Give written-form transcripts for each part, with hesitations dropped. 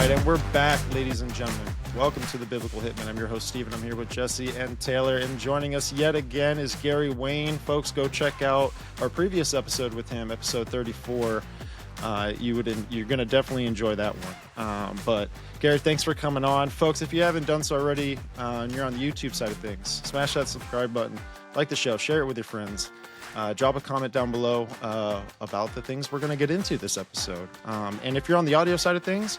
right, and we're back, ladies and gentlemen. Welcome to the Biblical Hitman. I'm your host, Stephen. I'm here with Jesse and Taylor, and joining us yet again is Gary Wayne. Folks, go check out our previous episode with him, episode 34. You're going to definitely enjoy that one. But Gary, thanks for coming on. Folks, if you haven't done so already, and you're on the YouTube side of things, smash that subscribe button, like the show, share it with your friends. Drop a comment down below about the things we're going to get into this episode. And if you're on the audio side of things,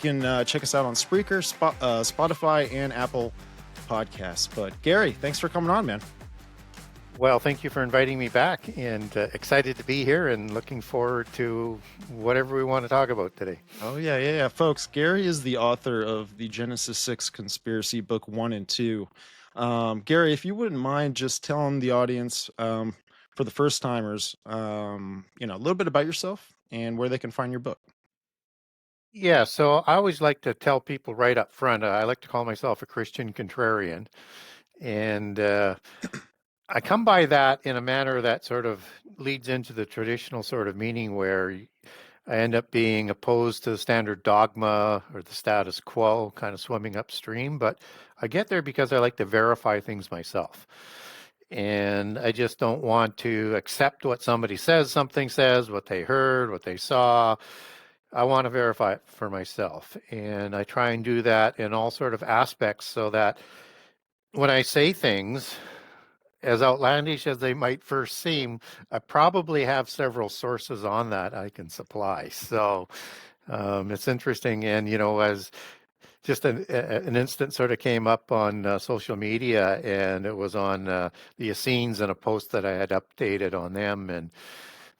you can check us out on Spreaker, Spotify, and Apple Podcasts. But Gary, thanks for coming on, man. Well, thank you for inviting me back, and excited to be here and looking forward to whatever we want to talk about today. Oh, yeah. Folks, Gary is the author of the Genesis 6 Conspiracy, Book 1 and 2. Gary, if you wouldn't mind just telling the audience, for the first timers, a little bit about yourself and where they can find your book. Yeah, so I always like to tell people right up front, I like to call myself a Christian contrarian. And I come by that in a manner that sort of leads into the traditional sort of meaning where I end up being opposed to the standard dogma or the status quo, kind of swimming upstream. But I get there because I like to verify things myself. And I just don't want to accept what somebody says, what they heard, what they saw. I want to verify it for myself. And I try and do that in all sort of aspects so that when I say things, as outlandish as they might first seem, I probably have several sources on that I can supply. So it's interesting. And, as just an instant sort of came up on social media, and it was on the Essenes and a post that I had updated on them and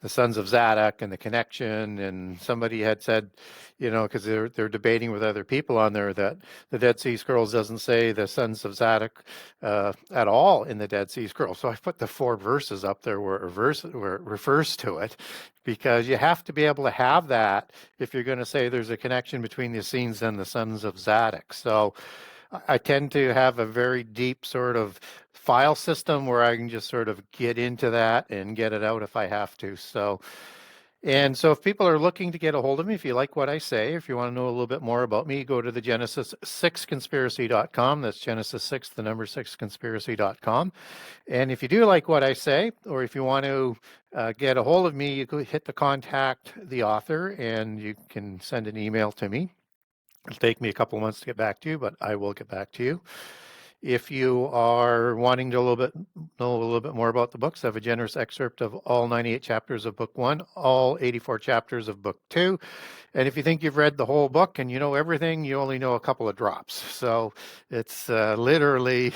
the sons of Zadok and the connection. And somebody had said, because they're debating with other people on there, that the Dead Sea Scrolls doesn't say the sons of Zadok at all in the Dead Sea Scrolls. So I put the 4 verses up there where it refers to it, because you have to be able to have that if you're going to say there's a connection between the Essenes and the sons of Zadok. So I tend to have a very deep sort of file system where I can just sort of get into that and get it out if I have to. So if people are looking to get a hold of me, if you like what I say, if you want to know a little bit more about me, go to the Genesis6conspiracy.com. That's Genesis 6, the number 6conspiracy.com. And if you do like what I say, or if you want to get a hold of me, you can hit the contact the author and you can send an email to me. It'll take me a couple of months to get back to you, but I will get back to you. If you are wanting to know a little bit more about the books, I have a generous excerpt of all 98 chapters of Book 1, all 84 chapters of Book 2. And if you think you've read the whole book and you know everything, you only know a couple of drops. So it's literally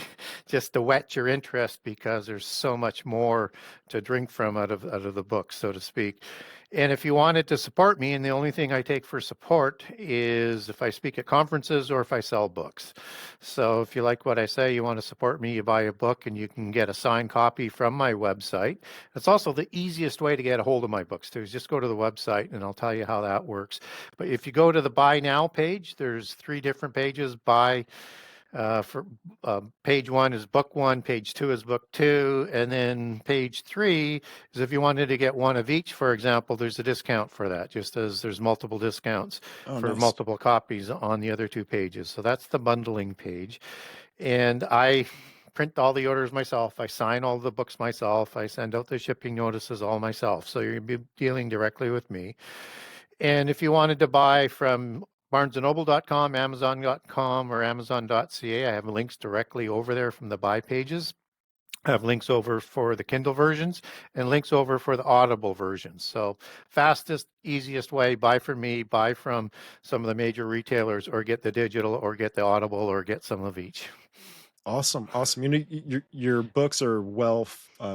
just to whet your interest, because there's so much more to drink from out of the book, so to speak. And if you wanted to support me, and the only thing I take for support is if I speak at conferences or if I sell books. So if you like what I say, you want to support me, you buy a book and you can get a signed copy from my website. It's also the easiest way to get a hold of my books too, is just go to the website and I'll tell you how that works. But if you go to the Buy Now page, there's 3 different pages. Page 1 is Book 1, page 2 is Book 2, and then page 3 is if you wanted to get one of each, for example, there's a discount for that, just as there's multiple discounts for multiple copies on the other 2 pages. So that's the bundling page. And I print all the orders myself. I sign all the books myself. I send out the shipping notices all myself. So you're going to be dealing directly with me. And if you wanted to buy from barnesandnoble.com, amazon.com, or amazon.ca, I have links directly over there from the buy pages. I have links over for the Kindle versions and links over for the Audible versions. So fastest, easiest way, buy from me, buy from some of the major retailers, or get the digital, or get the Audible, or get some of each. Awesome. Your books are well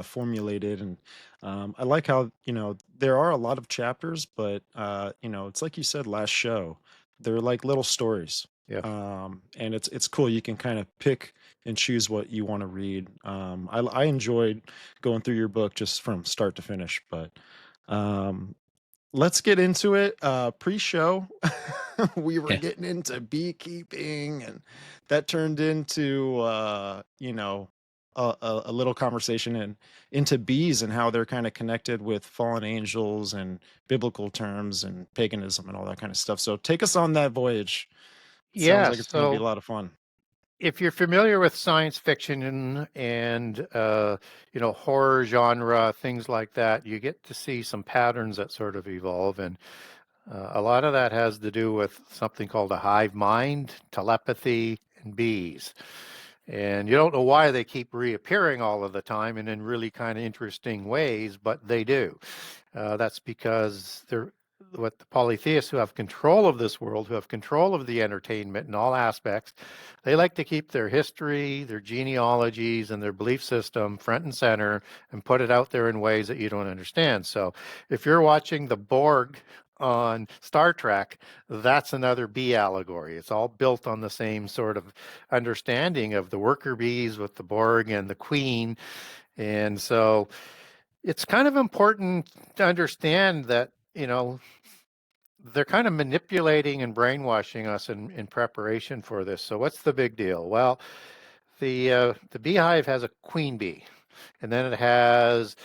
formulated, and I like how there are a lot of chapters, but it's like you said last show, they're like little stories. Yeah. And it's cool. You can kind of pick and choose what you want to read. I enjoyed going through your book just from start to finish. But let's get into it. Pre-show, we were getting into beekeeping, and that turned into a little conversation into bees and how they're kind of connected with fallen angels and biblical terms and paganism and all that kind of stuff. So take us on that voyage. It sounds Yeah, like it's going to be a so lot of fun. if you're familiar with science fiction and horror genre, things like that, you get to see some patterns that sort of evolve, and a lot of that has to do with something called a hive mind, telepathy, and bees. And you don't know why they keep reappearing all of the time and in really kind of interesting ways, but they do. That's because they're what the polytheists who have control of this world, who have control of the entertainment in all aspects, they like to keep their history, their genealogies, and their belief system front and center and put it out there in ways that you don't understand. So if you're watching the Borg on Star Trek, that's another bee allegory. It's all built on the same sort of understanding of the worker bees with the Borg and the Queen. And so it's kind of important to understand that, they're kind of manipulating and brainwashing us in preparation for this. So what's the big deal? Well, the beehive has a queen bee, and then it has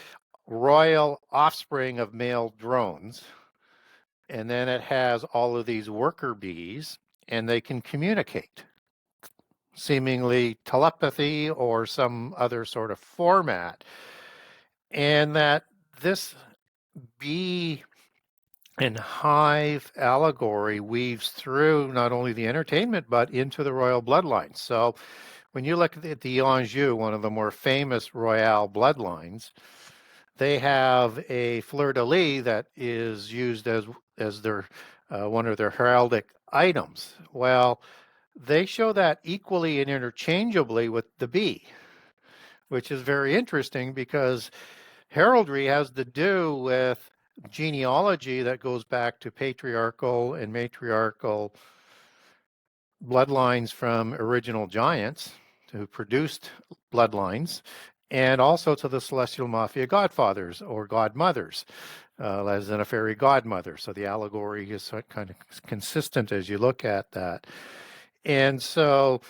royal offspring of male drones, and then it has all of these worker bees, and they can communicate, seemingly telepathy or some other sort of format. And that this bee and hive allegory weaves through not only the entertainment but into the royal bloodlines. So when you look at the Anjou, one of the more famous royal bloodlines, they have a fleur-de-lis that is used as their one of their heraldic items. Well, they show that equally and interchangeably with the bee, which is very interesting because heraldry has to do with genealogy that goes back to patriarchal and matriarchal bloodlines from original giants who produced bloodlines, and also to the celestial mafia godfathers or godmothers, as in a fairy godmother. So the allegory is kind of consistent as you look at that. And so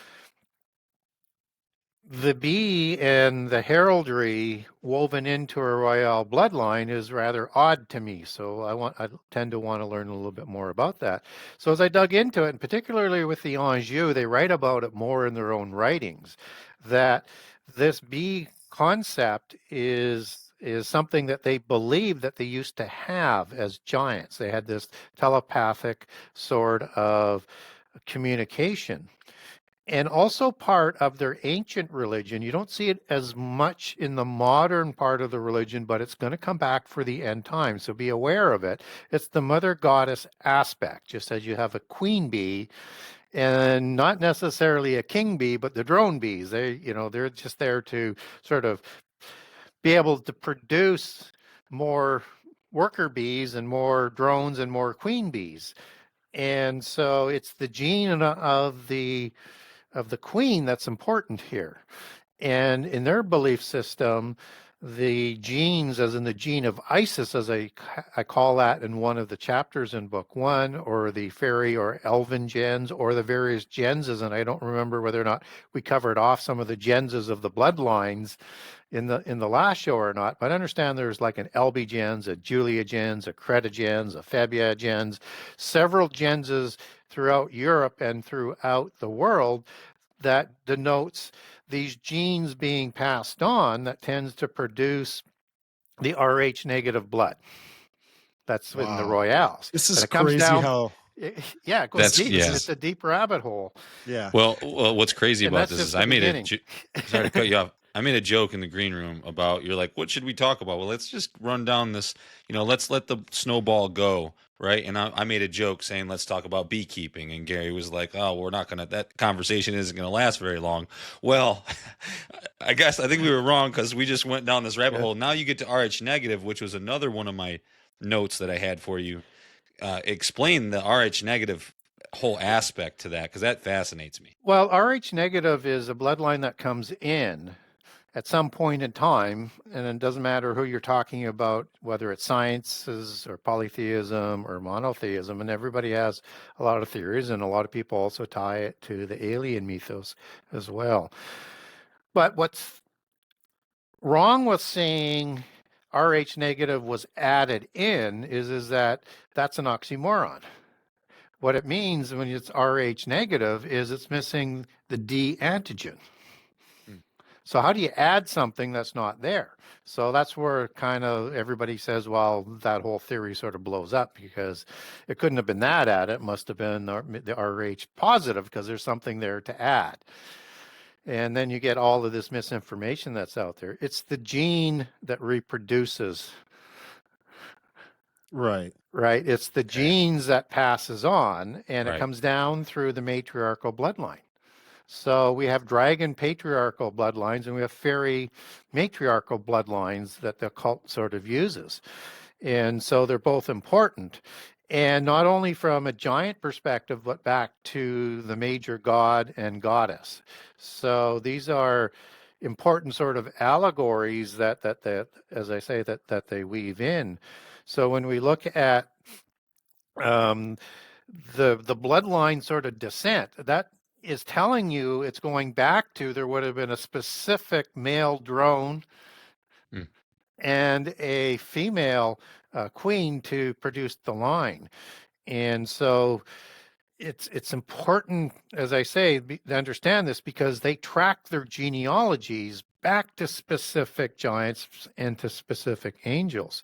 the bee and the heraldry woven into a royal bloodline is rather odd to me. So I tend to want to learn a little bit more about that. So as I dug into it, and particularly with the Anjou, they write about it more in their own writings, that this bee concept is something that they believe that they used to have as giants. They had this telepathic sort of communication, and also part of their ancient religion. You don't see it as much in the modern part of the religion, but it's going to come back for the end time. So be aware of it. It's the mother goddess aspect, just as you have a queen bee and not necessarily a king bee, but the drone bees. They're just there to sort of be able to produce more worker bees and more drones and more queen bees. And so it's the gene of the queen that's important here. And in their belief system, the genes, as in the gene of Isis, as I call that in one of the chapters in book one, or the fairy or elven gens, or the various genses, and I don't remember whether or not we covered off some of the genses of the bloodlines in the last show or not, but I understand there's like an Elby gens, a Julia gens, a Creta gens, a Fabia gens, several genses throughout Europe and throughout the world that denotes these genes being passed on that tends to produce the Rh negative blood. That's in the Wow. royales. This And is it comes crazy down, how, yeah, it goes That's deep. yeah. It's a deep rabbit hole. yeah. Well, what's crazy And about that's this is just the I made a beginning. sorry to cut you off. I made a joke in the green room about you're like, what should we talk about? Well, let's just run down this. Let's let the snowball go, right? And I made a joke saying, let's talk about beekeeping, and Gary was like, oh, we're not gonna. That conversation isn't gonna last very long. Well, I think we were wrong because we just went down this rabbit Yeah. hole. Now you get to Rh negative, which was another one of my notes that I had for you. Explain the Rh negative whole aspect to that because that fascinates me. Well, Rh negative is a bloodline that comes in at some point in time, and it doesn't matter who you're talking about, whether it's sciences or polytheism or monotheism, and everybody has a lot of theories, and a lot of people also tie it to the alien mythos as well. But what's wrong with saying Rh negative was added in is that that's an oxymoron. What it means when it's Rh negative is it's missing the D antigen. So how do you add something that's not there? So that's where kind of everybody says, well, that whole theory sort of blows up because it couldn't have been that added. It must have been the Rh positive because there's something there to add. And then you get all of this misinformation that's out there. It's the gene that reproduces. Right. Right. It's the genes that passes on, and Right. it comes down through the matriarchal bloodline. So we have dragon patriarchal bloodlines and we have fairy matriarchal bloodlines that the cult sort of uses. And so they're both important. And not only from a giant perspective, but back to the major god and goddess. So these are important sort of allegories that as I say, that they weave in. So when we look at the bloodline sort of descent, that is telling you it's going back to there would have been a specific male drone and a female queen to produce the line. And so it's important, as I say, to understand this because they track their genealogies back to specific giants and to specific angels.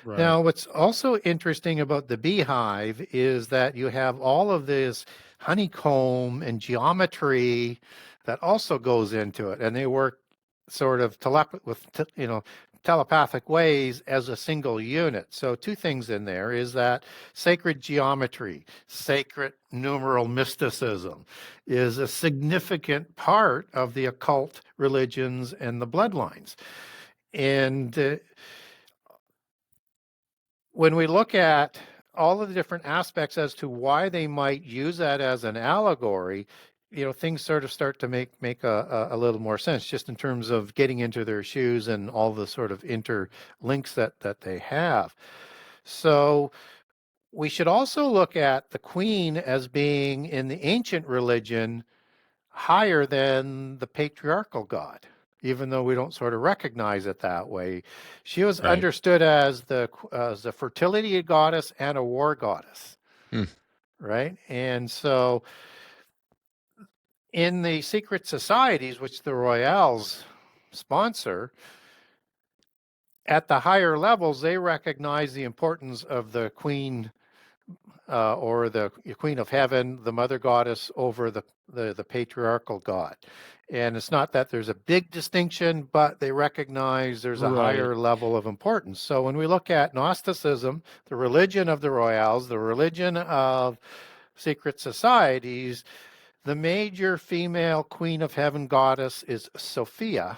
Right. Now, what's also interesting about the beehive is that you have all of this honeycomb and geometry that also goes into it, and they work sort of telepathic ways as a single unit. So two things in there is that sacred geometry, sacred numeral mysticism is a significant part of the occult religions and the bloodlines. And when we look at all of the different aspects as to why they might use that as an allegory, things sort of start to make a little more sense just in terms of getting into their shoes and all the sort of interlinks that they have. So we should also look at the queen as being in the ancient religion higher than the patriarchal god, even though we don't sort of recognize it that way. She was understood as the fertility goddess and a war goddess, right? And so in the secret societies, which the Royals sponsor, at the higher levels, they recognize the importance of the queen or the queen of heaven, the mother goddess over the patriarchal god. And it's not that there's a big distinction, but they recognize there's a higher level of importance. So when we look at Gnosticism, the religion of the Royals, the religion of secret societies, the major female queen of heaven goddess is Sophia,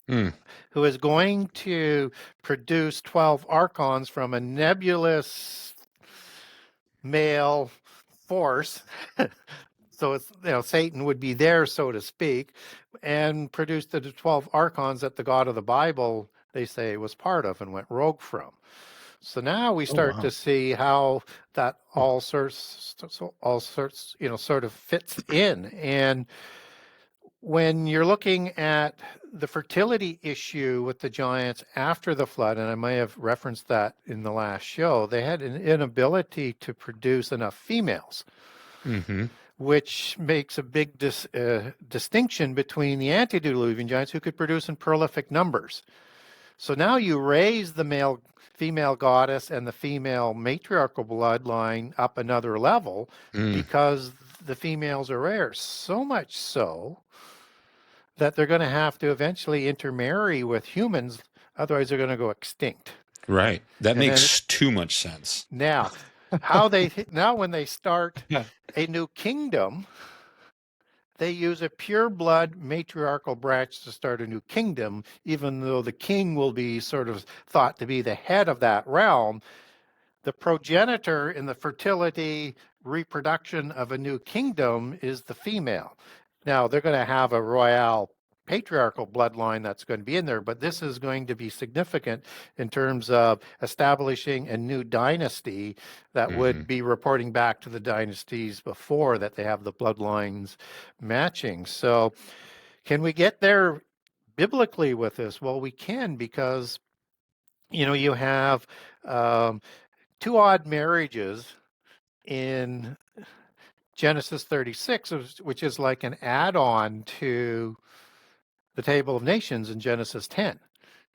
who is going to produce 12 archons from a nebulous male force. So it's, Satan would be there, so to speak, and produce the 12 archons that the God of the Bible, they say, was part of and went rogue from. So now we start to see how that all sorts, sort of fits in. And when you're looking at the fertility issue with the giants after the flood, and I may have referenced that in the last show, they had an inability to produce enough females, which makes a big distinction between the antediluvian giants who could produce in prolific numbers. So now you raise the female goddess and the female matriarchal bloodline up another level because the females are rare. So much so that they're going to have to eventually intermarry with humans, otherwise they're going to go extinct. Right. That makes too much sense. Now, when they start a new kingdom, they use a pure blood matriarchal branch to start a new kingdom, even though the king will be sort of thought to be the head of that realm. The progenitor in the fertility reproduction of a new kingdom is the female. Now, they're going to have a royal patriarchal bloodline that's going to be in there, but this is going to be significant in terms of establishing a new dynasty that would be reporting back to the dynasties before that they have the bloodlines matching. So can we get there biblically with this? Well, we can, because you have 2 odd marriages in Genesis 36, which is like an add-on to the Table of Nations in Genesis 10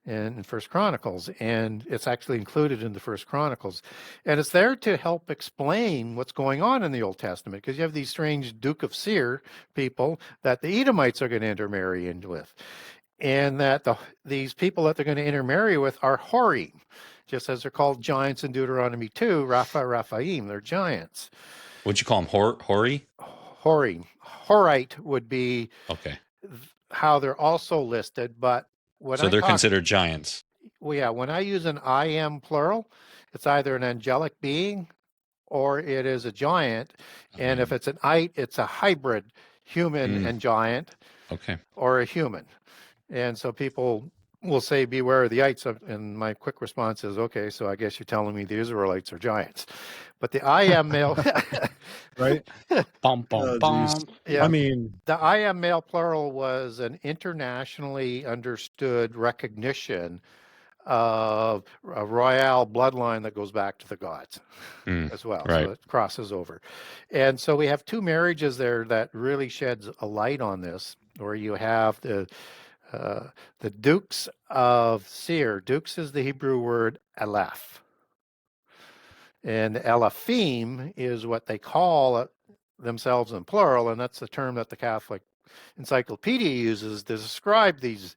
and in First Chronicles, and it's actually included in the First Chronicles, and it's there to help explain what's going on in the Old Testament, because you have these strange Duke of Seir people that the Edomites are going to intermarry in with, and that these people that they're going to intermarry with are Horim, just as they're called giants in Deuteronomy 2, Raphaim, they're giants. What'd you call them? Hori? Horim. Horite would be Okay. how they're also listed, but So they're considered giants. Well, yeah, when I use an I am plural, it's either an angelic being or it is a giant. And if it's an ite, it's a hybrid human and giant, okay, or a human. And so people will say, beware of the ites. And my quick response is, okay, so I guess you're telling me the Israelites are giants. But the I am male, right? Bum, bum, bum. Yeah. I mean, the I am male plural was an internationally understood recognition of a royal bloodline that goes back to the gods as well. right. So it crosses over. And so we have 2 marriages there that really sheds a light on this, where you have the dukes of Seir. Dukes is the Hebrew word aleph. And Elohim is what they call themselves in plural, and that's the term that the Catholic Encyclopedia uses to describe these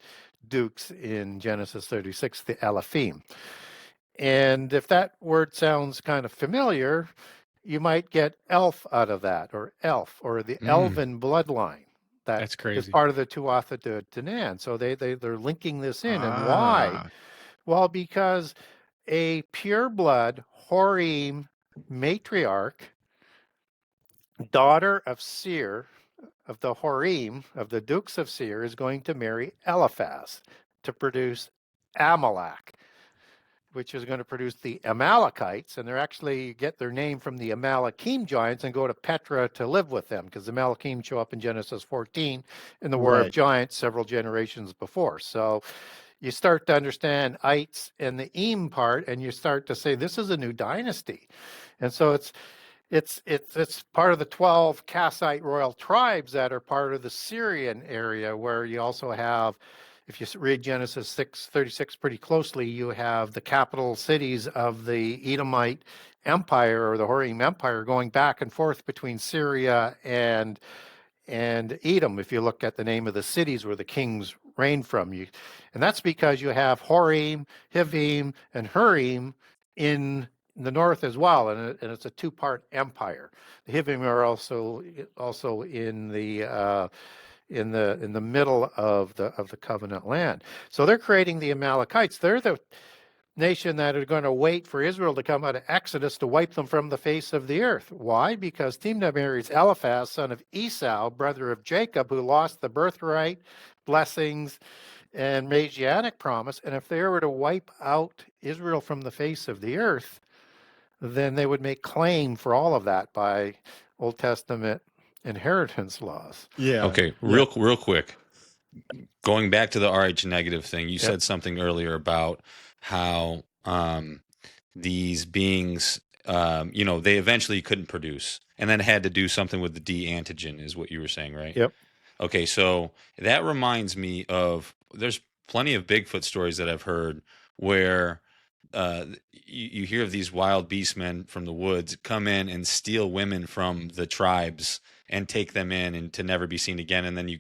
dukes in Genesis 36, the Elohim. And if that word sounds kind of familiar, you might get elf out of that, or elf, or the elven bloodline. That's crazy. Is part of the Tuatha De Danann. So they're linking this in. And why? Well, because a pureblood Horim matriarch, daughter of Seir, of the Horim, of the Dukes of Seir, is going to marry Eliphaz to produce Amalek, which is going to produce the Amalekites, and they're actually get their name from the Amalekim giants and go to Petra to live with them, because the Amalekim show up in Genesis 14 in the War of Giants several generations before. So you start to understand ites and the Eam part, and you start to say this is a new dynasty. And so it's part of the 12 Kassite royal tribes that are part of the Syrian area, where you also have, if you read Genesis 6:36 pretty closely, you have the capital cities of the Edomite Empire, or the Horim Empire, going back and forth between Syria and Edom, if you look at the name of the cities where the kings reigned from. And that's because you have Horim, Hivim, and Hurim in the north as well, and it's a 2-part empire. The Hivim are also in the middle of the covenant land. So they're creating the Amalekites. They're the nation that are going to wait for Israel to come out of Exodus to wipe them from the face of the earth. Why? Because Timnah marries Eliphaz, son of Esau, brother of Jacob, who lost the birthright, blessings, and Messianic promise. And if they were to wipe out Israel from the face of the earth, then they would make claim for all of that by Old Testament inheritance laws. Yeah. Okay, real quick. Going back to the RH negative thing, you said something earlier about how these beings, they eventually couldn't produce, and then had to do something with the D antigen, is what you were saying, right? Yep. Okay, so that reminds me of, there's plenty of Bigfoot stories that I've heard where you hear of these wild beast men from the woods come in and steal women from the tribes and take them in and to never be seen again. And then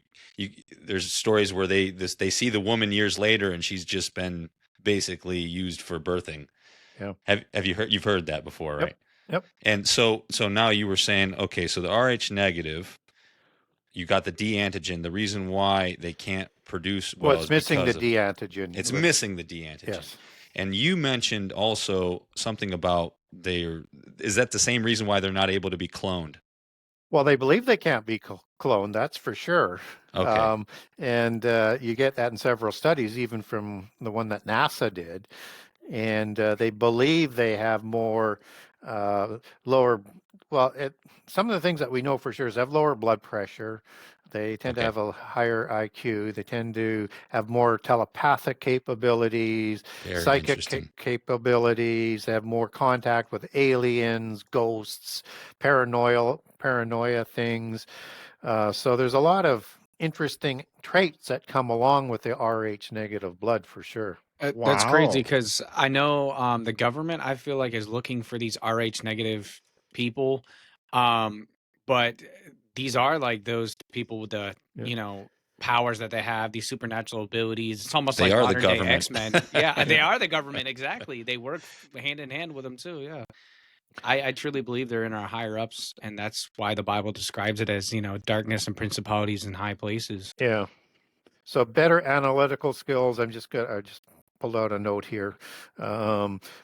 there's stories where they see the woman years later and she's just been basically used for birthing. Yeah. You've heard that before, right? Yep. And so now you were saying, okay, so the RH negative, you got the D antigen. The reason why they can't produce well, it's missing the D antigen. It's missing the D antigen. Yes. And you mentioned also something about is that the same reason why they're not able to be cloned? Well, they believe they can't be cloned, that's for sure. Okay. And you get that in several studies, even from the one that NASA did. And they believe they have more lower, Well, some of the things that we know for sure is they have lower blood pressure. They tend to Okay. have a higher IQ. They tend to have more telepathic capabilities, Very psychic interesting. capabilities. They have more contact with aliens, ghosts, paranoia things. So there's a lot of interesting traits that come along with the Rh negative blood for sure. That's crazy Wow. because I know the government, I feel like, is looking for these Rh negative people. Um, but these are like those people with the, Yeah. powers that they have, these supernatural abilities. It's almost They like are the modern day government. X-Men. Yeah, they are the government. Exactly. They work hand in hand with them too. Yeah. I truly believe they're in our higher ups, and that's why the Bible describes it as, darkness and principalities in high places. Yeah. So better analytical skills. I just pulled out a note here.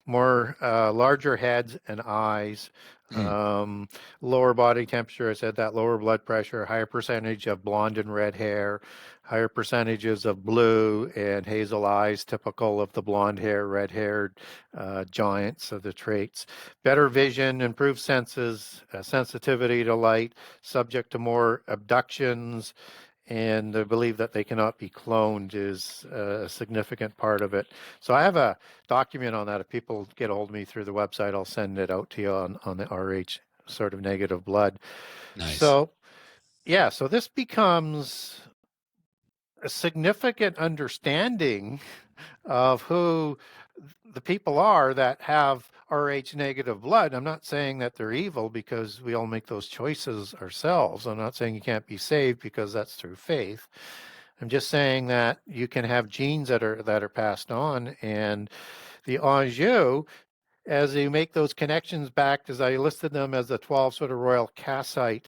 More larger heads and eyes. Lower body temperature. I said that. Lower blood pressure. Higher percentage of blonde and red hair. Higher percentages of blue and hazel eyes, typical of the blonde hair, red haired giants of the traits. Better vision, improved senses, sensitivity to light, subject to more abductions, and the belief that they cannot be cloned is a significant part of it. So I have a document on that. If people get a hold of me through the website, I'll send it out to you on the Rh sort of negative blood. Nice. So yeah, so this becomes a significant understanding of who the people are that have Rh negative blood. I'm not saying that they're evil because we all make those choices ourselves. I'm not saying you can't be saved because that's through faith. I'm just saying that you can have genes that are passed on, and the Anjou, as you make those connections back, as I listed them as the 12 sort of royal Kassite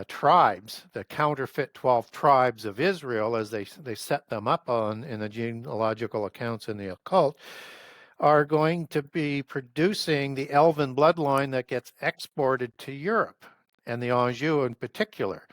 tribes, the counterfeit 12 tribes of Israel, as they set them up on in the genealogical accounts in the occult, are going to be producing the elven bloodline that gets exported to Europe, and the Anjou in particular,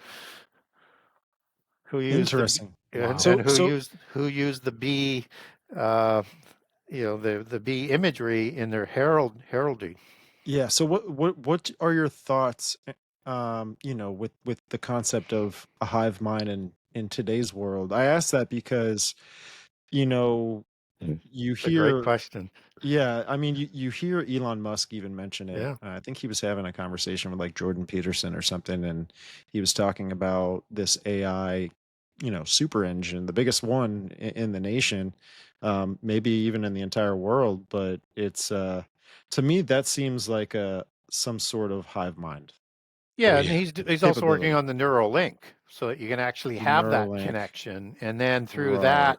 who used Interesting. and So who used the bee, the bee imagery in their heraldry. yeah. So what are your thoughts, with the concept of a hive mind in today's world? I ask that because, you It's a great hear, question. yeah, I mean, you hear Elon Musk even mention it. Yeah. I think he was having a conversation with like Jordan Peterson or something, and he was talking about this AI, super engine, the biggest one in the nation, maybe even in the entire world. But it's to me that seems like some sort of hive mind Yeah, Oh and yeah. he's also working capability. on the neural link so that you can actually have that Neuralink, connection, and then through right? that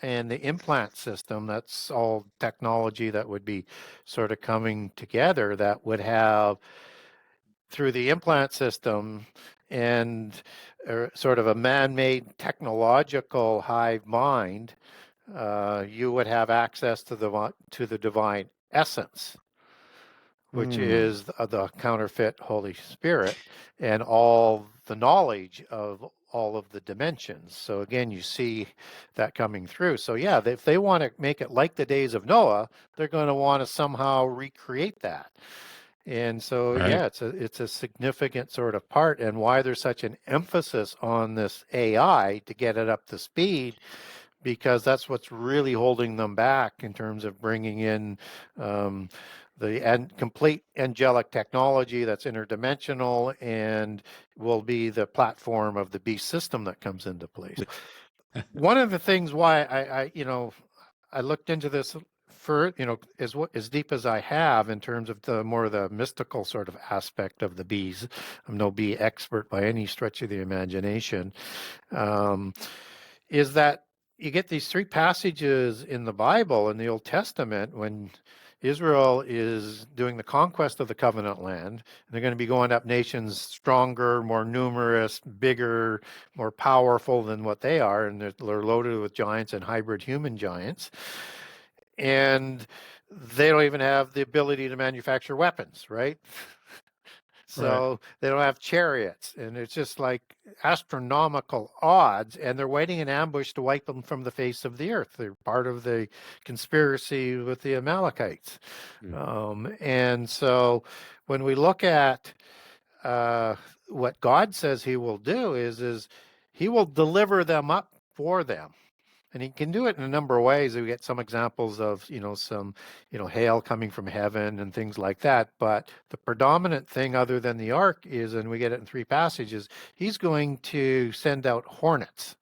and the implant system, that's all technology that would be sort of coming together that would have through the implant system and sort of a man-made technological hive mind, you would have access to the divine essence, which Hmm. is the counterfeit Holy Spirit and all the knowledge of all of the dimensions. So again, you see that coming through. So yeah, if they want to make it like the days of Noah, they're going to want to somehow recreate that. And so Right. yeah, it's a significant sort of part, and why there's such an emphasis on this AI to get it up to speed, because that's what's really holding them back in terms of bringing in the complete angelic technology that's interdimensional and will be the platform of the beast system that comes into place. One of the things why I looked into this for as deep as I have in terms of the more the mystical sort of aspect of the bees. I'm no bee expert by any stretch of the imagination. Is that you get these three passages in the Bible in the Old Testament when Israel is doing the conquest of the covenant land, and they're going to be going up nations stronger, more numerous, bigger, more powerful than what they are, and they're loaded with giants and hybrid human giants. And they don't even have the ability to manufacture weapons, right? So they don't have chariots, and it's just like astronomical odds, and they're waiting in ambush to wipe them from the face of the earth. They're part of the conspiracy with the Amalekites. And so when we look at what God says he will do is he will deliver them up for them. And he can do it in a number of ways. We get some examples of, some, hail coming from heaven and things like that. But the predominant thing other than the ark is, and we get it in 3 passages, he's going to send out hornets.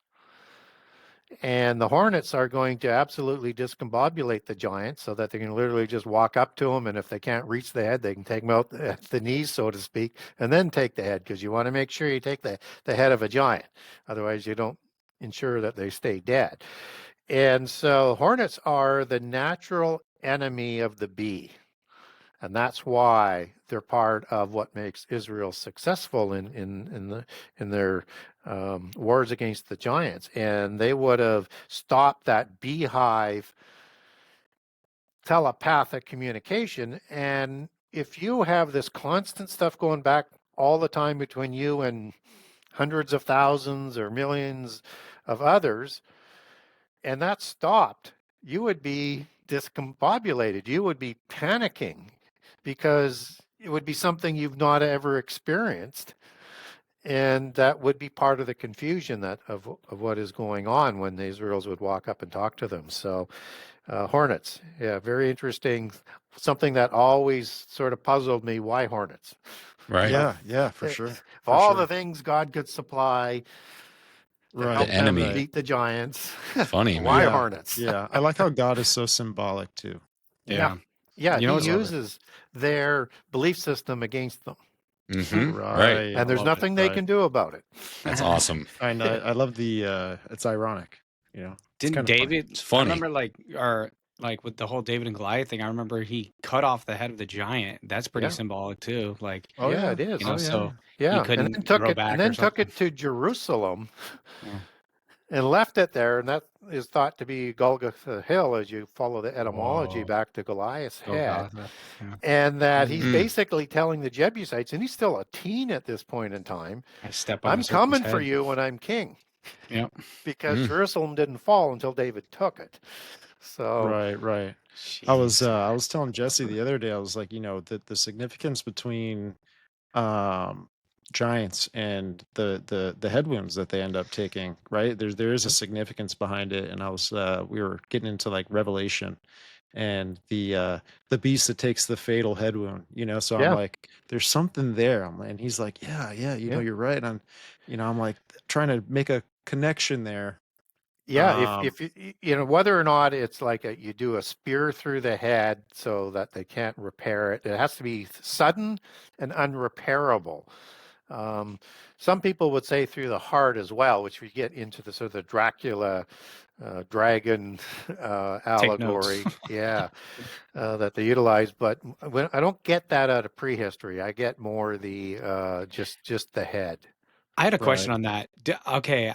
And the hornets are going to absolutely discombobulate the giants so that they can literally just walk up to them. And if they can't reach the head, they can take them out at the knees, so to speak, and then take the head, because you want to make sure you take the head of a giant. Otherwise, you don't ensure that they stay dead. And so hornets are the natural enemy of the bee. And that's why they're part of what makes Israel successful in their wars against the giants. And they would have stopped that beehive telepathic communication. And if you have this constant stuff going back all the time between you and hundreds of thousands or millions of others, and that stopped, you would be discombobulated. You would be panicking, because it would be something you've not ever experienced. And that would be part of the confusion of what is going on when the Israels would walk up and talk to them. So hornets, yeah, very interesting. Something that always sort of puzzled me, why hornets? Right. Yeah, for sure. For All sure. the things God could supply to Right. help The them enemy. beat the giants. Funny, Why man. hornets? Yeah, I like how God is so symbolic too. Yeah. Yeah, You know he what's- uses their belief system against them. Mm-hmm. Right. And there's love nothing they right. can do about it. That's awesome. I know. I love the. It's ironic. It's Didn't kinda funny. David? It's funny. I remember like with the whole David and Goliath thing. I remember he cut off the head of the giant. That's pretty Yeah. symbolic too. Like, Oh Yeah, yeah, it is. you know, Oh, so Yeah, he and couldn't then took grow it, back and or then took something. it to Jerusalem Yeah. and left it there, and that is thought to be Golgotha Hill as you follow the etymology Whoa. back to Goliath's head. Golgotha. Yeah. And that he's Mhm. basically telling the Jebusites, and he's still a teen at this point in time, I step on I'm the serpent's coming for head. you when I'm king, Yep. because Mm. Jerusalem didn't fall until David took it. So right. I was Jeez. telling Jesse the other day. I was like, the significance between giants and the head wounds that they end up taking. Right. There is a significance behind it, and I was we were getting into like Revelation and the beast that takes the fatal head wound. So I'm Yeah. like, there's something there. And he's like, yeah, Yeah. you're right. And I'm like trying to make a connection there. Yeah, if whether or not it's like you do a spear through the head so that they can't repair it, it has to be sudden and unrepairable. Some people would say through the heart as well, which we get into the sort of the Dracula dragon allegory. Yeah, that they utilize. But I don't get that out of prehistory. I get more the just the head. I had a question Right. on that. Okay,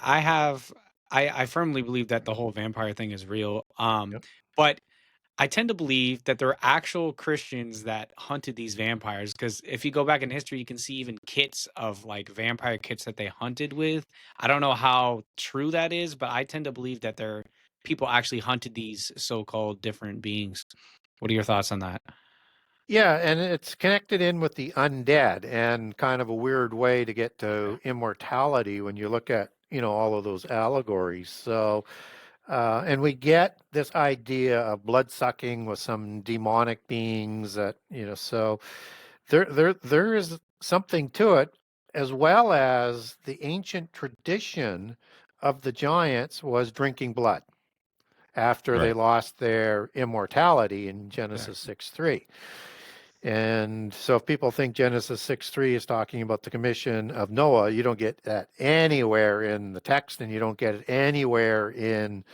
I firmly believe that the whole vampire thing is real. Yep. But I tend to believe that there are actual Christians that hunted these vampires, because if you go back in history, you can see even kits of like vampire kits that they hunted with. I don't know how true that is, but I tend to believe that people actually hunted these so-called different beings. What are your thoughts on that? Yeah, and it's connected in with the undead, and kind of a weird way to get to immortality when you look at, all of those allegories. So, and we get this idea of blood sucking with some demonic beings that, so there is something to it, as well as the ancient tradition of the giants was drinking blood after they Right. lost their immortality in Genesis 6:3. And so if people think Genesis 6:3 is talking about the commission of Noah, you don't get that anywhere in the text, and you don't get it anywhere in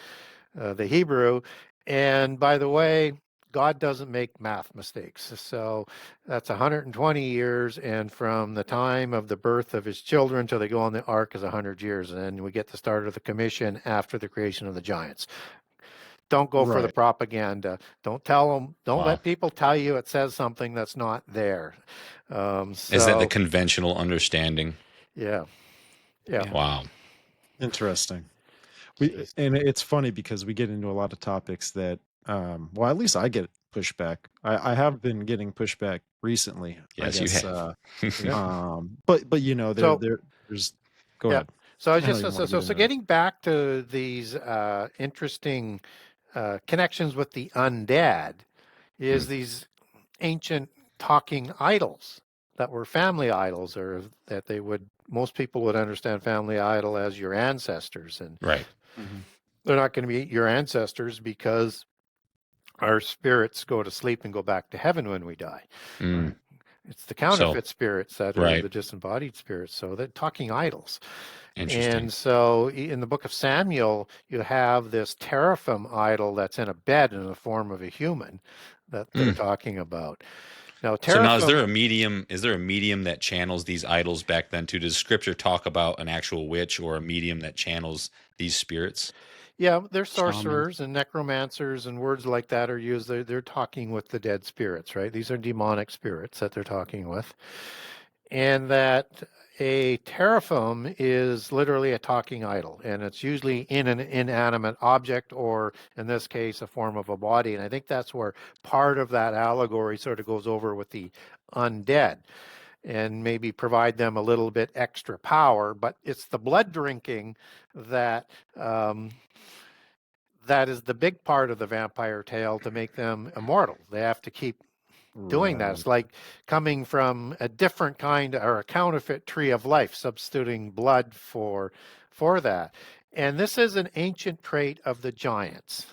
the Hebrew. And by the way, God doesn't make math mistakes. So that's 120 years. And from the time of the birth of his children till they go on the ark is 100 years. And we get the start of the commission after the creation of the giants. Don't go for the Right. propaganda. Don't tell them. Don't Wow. let people tell you it says something that's not there. Is that the conventional understanding? Yeah. Wow. Interesting. Jeez. And it's funny because we get into a lot of topics that, well, at least I get pushback. I have been getting pushback recently. Yes, I guess. you have. But So there's. Go yeah. ahead. So I was I don't just even want to so get so into it. getting back to these interesting connections with the undead is these ancient talking idols that were family idols, or that most people would understand family idol as your ancestors, and Right. they're not going to be your ancestors because our spirits go to sleep and go back to heaven when we die. Mm. It's the counterfeit spirits that are Right. the disembodied spirits. So they're talking idols. Interesting. And so in the book of Samuel, you have this teraphim idol that's in a bed in the form of a human that they're talking about. Now, So now, is there teraphim, a medium? Is there a medium that channels these idols back then too? Does Scripture talk about an actual witch or a medium that channels these spirits? yeah, they're Shaman. sorcerers and necromancers, and words like that are used. They're talking with the dead spirits, right? These are demonic spirits that they're talking with. And that a teraphim is literally a talking idol, and it's usually in an inanimate object, or in this case, a form of a body. And I think that's where part of that allegory sort of goes over with the undead, and maybe provide them a little bit extra power. But it's the blood drinking that that is the big part of the vampire tale to make them immortal. They have to keep doing that. It's like coming from a different kind or a counterfeit tree of life, substituting blood for that. And this is an ancient trait of the giants,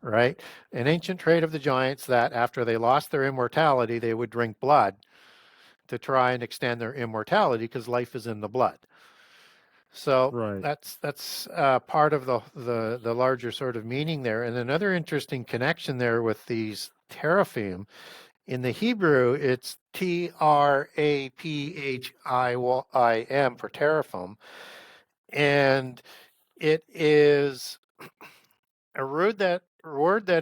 right? An ancient trait of the giants that after they lost their immortality, they would drink blood to try and extend their immortality because life is in the blood. So Right. that's part of the larger sort of meaning there. And another interesting connection there with these teraphim. In the Hebrew, it's Traphim for teraphim, and it is a word that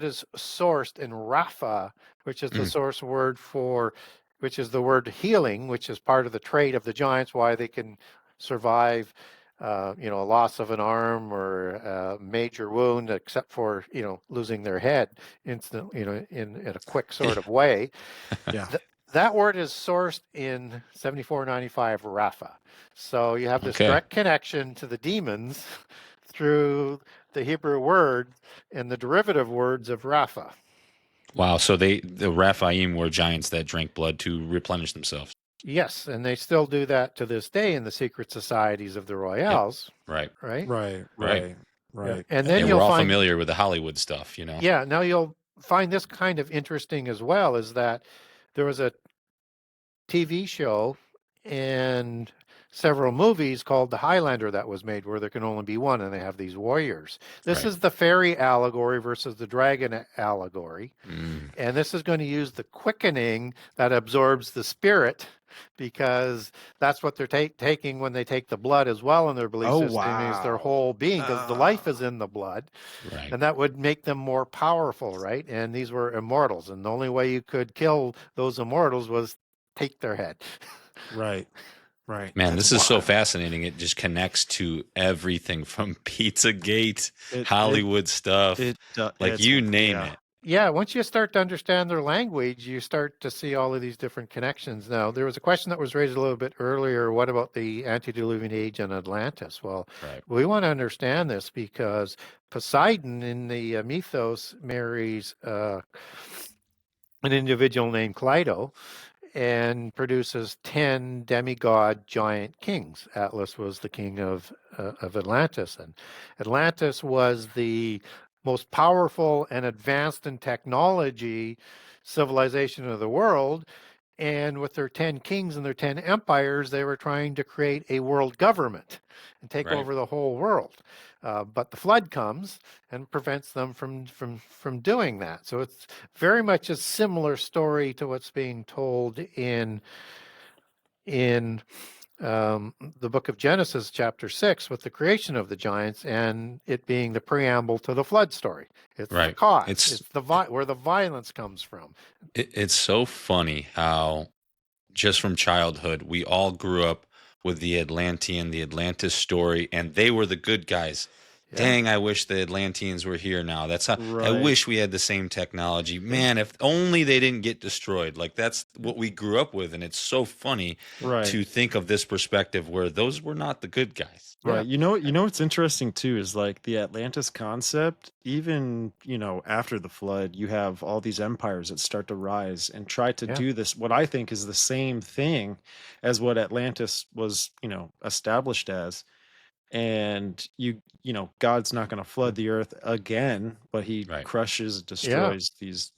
is sourced in Rapha, which is the source word which is the word healing, which is part of the trait of the giants, why they can survive, a loss of an arm or a major wound, except for losing their head instantly, in a quick sort of way. Yeah. That word is sourced in 7495 Rapha. So you have this direct connection to the demons through the Hebrew word and the derivative words of Rapha. Wow. So the Raphaim were giants that drank blood to replenish themselves. Yes, and they still do that to this day in the secret societies of the Royales. Right. Right. Right. Yeah. And then And you'll we're all find familiar with the Hollywood stuff, Yeah. Now you'll find this kind of interesting as well, is that there was a TV show and several movies called The Highlander that was made, where there can only be one and they have these warriors. This is the fairy allegory versus the dragon allegory. And this is going to use the quickening that absorbs the spirit, because that's what they're taking when they take the blood as well in their belief system, is their whole being, because the life is in the blood. Right. And that would make them more powerful, right? And these were immortals, and the only way you could kill those immortals was take their head. Right. Man, this is so fascinating. It just connects to everything from Pizzagate, Hollywood stuff, like you name it. Yeah, once you start to understand their language, you start to see all of these different connections. Now, there was a question that was raised a little bit earlier. What about the antediluvian age and Atlantis? Well, we want to understand this because Poseidon in the mythos marries an individual named Clydo and produces 10 demigod giant kings. Atlas was the king of Atlantis, and Atlantis was the most powerful and advanced in technology civilization of the world. And with their 10 kings and their 10 empires, they were trying to create a world government and take over the whole world. But the flood comes and prevents them from doing that. So it's very much a similar story to what's being told in the book of Genesis, chapter 6, with the creation of the giants and it being the preamble to the flood story. It's the cause. It's where the violence comes from. It's so funny how just from childhood, we all grew up with the Atlantean, the Atlantis story, and they were the good guys. Dang, I wish the Atlanteans were here now. That's how I Right. wish we had the same technology. Man, if only they didn't get destroyed. Like that's what we grew up with, and it's so funny Right. to think of this perspective where those were not the good guys. Right. You know what's interesting too is like the Atlantis concept, even, after the flood, you have all these empires that start to rise and try to Yeah. do this, what I think is the same thing as what Atlantis was, established as. And God's not going to flood the earth again, but he Right. crushes, destroys these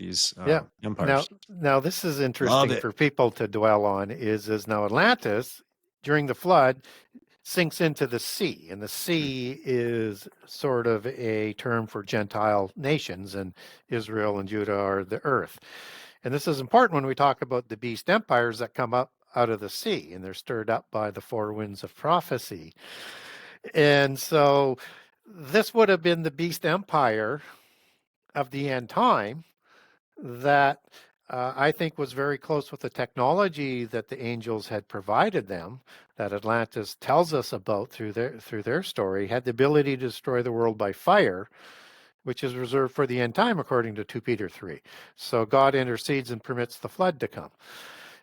Yeah. empires. Now this is Love interesting it. for people to dwell on is now Atlantis during the flood sinks into the sea, and the sea is sort of a term for Gentile nations, and Israel and Judah are the earth. And this is important when we talk about the beast empires that come up out of the sea, and they're stirred up by the four winds of prophecy. And so this would have been the beast empire of the end time that I think was very close with the technology that the angels had provided them, that Atlantis tells us about through their story, had the ability to destroy the world by fire, which is reserved for the end time according to 2 Peter 3. So God intercedes and permits the flood to come.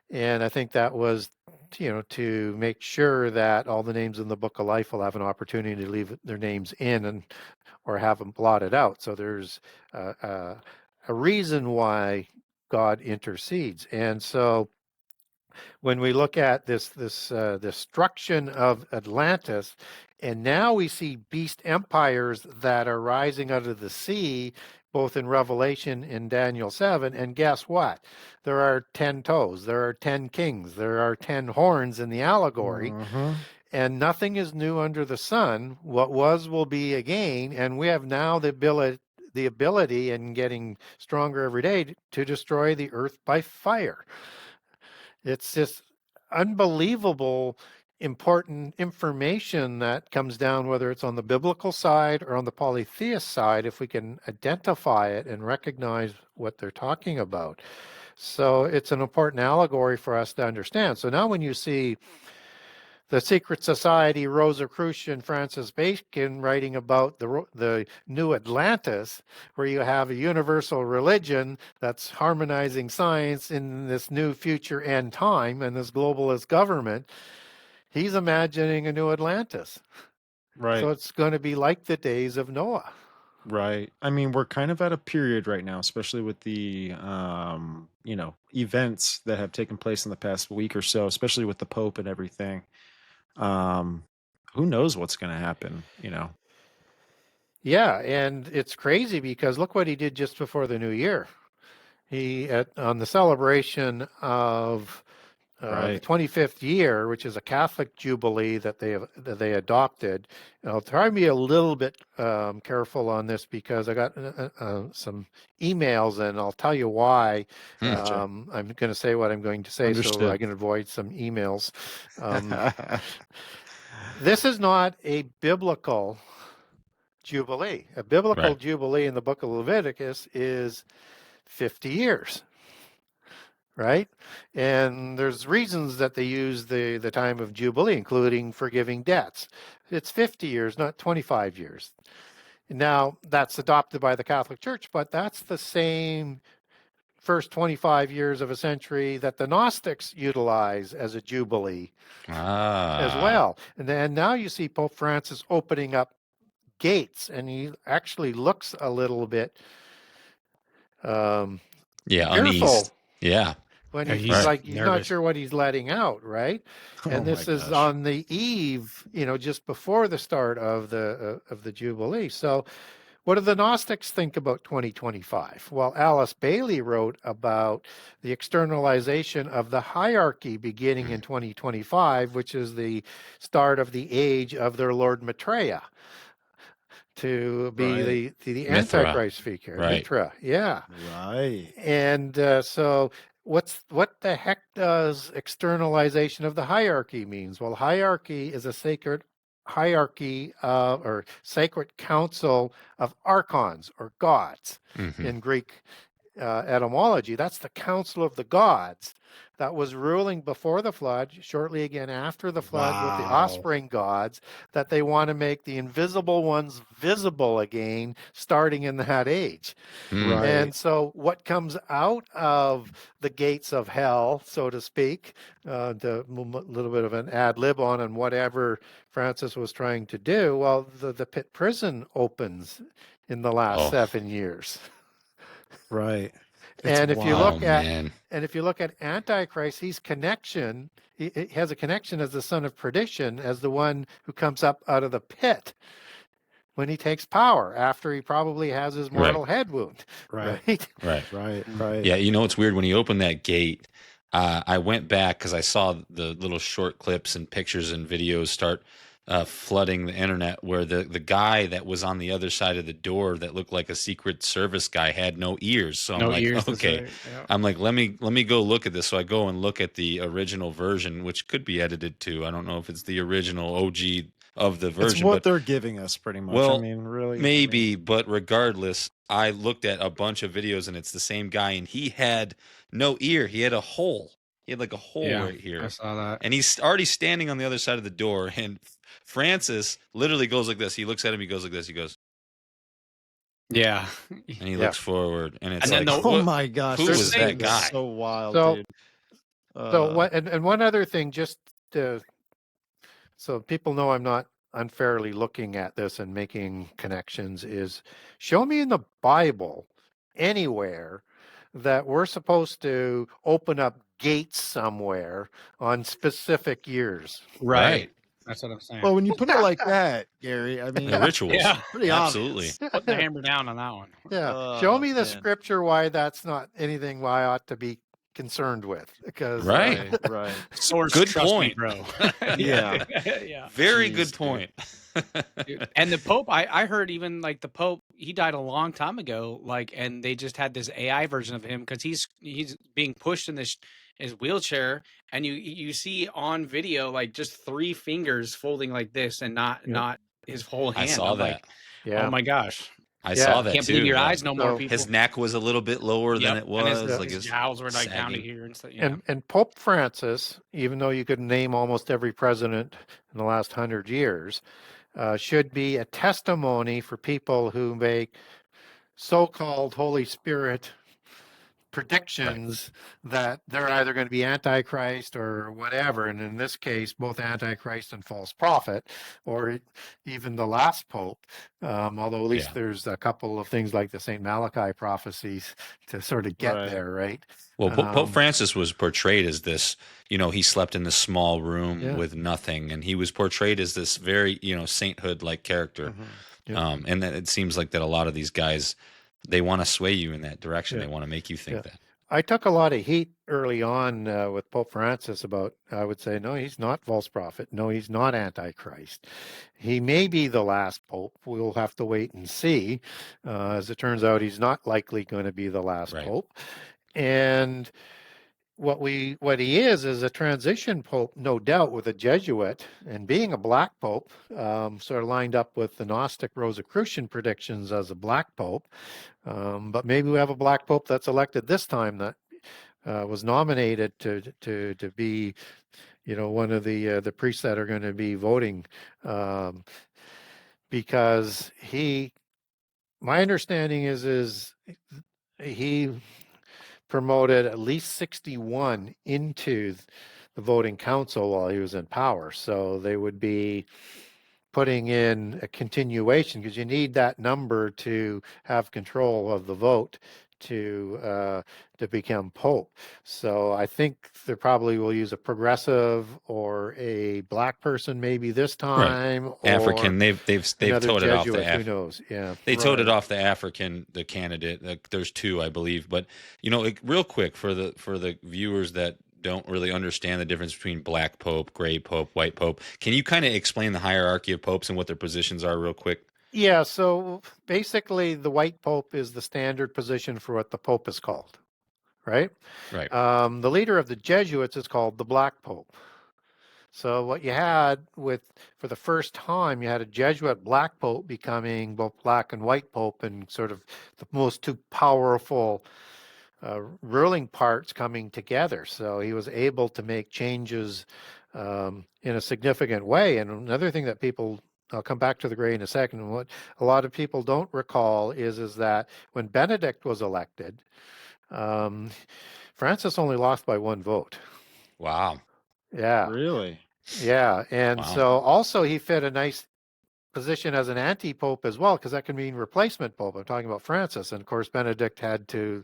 And I think that was, to make sure that all the names in the book of life will have an opportunity to leave their names in or have them blotted out. So there's a reason why God intercedes. And so when we look at this destruction of Atlantis, and now we see beast empires that are rising out of the sea, both in Revelation and Daniel 7. And guess what? There are 10 toes, there are 10 kings, there are 10 horns in the allegory. Mhm. And nothing is new under the sun. What was will be again. And we have now the ability and getting stronger every day to destroy the earth by fire. It's just unbelievable important information that comes down, whether it's on the biblical side or on the polytheist side, if we can identify it and recognize what they're talking about. So it's an important allegory for us to understand. So now when you see the Secret Society, Rosicrucian, Francis Bacon writing about the new Atlantis, where you have a universal religion that's harmonizing science in this new future end time and this globalist government, he's imagining a new Atlantis. Right. So it's going to be like the days of Noah. Right. I mean, we're kind of at a period right now, especially with the events that have taken place in the past week or so, especially with the Pope and everything. Who knows what's going to happen, Yeah, and it's crazy because look what he did just before the new year. He on the celebration of the Right. 25th year, which is a Catholic jubilee that they adopted. I'll try to be a little bit careful on this because I got some emails, and I'll tell you why. I'm going to say what I'm going to say, so I can avoid some emails. This is not a biblical jubilee. A biblical jubilee in the book of Leviticus is 50 years. Right? And there's reasons that they use the time of Jubilee, including forgiving debts. It's 50 years, not 25 years. Now, that's adopted by the Catholic Church, but that's the same first 25 years of a century that the Gnostics utilize as a Jubilee as well. And then now you see Pope Francis opening up gates, and he actually looks a little bit fearful. Uneased. Yeah. When he's like, he's not sure what he's letting out, right? And this is on the eve, just before the start of the Jubilee. So what do the Gnostics think about 2025? Well, Alice Bailey wrote about the externalization of the hierarchy beginning in 2025, which is the start of the age of their Lord Maitreya, to be the Antichrist figure, Mithra, yeah. Right. And so what the heck does externalization of the hierarchy means? Well, hierarchy is a sacred hierarchy or sacred council of archons or gods in Greek etymology, that's the council of the gods that was ruling before the flood, shortly again after the flood with the Wow. offspring gods, that they want to make the invisible ones visible again, starting in that age. Mm. Right. And so what comes out of the gates of hell, so to speak, a little bit of an ad lib on whatever Francis was trying to do, well, the pit prison opens in the last Oh. 7 years. Right. And if you Oh, look at man. and if you look at Antichrist, he has a connection as the son of perdition, as the one who comes up out of the pit when he takes power after he probably has his mortal head wound. Right. Right. Right. Right. Right. Yeah, you know, it's weird when he opened that gate. I went back because I saw the little short clips and pictures and videos start flooding the internet, where the guy that was on the other side of the door that looked like a Secret Service guy had no ears. So I'm No like, ears. That's okay, right. Yeah. I'm like, let me go look at this. So I go and look at the original version, which could be edited too. I don't know if it's the original OG of the It's version, what but they're giving us, pretty much. well, I mean, really. maybe, but regardless, I looked at a bunch of videos and it's the same guy, and he had no ear. He had a hole. He had like a hole Yeah, right I here. saw that. And he's already standing on the other side of the door. And Francis literally goes like this. He looks at him. He goes like this. He goes, Yeah. and he Yeah. looks forward. And it's And then like, the- Oh what- my gosh! who this was thing that is guy? So wild, So- dude. So what? And one other thing, just so people know I'm not unfairly looking at this and making connections, is show me in the Bible anywhere that we're supposed to open up gates somewhere on specific years. Right. That's what I'm saying. Well, when you put it like that, Gary, I mean, The rituals. Yeah. pretty Absolutely. obvious. Put the hammer down on that one. Yeah. Show me the man. scripture why that's not anything why I ought to be concerned with. Because Right. Right. Source, Good trust point. me, bro. Yeah. Yeah. Very Jeez, good dude. point. Dude. And the Pope, I heard even like the Pope, he died a long time ago. Like, and they just had this AI version of him because he's being pushed in his wheelchair, and you see on video like just 3 fingers folding like this, and not his whole hand. I saw I'm that. like, yeah. oh my gosh, I Yeah. saw that can't too. believe your yeah. eyes no more, So people. His neck was a little bit lower than Yep, it and was. his, like his jowls were like down to sagging. here and stuff. Yeah. And Pope Francis, even though you could name almost every president in the last 100 years, should be a testimony for people who make so-called Holy Spirit predictions that they're either going to be antichrist or whatever, and in this case both antichrist and false prophet, or even the last pope, although at least Yeah. there's a couple of things like the St. Malachi prophecies to sort of get Right. there, right? Well, Pope Um, Francis was portrayed as this, he slept in this small room Yeah. with nothing, and he was portrayed as this very, sainthood-like character. Mhm. Yeah. And that it seems like that a lot of these guys, they want to sway you in that direction. Yeah. They want to make you think Yeah. that. I took a lot of heat early on with Pope Francis about, I would say, no, he's not false prophet. No, he's not antichrist. He may be the last pope. We'll have to wait and see. As it turns out, he's not likely going to be the last Right. pope. And what he is a transition pope, no doubt, with a Jesuit, and being a black pope, sort of lined up with the Gnostic Rosicrucian predictions as a black pope. But maybe we have a black pope that's elected this time that was nominated to be, one of the priests that are going to be voting, because my understanding is he promoted at least 61 into the voting council while he was in power. So they would be putting in a continuation, because you need that number to have control of the vote to become pope. So I think they probably will use a progressive or a black person maybe this time, or African, they've another towed it off Jesuit, the who knows? Yeah. They towed it Right. off the African, the candidate. There's 2, I believe. But real quick for the viewers that don't really understand the difference between black pope, gray pope, white pope, can you kind of explain the hierarchy of popes and what their positions are, real quick? Yeah, so basically the white pope is the standard position for what the pope is called, right? Right. The leader of the Jesuits is called the black pope. So what you had for the first time, you had a Jesuit black pope becoming both black and white pope, and sort of the most 2 powerful ruling parts coming together. So he was able to make changes in a significant way. And another thing that people, I'll come back to the gray in a second, and what a lot of people don't recall is that when Benedict was elected, Francis only lost by 1 vote. Wow. Yeah. Really? Yeah. And Wow. so also he fit a nice position as an anti-pope as well, because that can mean replacement pope. I'm talking about Francis. And of course, Benedict had to,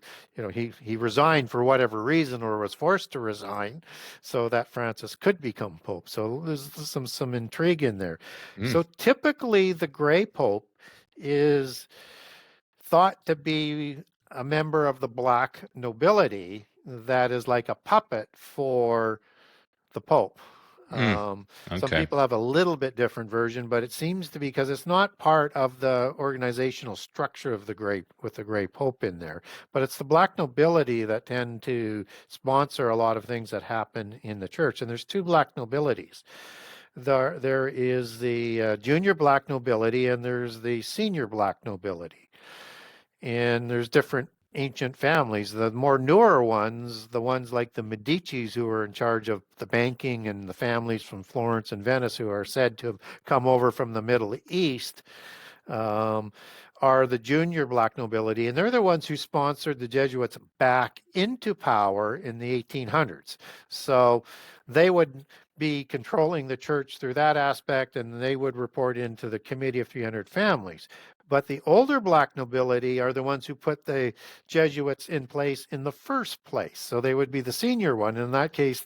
he resigned for whatever reason or was forced to resign so that Francis could become pope. So there's some intrigue in there. So typically the gray pope is thought to be a member of the black nobility that is like a puppet for the Pope. Some Okay. people have a little bit different version, but it seems to be because it's not part of the organizational structure of the gray Pope in there, but it's the black nobility that tend to sponsor a lot of things that happen in the church. And there's 2 black nobilities. There is the junior black nobility and there's the senior black nobility. And there's different ancient families. The more newer ones, the ones like the Medicis, who are in charge of the banking, and the families from Florence and Venice who are said to have come over from the Middle East, are the junior black nobility. And they're the ones who sponsored the Jesuits back into power in the 1800s. So they would be controlling the church through that aspect, and they would report into the Committee of 300 Families. But the older black nobility are the ones who put the Jesuits in place in the first place. So they would be the senior one. In that case,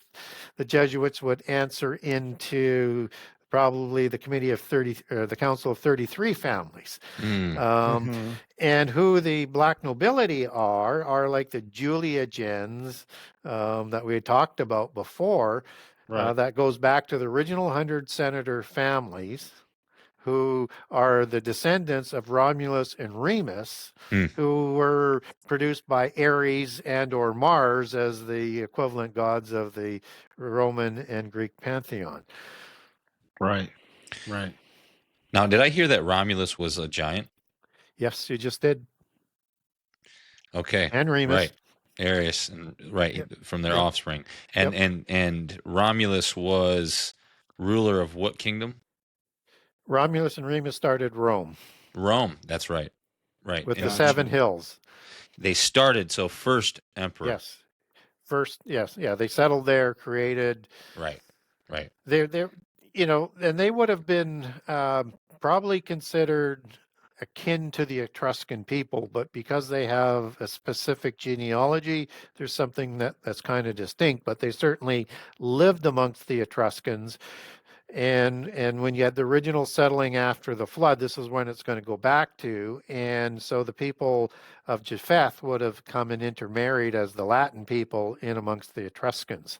the Jesuits would answer into probably the Committee of 30, or the Council of 33 Families. And who the black nobility are like the Julia gens that we had talked about before. Right. That goes back to the original 100 senator families, who are the descendants of Romulus and Remus, who were produced by Ares and or Mars as the equivalent gods of the Roman and Greek pantheon. Right. Now, did I hear that Romulus was a giant? Yes, you just did. Okay. And Remus. Right. Arius, and from their offspring. And Romulus was ruler of what kingdom? Romulus and Remus started Rome. Rome, that's right. Right. With the 7 hills. They started, so first emperor. Yes. First, yes. Yeah, they settled there, created. Right. They're and they would have been probably considered akin to the Etruscan people, but because they have a specific genealogy, there's something that's kind of distinct, but they certainly lived amongst the Etruscans. And when you had the original settling after the flood, this is when it's going to go back to. And so the people of Japheth would have come and intermarried as the Latin people in amongst the Etruscans.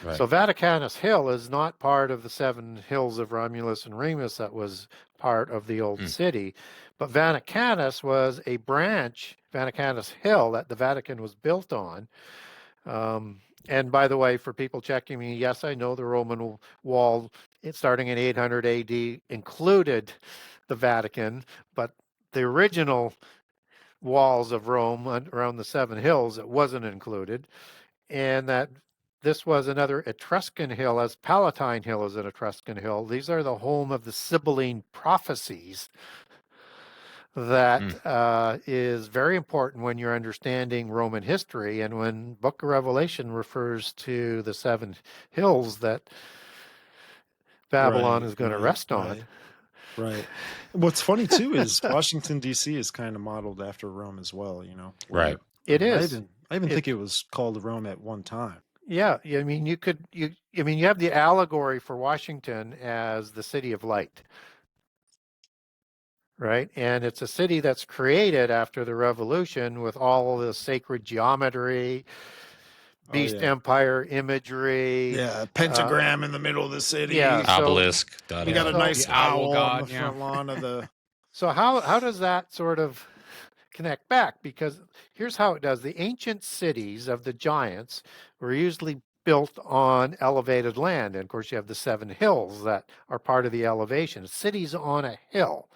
Right. So Vaticanus Hill is not part of the 7 hills of Romulus and Remus that was part of the old city. But Vaticanus was a branch, Vaticanus Hill, that the Vatican was built on. And by the way, for people checking me, yes, I know the Roman wall, starting in 800 AD, included the Vatican, but the original walls of Rome around the 7 hills, it wasn't included. And that this was another Etruscan hill, as Palatine Hill is an Etruscan hill. These are the home of the Sibylline prophecies. That is very important when you're understanding Roman history, and when Book of Revelation refers to the 7 hills that Babylon is going to rest on. Right. What's funny too is Washington D.C. is kind of modeled after Rome as well. Right. It is. I even think it was called Rome at one time. Yeah, I mean, you have the allegory for Washington as the city of light. Right. And it's a city that's created after the revolution with all the sacred geometry, beast empire imagery. Yeah, pentagram in the middle of the city. Yeah, obelisk. We got a nice owl on the front lawn of the. So how does that sort of connect back? Because here's how it does. The ancient cities of the giants were usually built on elevated land. And of course, you have the 7 hills that are part of the elevation. Cities on a hill.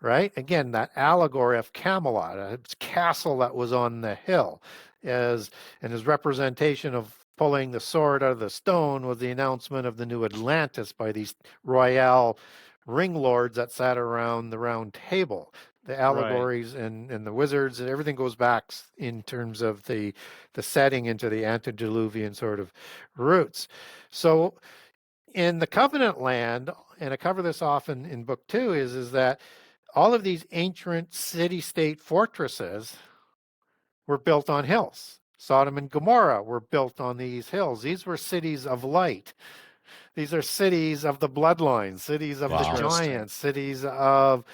Right? Again, that allegory of Camelot, a castle that was on the hill. and his representation of pulling the sword out of the stone was the announcement of the new Atlantis by these royal ring lords that sat around the round table. The allegories and the wizards and everything goes back in terms of the setting into the antediluvian sort of roots. So in the covenant land, and I cover this often in book 2, is that all of these ancient city-state fortresses were built on hills. Sodom and Gomorrah were built on these hills. These were cities of light. These are cities of the bloodlines, cities of the giants, cities of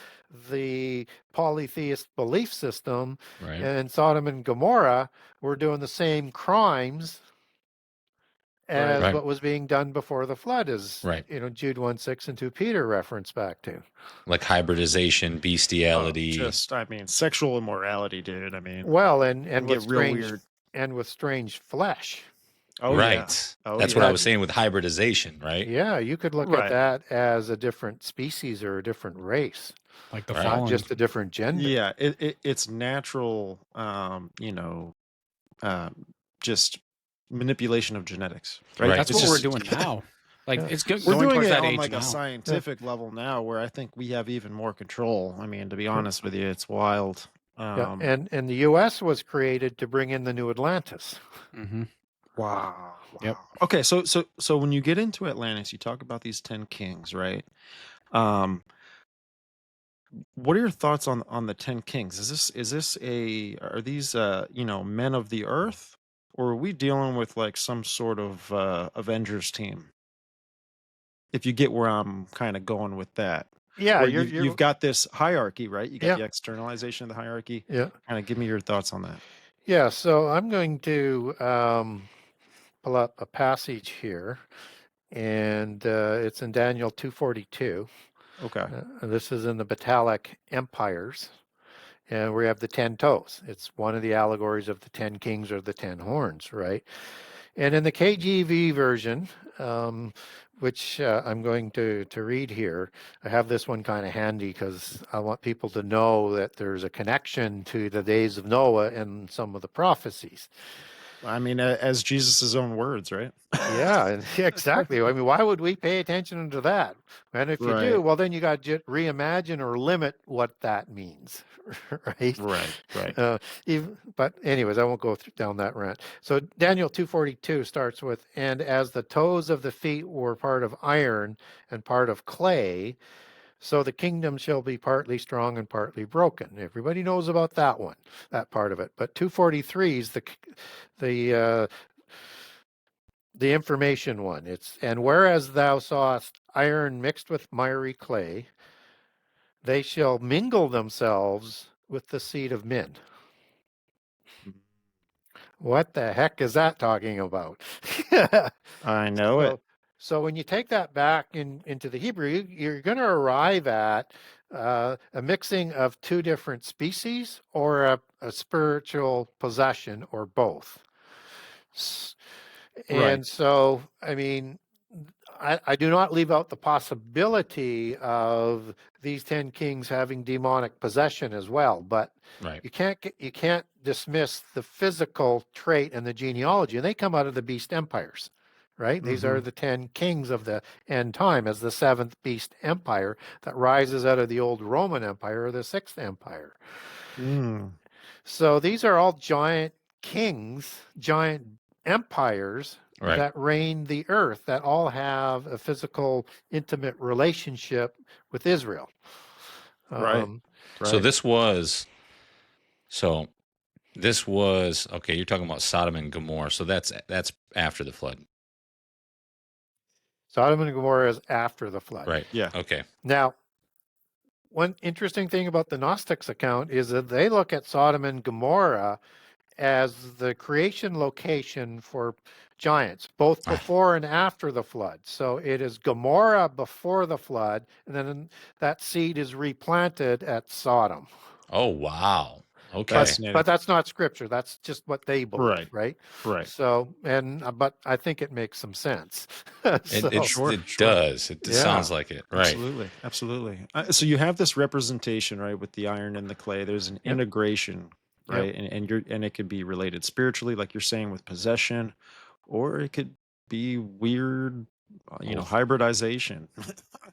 the polytheist belief system. Right. And Sodom and Gomorrah were doing the same crimes as what was being done before the flood, as Jude 1:6 and 2 Peter reference back to. Like hybridization, bestiality. Sexual immorality, dude. I mean, well, and with strange weird. And with strange flesh. Oh, right. Yeah. That's what I was saying with hybridization, right? Yeah, you could look at that as a different species or a different race. Like the not just a different gender. Yeah, it's natural, just manipulation of genetics, right? That's what we're doing now. Like it's good. We're doing it on like a scientific level now, where I think we have even more control. I mean, to be honest with you, it's wild. And the U.S. was created to bring in the new Atlantis. Mm-hmm. Wow. Yep. Okay, so when you get into Atlantis, you talk about these 10 kings, right? What are your thoughts on the 10 kings? Are these men of the earth, or are we dealing with like some sort of Avengers team? If you get where I'm kind of going with that. Yeah, you've got this hierarchy, right? You got the externalization of the hierarchy. Yeah. Kind of give me your thoughts on that. Yeah, so I'm going to pull up a passage here, and it's in Daniel 2:42. Okay. This is in the Batalic Empires, and we have the 10 toes. It's one of the allegories of the 10 kings or the 10 horns, right? And in the KJV version, which I'm going to read here, I have this one kind of handy because I want people to know that there's a connection to the days of Noah and some of the prophecies. I mean, as Jesus' own words, right? Yeah, exactly. I mean, why would we pay attention to that? And if you do, well, then you got to reimagine or limit what that means, right? Right. But anyways, I won't go down that rant. So Daniel 2:42 starts with, and as the toes of the feet were part of iron and part of clay, so the kingdom shall be partly strong and partly broken. Everybody knows about that one, that part of it. But 243 is the information one. It's, and whereas thou sawest iron mixed with miry clay, they shall mingle themselves with the seed of men. What the heck is that talking about? I know it. So when you take that back into the Hebrew, you're going to arrive at a mixing of two different species or a spiritual possession or both. And so, I mean, I do not leave out the possibility of these 10 kings having demonic possession as well, but you can't dismiss the physical trait and the genealogy, and they come out of the beast empires. Right? These are the 10 kings of the end time as the seventh beast empire that rises out of the old Roman Empire or the sixth empire. So these are all giant kings, giant empires that reign the earth, that all have a physical, intimate relationship with Israel. So this was, okay, you're talking about Sodom and Gomorrah. So that's after the flood. Sodom and Gomorrah is after the flood. Right. Yeah. Okay. Now, one interesting thing about the Gnostics account is that they look at Sodom and Gomorrah as the creation location for giants, both before and after the flood. So it is Gomorrah before the flood, and then that seed is replanted at Sodom. Oh, wow. Okay. But that's not scripture. That's just what they believe, right? So, but I think it makes some sense. It does. It sounds like it. Right. Absolutely. So you have this representation, right, with the iron and the clay. There's an integration right? And it could be related spiritually, like you're saying, with possession, or it could be weird, hybridization.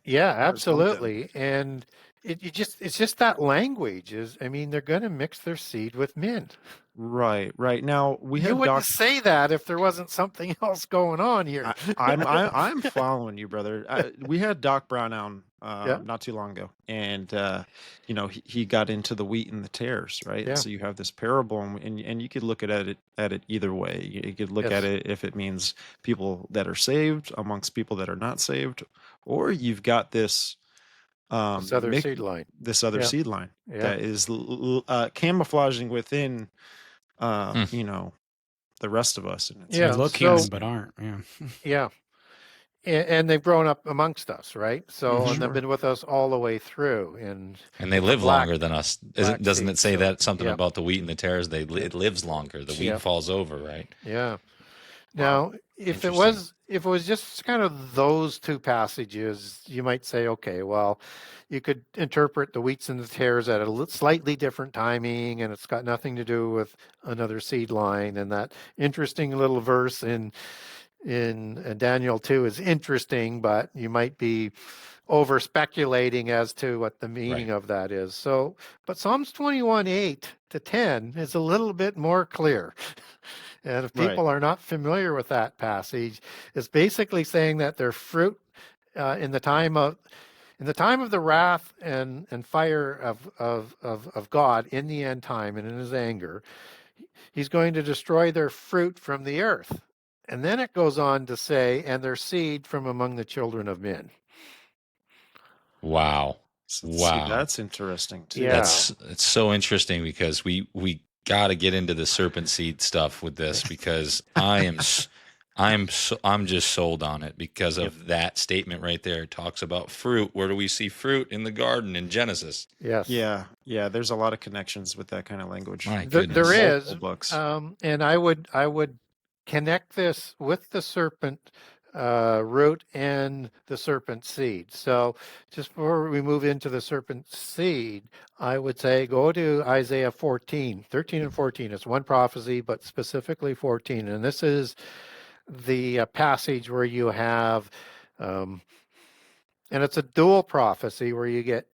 Yeah, or something. absolutely. And it's just that language is, I mean, they're going to mix their seed with men. Right. Now we You had wouldn't say that if there wasn't something else going on here. I'm following you, brother. We had Doc Brown on Yeah. not too long ago, and he got into the wheat and the tares, right? Yeah. And so you have this parable, and you could look at it either way. You could look at it if it means people that are saved amongst people that are not saved, or you've got this This other seed line. This other seed line Yeah. that is camouflaging within, the rest of us. And They look human but aren't. Yeah. Yeah. And they've grown up amongst us, right? So, and Sure. they've been with us all the way through. And they live longer than us. Doesn't it say seed, that something about the wheat and the tares? It lives longer. The wheat falls over, right? Yeah. Now, if it was just kind of those two passages, you might say, okay, well, you could interpret the wheats and the tares at a slightly different timing, and it's got nothing to do with another seed line. And that interesting little verse in Daniel 2 is interesting, but you might be over speculating as to what the meaning of that is. So, but Psalms 21:8-10 is a little bit more clear. And if people are not familiar with that passage, it's basically saying that their fruit in the time of the wrath and fire of God in the end time and in his anger, he's going to destroy their fruit from the earth. And then it goes on to say, and their seed from among the children of men. Wow. See, that's interesting too. Yeah. It's so interesting because we got to get into the serpent seed stuff with this because I'm just sold on it because of that statement right there. It talks about fruit. Where do we see fruit? In the garden in Genesis? Yes. Yeah. There's a lot of connections with that kind of language. My goodness. There is. And I would connect this with the serpent root and the serpent seed. So just before we move into the serpent seed, I would say go to Isaiah 13 and 14. It's one prophecy, but specifically 14. And this is the passage where you have, and it's a dual prophecy where you get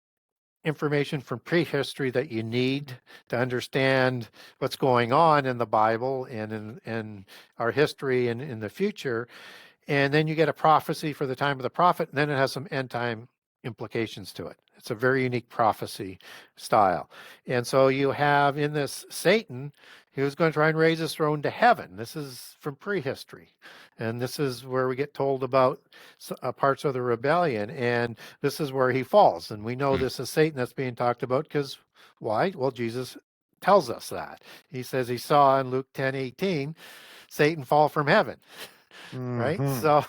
information from prehistory that you need to understand what's going on in the Bible and in our history and in the future. And then you get a prophecy for the time of the prophet, and then it has some end time implications to it. It's a very unique prophecy style. And so you have in this Satan, he was going to try and raise his throne to heaven. This is from prehistory. And this is where we get told about parts of the rebellion. And this is where he falls. And we know this is Satan that's being talked about because why? Well, Jesus tells us that. He says he saw in Luke 10:18, Satan fall from heaven. Right? So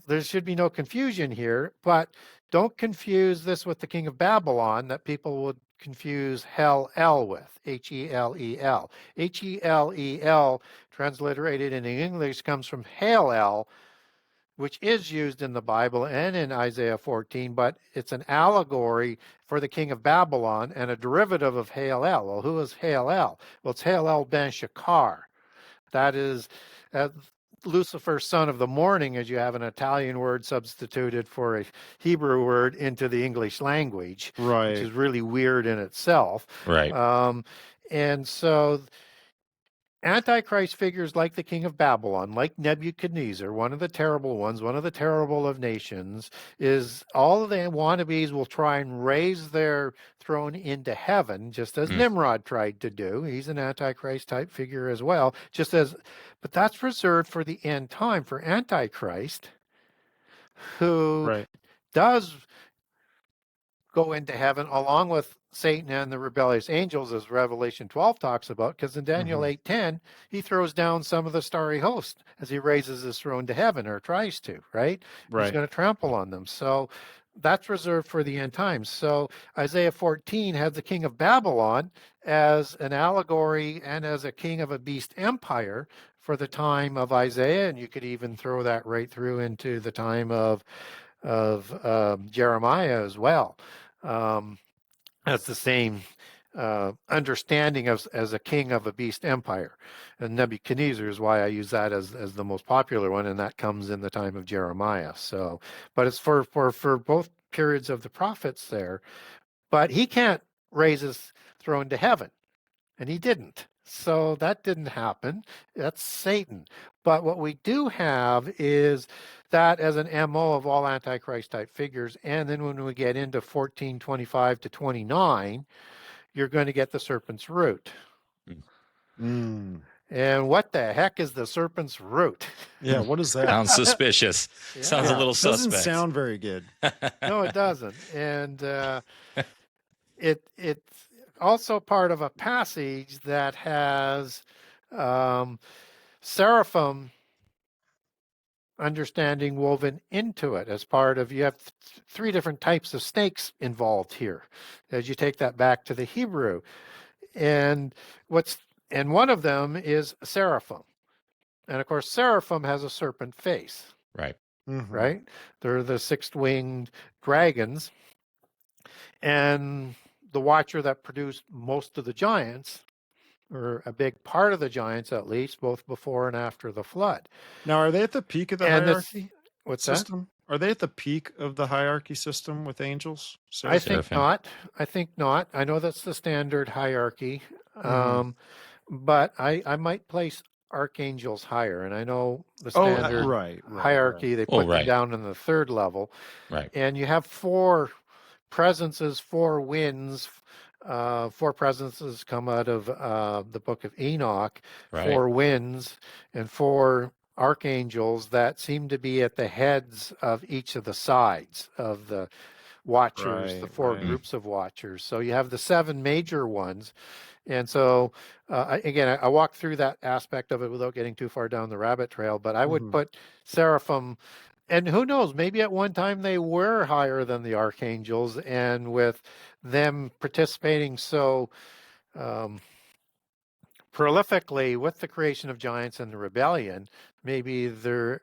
there should be no confusion here, but don't confuse this with the king of Babylon that people would confuse Hel-El with, H-E-L-E-L. H-E-L-E-L transliterated in English comes from Hail-El, which is used in the Bible and in Isaiah 14, but it's an allegory for the king of Babylon and a derivative of Hail-El. Well, who is Hail-El? Well, it's Hail-El ben Shakar. That is Lucifer, son of the morning, as you have an Italian word substituted for a Hebrew word into the English language, which is really weird in itself. Right. And so Antichrist figures like the king of Babylon, like Nebuchadnezzar, one of the terrible ones, one of the terrible of nations, is all of the wannabes will try and raise their throne into heaven, just as Nimrod tried to do. He's an Antichrist type figure as well, but that's reserved for the end time for Antichrist, who does go into heaven along with Satan and the rebellious angels, as Revelation 12 talks about, because in Daniel 8:10, he throws down some of the starry host as he raises his throne to heaven, or tries to, right? He's going to trample on them. So that's reserved for the end times. So Isaiah 14 has the king of Babylon as an allegory and as a king of a beast empire for the time of Isaiah, and you could even throw that right through into the time of Jeremiah as well. That's the same understanding of as a king of a beast empire. And Nebuchadnezzar is why I use that as the most popular one, and that comes in the time of Jeremiah. So, but it's for both periods of the prophets there. But he can't raise his throne to heaven, and he didn't. So that didn't happen. That's Satan. But what we do have is that as an MO of all Antichrist type figures. And then when we get into 1425 to 29, you're going to get the serpent's root. Mm. And what the heck is the serpent's root? Yeah, what is that? Sounds suspicious. Yeah. Sounds a little Doesn't suspect. sound very good. No, it doesn't. And it's also part of a passage that has seraphim understanding woven into it as part of, you have three different types of snakes involved here as you take that back to the Hebrew. And one of them is seraphim. And of course, seraphim has a serpent face, Right. Mhm. right? They're the six-winged dragons. And the watcher that produced most of the giants, or a big part of the giants at least, both before and after the flood. Now, are they at the peak of the And hierarchy what's that? system? Are they at the peak of the hierarchy system with angels? I Seraphim? think Seraphim. not. I think not. I know that's the standard hierarchy. Mhm. But I might place archangels higher. And I know the Oh, standard right. hierarchy, they Oh, put them right. down in the third level. Right. And you have four presences, four winds. Four presences come out of the book of Enoch, Right. four winds, and four archangels that seem to be at the heads of each of the sides of the watchers, the Right, four right. groups of watchers. So you have the seven major ones. And so, I walked through that aspect of it without getting too far down the rabbit trail, but I would Mhm. put seraphim, and who knows, maybe at one time they were higher than the archangels, and with them participating so prolifically with the creation of giants and the rebellion, maybe they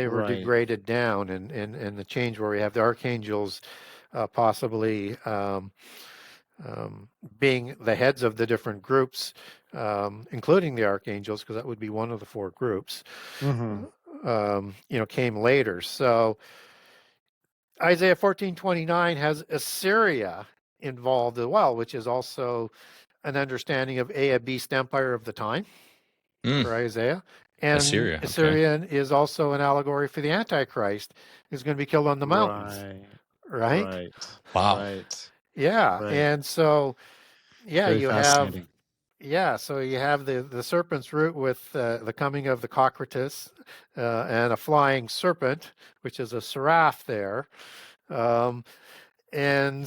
were Right. degraded down, and the change where we have the archangels possibly being the heads of the different groups, including the archangels, because that would be one of the four groups, Mhm. Came later. So Isaiah 14:29 has Assyria involved as well, which is also an understanding of a beast empire of the time for Isaiah. And Assyria, okay. Assyrian is also an allegory for the Antichrist, who's going to be killed on the mountains, right? Right. Wow. Right. Yeah. Right. And so, yeah, Very you have, fascinating. so you have the serpent's root with the coming of the cockroaches and a flying serpent, which is a seraph there. And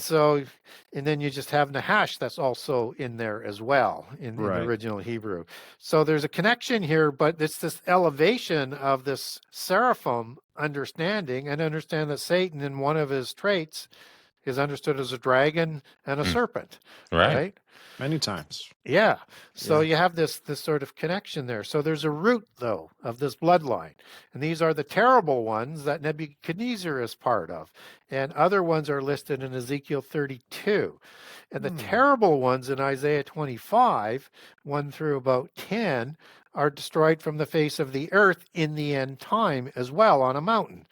then you just have Nahash that's also in there as well in the Right. original Hebrew. So there's a connection here, but it's this elevation of this seraphim understanding, and understand that Satan, in one of his traits, is understood as a dragon and a serpent, Right. right? Many times. Yeah. So Yeah. you have this sort of connection there. So there's a root, though, of this bloodline. And these are the terrible ones that Nebuchadnezzar is part of. And other ones are listed in Ezekiel 32. And the terrible ones in Isaiah 25, 1 through about 10, are destroyed from the face of the earth in the end time as well on a mountain.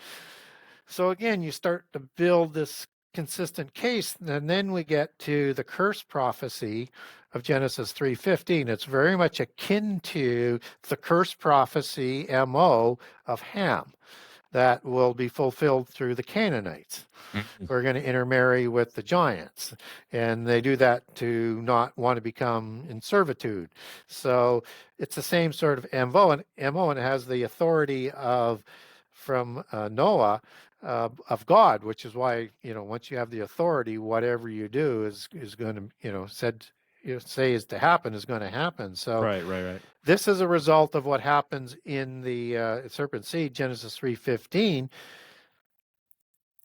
So again, you start to build this consistent case, and then we get to the curse prophecy of Genesis 3:15. It's very much akin to the curse prophecy MO of Ham that will be fulfilled through the Canaanites. We're going to intermarry with the giants, and they do that to not want to become in servitude. So it's the same sort of MO, and it has the authority from Noah of God, which is why, once you have the authority, whatever you do is going to, say is to happen is going to happen. So Right. this is a result of what happens in the serpent seed, Genesis 3:15,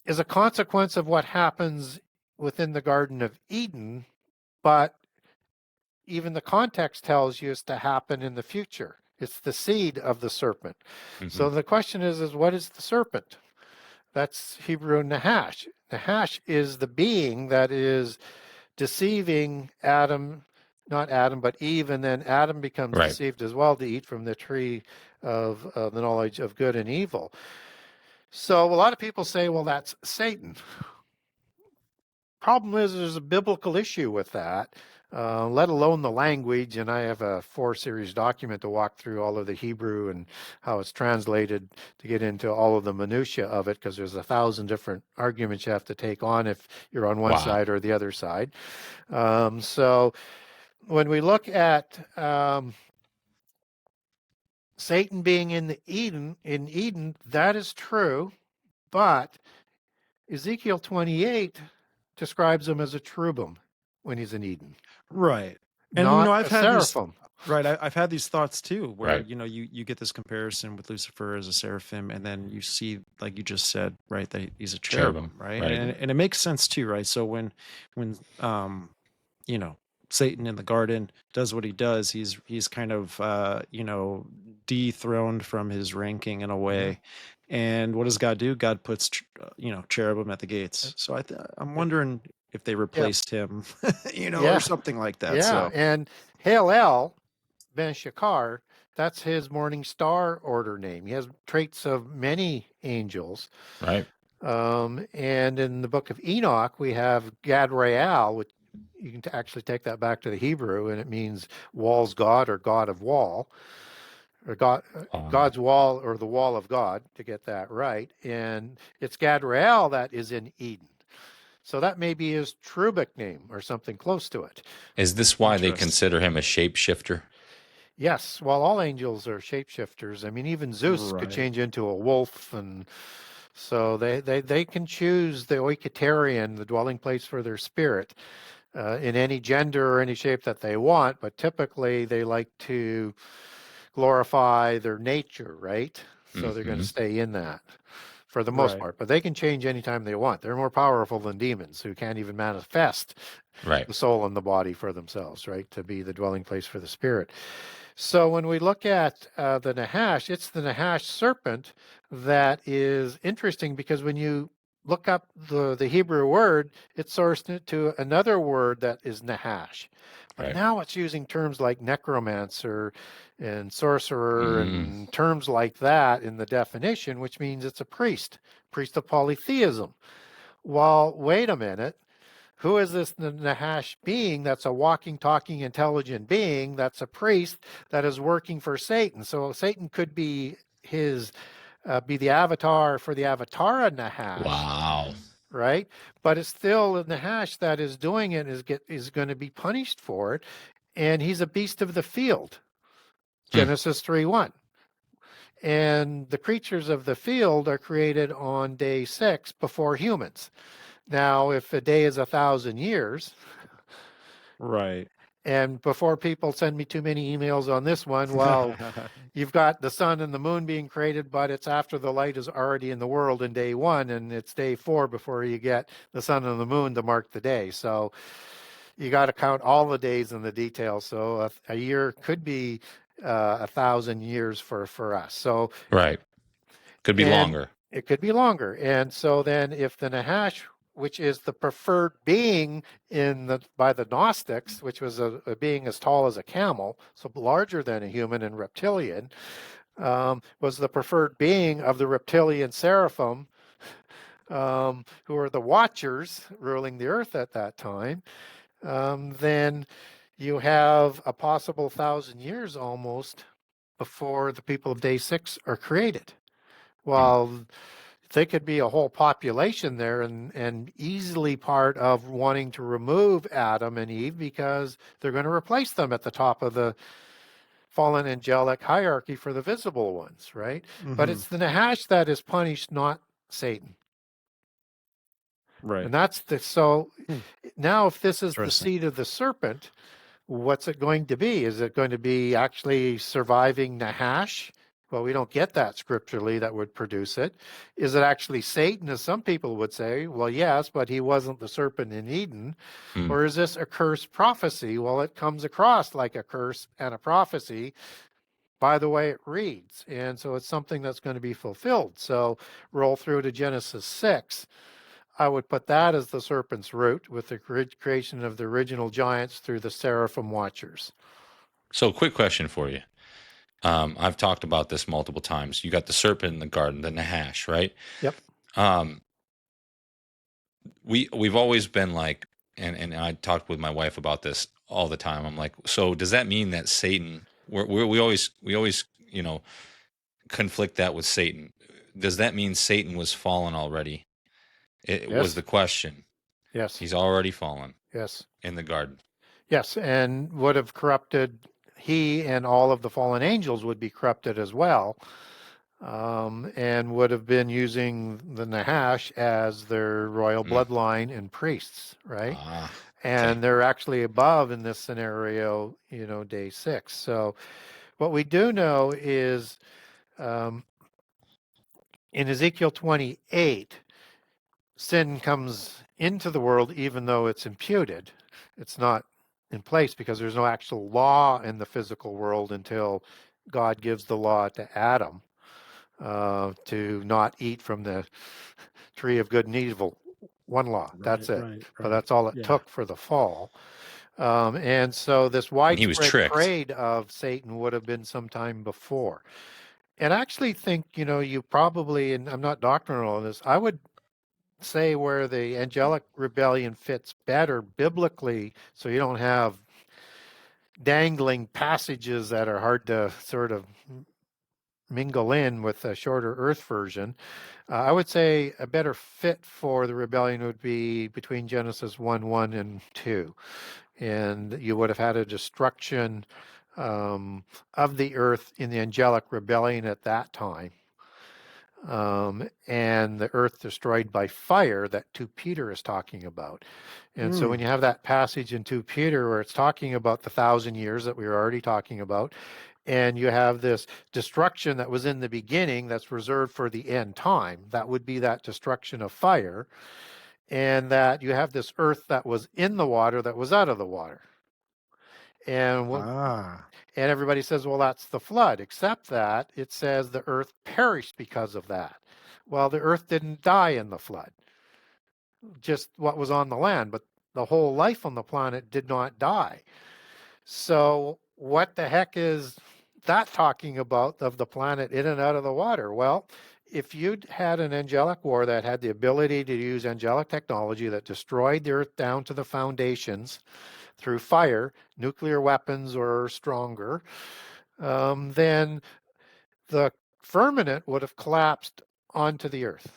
is a consequence of what happens within the Garden of Eden, but even the context tells you it's to happen in the future. It's the seed of the serpent. So the question is what is the serpent? That's Hebrew Nahash. Nahash is the being that is deceiving Adam, not Adam, but Eve, and then Adam becomes Right. deceived as well to eat from the tree of the knowledge of good and evil. So a lot of people say, well, that's Satan. Problem is, there's a biblical issue with that, let alone the language. And I have a 4-series document to walk through all of the Hebrew and how it's translated to get into all of the minutia of it, because there's 1,000 different arguments you have to take on if you're on one Wow. side or the other side. So when we look at Satan being in Eden, that is true, but Ezekiel 28 describes him as a cherubim when he's in Eden, Right. And not I've a had these seraphim. I've had these thoughts too, where Right. you get this comparison with Lucifer as a seraphim, and then you see, like you just said, right, that he's a cherubim, right? right. And it makes sense too, right? So when Satan in the garden does what he does, he's kind of dethroned from his ranking in a way. And what does God do? God puts cherubim at the gates. So I'm wondering if they replaced him, or something like that. Yeah, So and Halel ben Shakar, that's his morning star order name. He has traits of many angels. Right. And in the book of Enoch, we have Gadrael, which you can actually take that back to the Hebrew, and it means wall's God or God of wall, or God's wall or the wall of God, to get that right. And it's Gadrael that is in Eden. So that may be his Trubic name or something close to it. Is this why they Interesting. consider him a shapeshifter? Yes, well, all angels are shapeshifters. I mean, even Zeus could Right. change into a wolf, and so they can choose the oiketerion, the dwelling place for their spirit, in any gender or any shape that they want, but typically they like to glorify their nature, right? So they're going to stay in that for the most Right. part, but they can change anytime they want. They're more powerful than demons, who can't even manifest Right. the soul and the body for themselves, right? To be the dwelling place for the spirit. So when we look at the Nahash, it's the Nahash serpent that is interesting, because when you look up the Hebrew word, it's sourced to another word that is Nahash. But Right. now it's using terms like necromancer and sorcerer and terms like that in the definition, which means it's a priest of polytheism. Well, wait a minute. Who is this Nahash being that's a walking, talking, intelligent being that's a priest that is working for Satan? So Satan could be be the avatar for the Avatara Nahash. Wow. Right? But it's still the Nahash that is doing it is going to be punished for it. And he's a beast of the field. Genesis 3:1. And the creatures of the field are created on day 6 before humans. Now, if a day is 1,000 years, Right. and before people send me too many emails on this one, well, you've got the sun and the moon being created, but it's after the light is already in the world in day 1, and it's day 4 before you get the sun and the moon to mark the day. So you got to count all the days and the details. So a year could be 1,000 years for us. So Right. Could be longer. It could be longer. And so then if the Nahash, which is the preferred being by the Gnostics, which was a being as tall as a camel, so larger than a human and reptilian, was the preferred being of the reptilian seraphim, who are the watchers ruling the earth at that time, then you have a possible 1,000 years almost before the people of day 6 are created. Well, they could be a whole population there and easily part of wanting to remove Adam and Eve, because they're going to replace them at the top of the fallen angelic hierarchy for the visible ones, right? But it's the Nahash that is punished, not Satan. Right. And that's now if this is the Interesting. seed of the serpent, what's it going to be? Is it going to be actually surviving Nahash? Well, we don't get that scripturally that would produce it. Is it actually Satan, as some people would say? Well, yes, but he wasn't the serpent in Eden. Or is this a curse prophecy? Well, it comes across like a curse and a prophecy by the way it reads. And so it's something that's going to be fulfilled. So roll through to Genesis 6. I would put that as the serpent's root, with the creation of the original giants through the seraphim watchers. So, quick question for you. I've talked about this multiple times. You got the serpent in the garden, the Nahash, right? Yep. We've always been like, and I talked with my wife about this all the time. I'm like, so does that mean that Satan? We always conflict that with Satan. Does that mean Satan was fallen already? It was the question. Yes. He's already fallen. Yes. In the garden. Yes, and would have corrupted, he and all of the fallen angels would be corrupted as well, and would have been using the Nahash as their royal bloodline and priests, right? And they're actually above in this scenario, day 6. So what we do know is in Ezekiel 28, sin comes into the world even though it's imputed. It's not in place because there's no actual law in the physical world until God gives the law to Adam to not eat from the tree of good and evil. One law, that's it. Right. But that's all it took for the fall. And so this widespread parade of Satan would have been sometime before. And I actually think, you probably, and I'm not doctrinal on this, I would say where the angelic rebellion fits better biblically, so you don't have dangling passages that are hard to sort of mingle in with a shorter earth version. I would say a better fit for the rebellion would be between Genesis 1:1 and 2. And you would have had a destruction of the earth in the angelic rebellion at that time. And the earth destroyed by fire that 2 Peter is talking about. And so when you have that passage in 2 Peter where it's talking about the 1,000 years that we were already talking about, and you have this destruction that was in the beginning that's reserved for the end time, that would be that destruction of fire, and that you have this earth that was in the water that was out of the water. And and everybody says, well, that's the flood, except that it says the earth perished because of that. Well, the earth didn't die in the flood, just what was on the land, but the whole life on the planet did not die. So what the heck is that talking about, of the planet in and out of the water? Well, if you'd had an angelic war that had the ability to use angelic technology that destroyed the earth down to the foundations through fire, nuclear weapons or stronger, then the firmament would have collapsed onto the earth.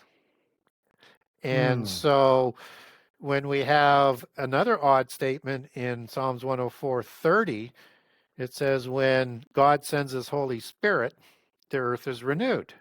And so when we have another odd statement in Psalms 104:30, it says, when God sends his Holy Spirit, the earth is renewed.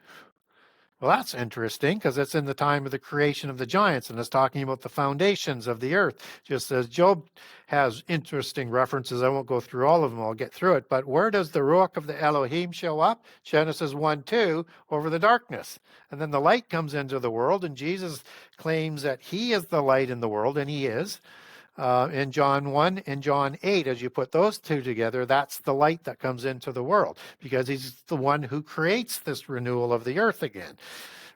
Well, that's interesting because it's in the time of the creation of the giants, and it's talking about the foundations of the earth. Just as Job has interesting references, I won't go through all of them, I'll get through it. But where does the Ruach of the Elohim show up? Genesis 1:2, over the darkness. And then the light comes into the world, and Jesus claims that he is the light in the world, and he is. In John 1 and John 8, as you put those two together, that's the light that comes into the world, because he's the one who creates this renewal of the earth again,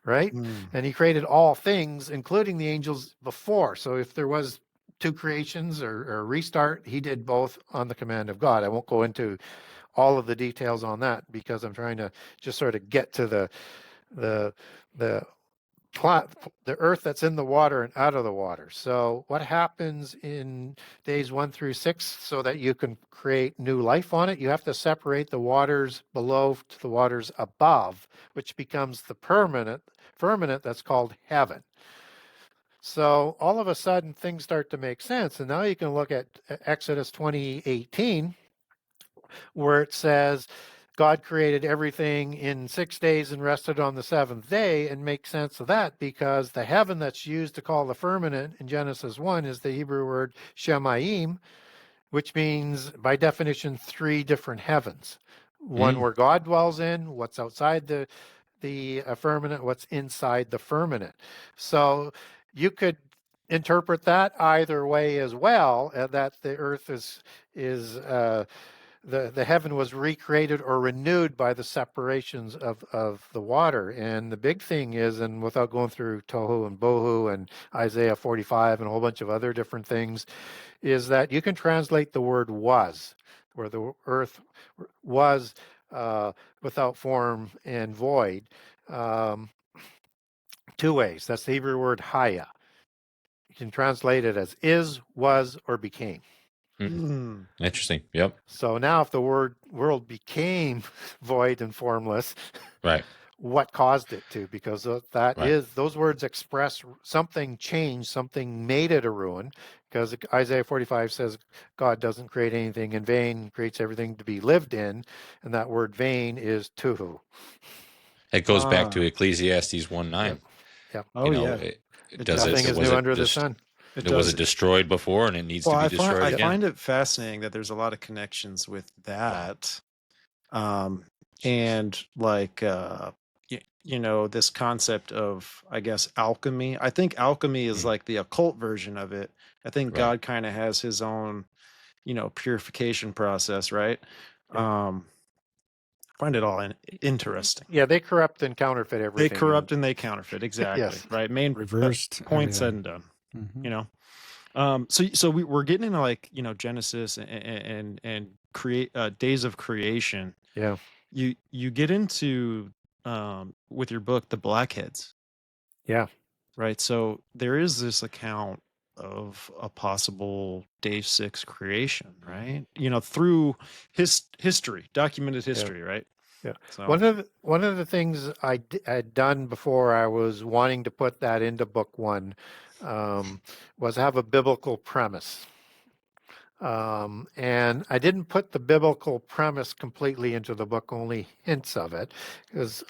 right? And he created all things, including the angels, before. So if there was 2 creations or restart, he did both on the command of God. I won't go into all of the details on that because I'm trying to just sort of get to the earth that's in the water and out of the water. So what happens in days 1 through 6 so that you can create new life on it? You have to separate the waters below to the waters above, which becomes the firmament that's called heaven. So all of a sudden things start to make sense. And now you can look at Exodus 20:18, where it says, God created everything in 6 days and rested on the 7th day, and make sense of that because the heaven that's used to call the firmament in Genesis 1 is the Hebrew word shemayim, which means by definition 3 different heavens. One where God dwells in, what's outside the firmament, what's inside the firmament. So you could interpret that either way as well, that the earth is the heaven was recreated or renewed by the separations of the water. And the big thing is, and without going through Tohu and Bohu and Isaiah 45 and a whole bunch of other different things, is that you can translate the word was, where the earth was without form and void, two ways. That's the Hebrew word haya. You can translate it as is, was, or became. Mm. Interesting. Yep. So now if the world became void and formless, Right. what caused it to? Because that Right. is, those words express something changed, something made it a ruin. Because Isaiah 45 says God doesn't create anything in vain, creates everything to be lived in. And that word vain is tuhu. It goes back to Ah. Ecclesiastes 1:9. Yep. Oh, yeah. It does. Nothing is was new it under the just sun. It was does. it destroyed before and it needs Well, to be destroyed I again? find it fascinating that there's a lot of connections with that. And like, you know, this concept of, I guess, alchemy. I think alchemy is like the occult version of it. I think Right. God kind of has his own, you know, purification process, right? Yeah. Find it all interesting. Yeah, they corrupt and counterfeit They everything. corrupt and they counterfeit. Exactly. Yes. Right. Main Reversed point said everything. and done. Mhm. You know. So we're getting into, like, you know, Genesis and create days of creation. Yeah. You get into with your book the blackheads. Yeah. Right. So there is this account of a possible day 6 creation, right? You know, through history, documented history, right? Yeah. So One of the things I had done before I was wanting to put that into book one was have a biblical premise. And I didn't put the biblical premise completely into the book, only hints of it, because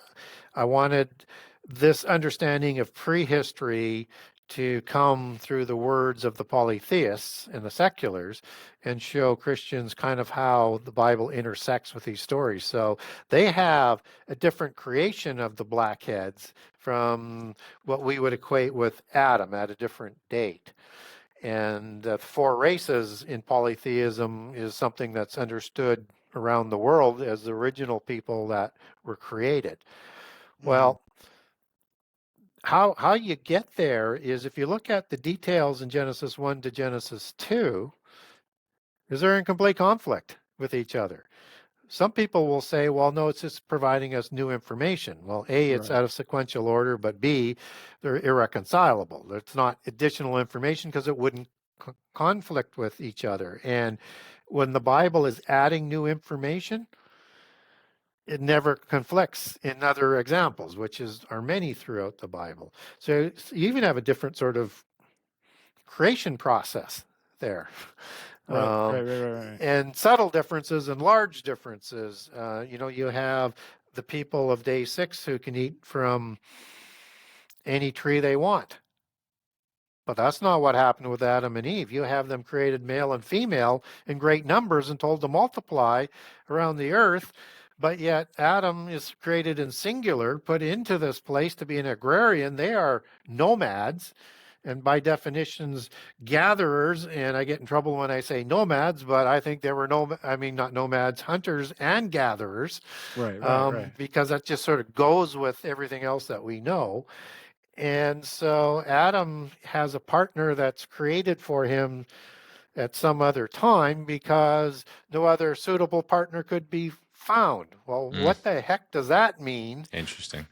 I wanted this understanding of prehistory to come through the words of the polytheists and the seculars and show Christians kind of how the Bible intersects with these stories. So they have a different creation of the blackheads from what we would equate with Adam at a different date. And the four races in polytheism is something that's understood around the world as the original people that were created. Well, how you get there is if you look at the details in Genesis 1 to Genesis 2, is they're in complete conflict with each other. Some people will say, well, no, it's just providing us new information. Well, A, it's Right. out of sequential order, but B, they're irreconcilable. It's not additional information because it wouldn't conflict with each other. And when the Bible is adding new information, it never conflicts in other examples, which are many throughout the Bible. So you even have a different sort of creation process there. Right. And subtle differences and large differences. You know, you have the people of day 6 who can eat from any tree they want. But that's not what happened with Adam and Eve. You have them created male and female in great numbers and told to multiply around the earth. But yet Adam is created in singular, put into this place to be an agrarian. They are nomads. And by definitions, gatherers, and I get in trouble when I say nomads, but I think they were not nomads, hunters and gatherers. Right. Because that just sort of goes with everything else that we know. And so Adam has a partner that's created for him at some other time because no other suitable partner could be found. Well, what the heck does that mean? Interesting.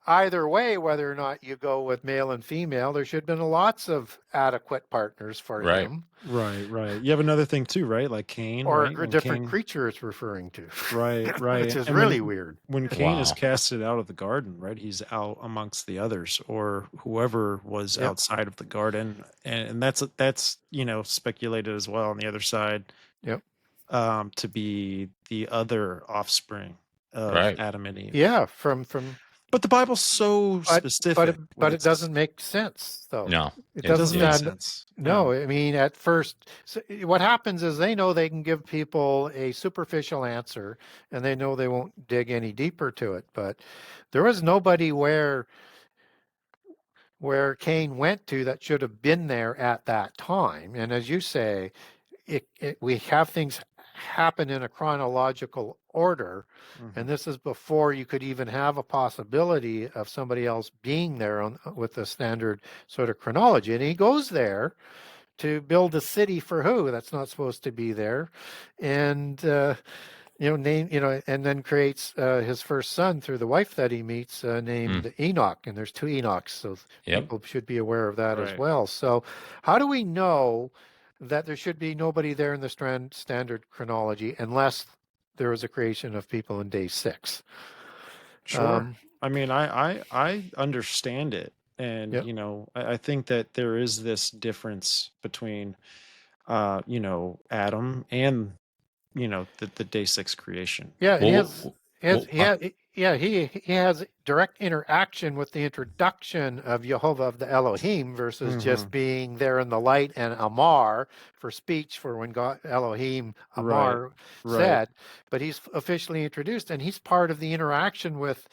Either way, whether or not you go with male and female, there should have been lots of adequate partners for him. Right. You have another thing too, right? Like Cain, Or right? a different creature it's referring to. Right. Which is And really weird. When Cain is Wow. casted out of the garden, right? He's out amongst the others, or whoever was outside of the garden, and that's you know, speculated as well on the other side. Yep. To be the other offspring of Right. Adam and Eve. Yeah, from But the Bible's so specific. but it doesn't make sense though. No. It doesn't make stand- sense. No, I mean, at first, what happens is they know they can give people a superficial answer and they know they won't dig any deeper to it. But there was nobody where Cain went to that should have been there at that time. And as you say, we have things happen in a chronological order. And this is before you could even have a possibility of somebody else being there with the standard sort of chronology. And he goes there to build a city for who? That's not supposed to be there. And, and then creates his first son through the wife that he meets named Enoch. And there's 2 Enochs. So people should be aware of that as well. So how do we know that there should be nobody there in the standard chronology unless there was a creation of people in day 6? Sure. I mean, I understand it. And, I think that there is this difference between, Adam and, the day 6 creation. Yeah, he has direct interaction with the introduction of Jehovah of the Elohim versus just being there in the light and Amar for speech for when God Elohim Amar said, but he's officially introduced and he's part of the interaction with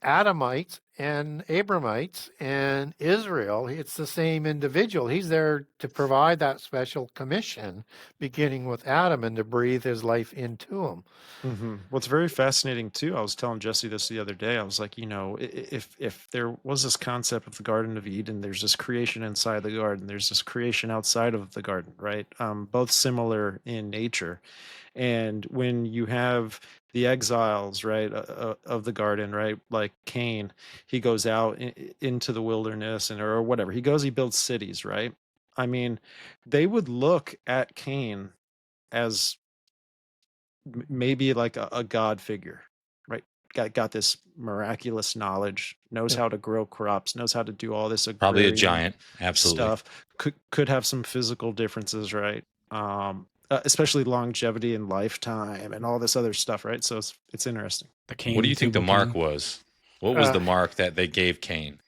Adamites and Abramites and Israel. It's the same individual. He's there to provide that special commission, beginning with Adam and to breathe his life into him. What's very fascinating too, I was telling Jesse this the other day. I was like, if there was this concept of the Garden of Eden, there's this creation inside the garden, there's this creation outside of the garden, right? Both similar in nature. And when you have the exiles, right, of the garden, right, like Cain, he goes out into the wilderness or whatever. He builds cities, right? I mean, they would look at Cain as maybe like a god figure, right? Got this miraculous knowledge, knows how to grow crops, knows how to do all this probably a giant, absolutely stuff. Could have some physical differences, right? Especially longevity and lifetime and all this other stuff, right? So it's interesting. What do you think the mark was? What was the mark that they gave Cain?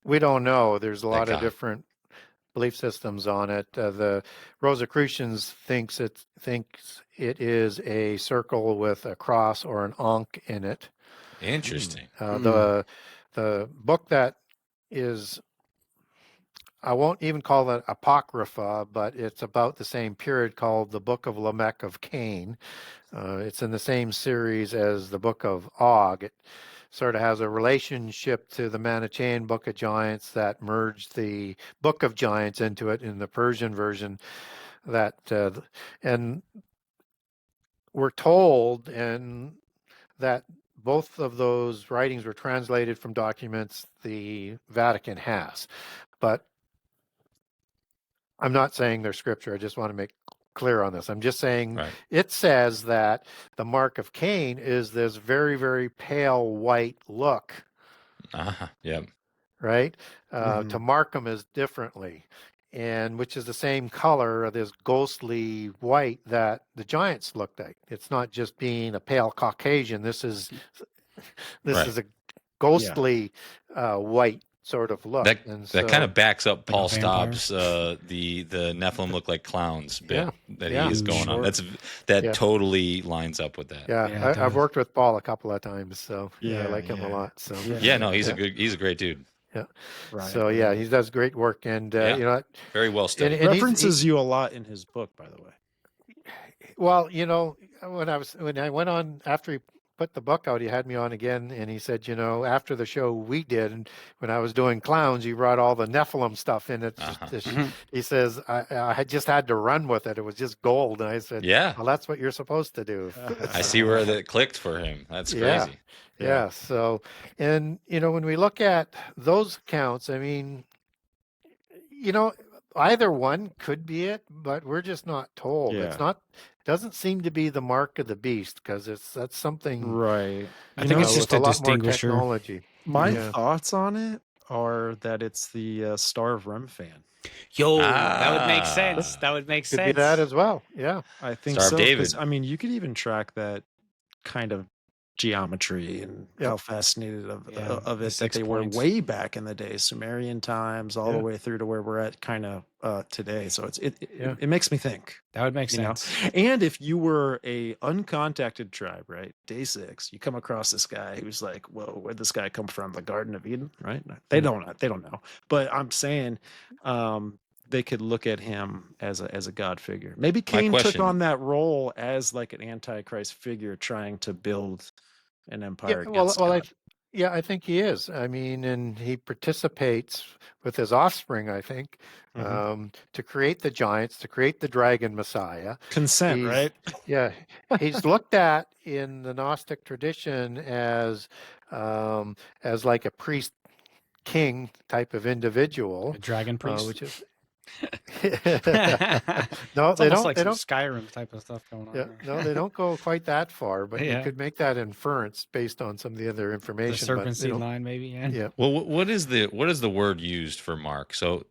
We don't know. There's a lot of different belief systems on it. The Rosicrucians thinks it is a circle with a cross or an ankh in it. Interesting. The book that is, I won't even call it Apocrypha, but it's about the same period, called the Book of Lamech of Cain. It's in the same series as the Book of Og. It sort of has a relationship to the Manichaean Book of Giants that merged the Book of Giants into it in the Persian version. And we're told that both of those writings were translated from documents the Vatican has. But I'm not saying they're scripture. I just want to make clear on this. I'm just saying it says that the mark of Cain is this very, very pale white look. Yeah. Right? To mark them as differently, and which is the same color of this ghostly white that the giants looked like. It's not just being a pale Caucasian. This is a ghostly white sort of look. That kind of backs up Paul Staub's the Nephilim look like clowns bit that he is going on. That totally lines up with that. I've worked with Paul a couple of times, so I like him a lot. So he's a great dude. Yeah. Right. So he does great work, and very well studied. And references you a lot in his book, by the way. Well, when I went on after he put the book out, he had me on again, and he said, after the show we did, and when I was doing clowns, you brought all the Nephilim stuff in it. He says, I had just had to run with it. It was just gold. And I said, well, that's what you're supposed to do. I see where that clicked for him. That's crazy. Yeah. So, and, when we look at those accounts, I mean, either one could be it, but we're just not told. It's not. Doesn't Seem to be the mark of the beast, because that's something. Right. I think it's just a distinguisher. My thoughts on it are that it's the Star of Remphan. That would make sense. That would make sense. Could be that as well. Yeah, I think Star so. of David. I mean, you could even track that kind of geometry and how fascinated of it that they were way back in the day, Sumerian times, all the way through to where we're at kind of today. So it makes me think. That would make sense. And if you were a uncontacted tribe, right, day 6, you come across this guy who's like, whoa, where'd this guy come from? The Garden of Eden, right? They don't know. But I'm saying they could look at him as a god figure. Maybe My Cain took question- on that role as like an antichrist figure, trying to build an empire against God. I think he is. I mean, and he participates with his offspring, I think, to create the giants, to create the dragon Messiah. Consent, right? Yeah, he's looked at in the Gnostic tradition as like a priest king type of individual, A dragon priest. which is no, they don't. Like they some don't. Skyrim type of stuff going on. Yeah, there. no, they don't go quite that far, but you Yeah. could make that inference based on some of the other information. The serpent but, seed line, maybe. Yeah. Well, what is the word used for mark? So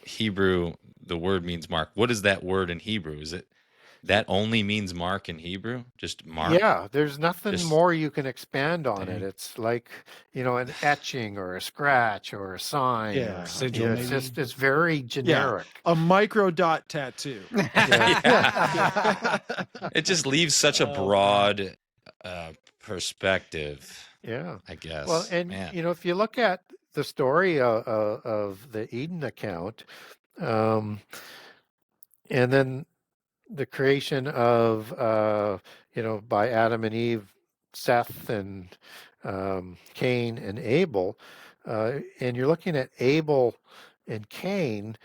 Hebrew, the word means mark. What is that word in Hebrew? Is it that only means mark in Hebrew? Just mark? Yeah, there's nothing more you can expand on it. Dang. It's like, an etching or a scratch or a sign. Yeah. Or, Sigil, it's maybe? just, it's very generic. A micro dot tattoo. It just leaves such a broad perspective. Yeah. I guess. Well, and Man. if you look at the story of the Eden account, and then the creation of by Adam and Eve, Seth and Cain and Abel, and you're looking at Abel and Cain.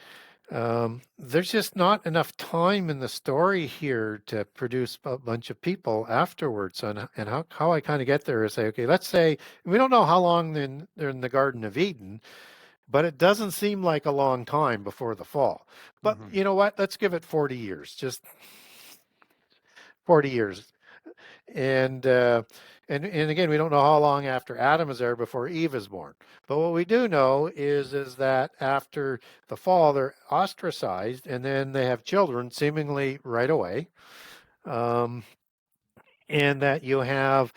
There's just not enough time in the story here to produce a bunch of people afterwards. And how I kind of get there is say, okay, let's say we don't know how long they're in the Garden of Eden, but it doesn't seem like a long time before the fall. But you know what? Let's give it 40 years, just 40 years. And again, we don't know how long after Adam is there before Eve is born. But what we do know is that after the fall, they're ostracized, and then they have children seemingly right away. And that you have,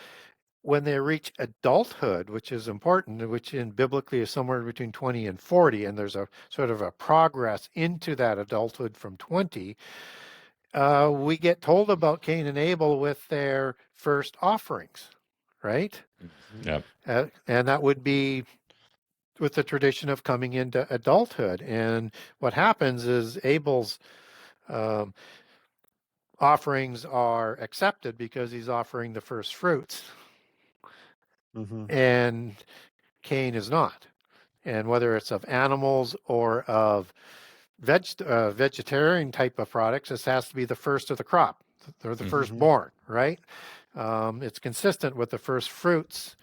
when they reach adulthood, which is important, which in biblically is somewhere between 20 and 40, and there's a sort of a progress into that adulthood from 20, we get told about Cain and Abel with their first offerings, right? Yep. And that would be with the tradition of coming into adulthood. And what happens is Abel's offerings are accepted because he's offering the first fruits. And Cain is not. And whether it's of animals or of vegetarian type of products, this has to be the first of the crop. They're the firstborn, right? It's consistent with the first fruits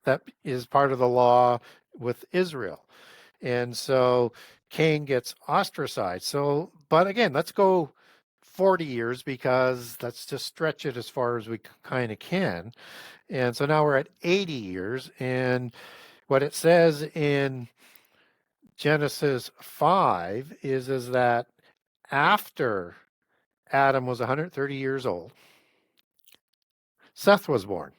that is part of the law with Israel. And so Cain gets ostracized. So, but again, let's go 40 years because let's just stretch it as far as we kind of can. And so now we're at 80 years. And what it says in Genesis 5 is that after Adam was 130 years old, Seth was born.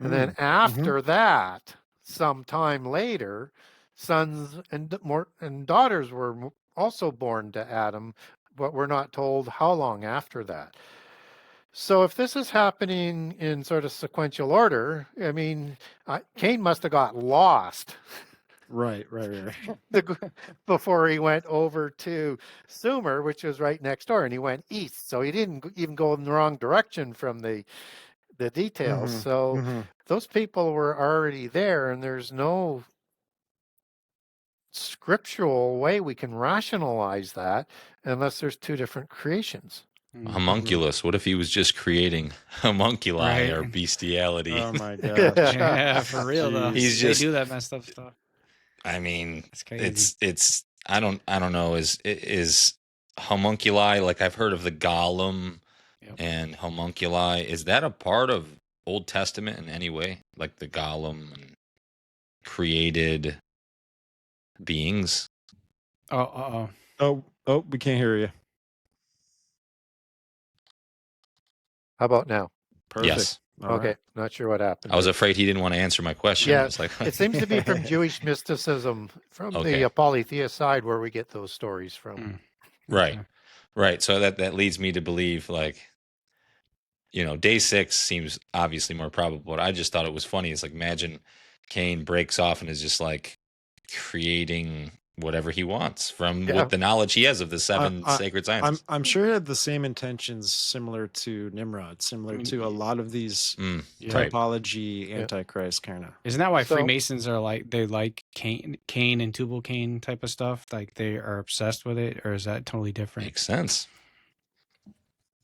And then after that, some time later, sons and daughters were also born to Adam, but we're not told how long after that. So if this is happening in sort of sequential order, I mean, Cain must have got lost. Right. Before he went over to Sumer, which was right next door, and he went east. So he didn't even go in the wrong direction from the details. So those people were already there, and there's no scriptural way we can rationalize that unless there's two different creations. Homunculus. What if he was just creating homunculi or bestiality? Oh my gosh. Yeah, for real though. He's They just do that messed up stuff. I mean, It's crazy. it's I don't know. Is homunculi, like I've heard of the golem and homunculi, is that a part of Old Testament in any way? Like the golem and created beings? Oh, we can't hear you. How about now? Perfect. Yes. All okay, right. Not sure what happened. I was afraid he didn't want to answer my question. Yeah, I was like, it seems to be from Jewish mysticism, from the polytheist side, where we get those stories from. Right. So that leads me to believe, like, day 6 seems obviously more probable. But I just thought it was funny. It's like, imagine Cain breaks off and is just like, creating whatever he wants from what the knowledge he has of the seven sacred sciences. I'm sure he had the same intentions similar to Nimrod, similar to a lot of these typology antichrist kind of. Isn't that why Freemasons are like, they like Cain and Tubal Cain type of stuff? Like they are obsessed with it, or is that totally different? Makes sense.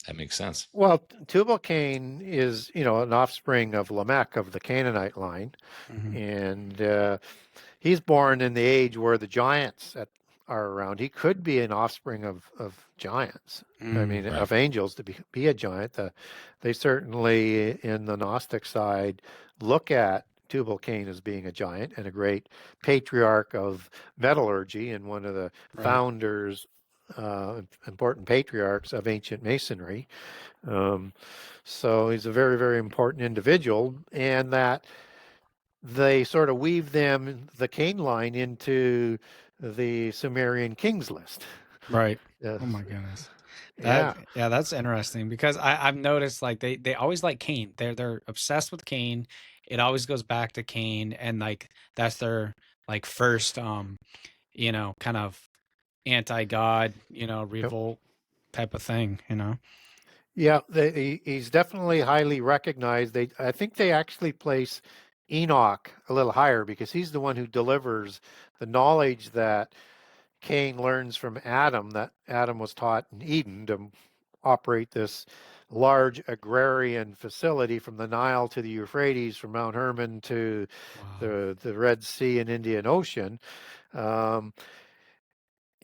That makes sense. Well, Tubal Cain is, an offspring of Lamech of the Canaanite line, and he's born in the age where the giants are around. He could be an offspring of giants. I mean, of angels to be a giant. They certainly, in the Gnostic side, look at Tubal Cain as being a giant and a great patriarch of metallurgy and one of the founders, important patriarchs of ancient masonry. So he's a very, very important individual, and that they sort of weave the Cain line into the Sumerian kings list. Right. Yes. Oh my goodness. That's interesting, because I've noticed like they always like Cain. They're obsessed with Cain. It always goes back to Cain, and like that's their like first kind of anti-God, revolt type of thing, Yeah, he's definitely highly recognized. I think they actually place Enoch a little higher because he's the one who delivers the knowledge that Cain learns from Adam, that Adam was taught in Eden to operate this large agrarian facility from the Nile to the Euphrates, from Mount Hermon to the Red Sea and Indian Ocean.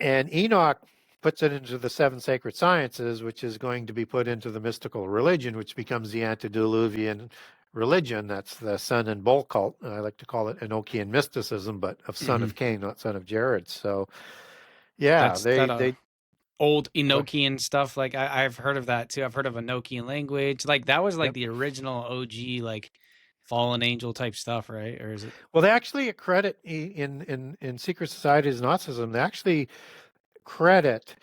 And Enoch puts it into the seven sacred sciences, which is going to be put into the mystical religion, which becomes the antediluvian religion. That's the son and bull cult. I like to call it Enochian mysticism, but of son of Cain, not son of Jared. So, yeah, they old Enochian stuff. Like I've heard of that too. I've heard of Enochian language. Like that was like the original OG, like fallen angel type stuff, right? Or is it? Well, they actually credit in secret societies Nazism. They actually credit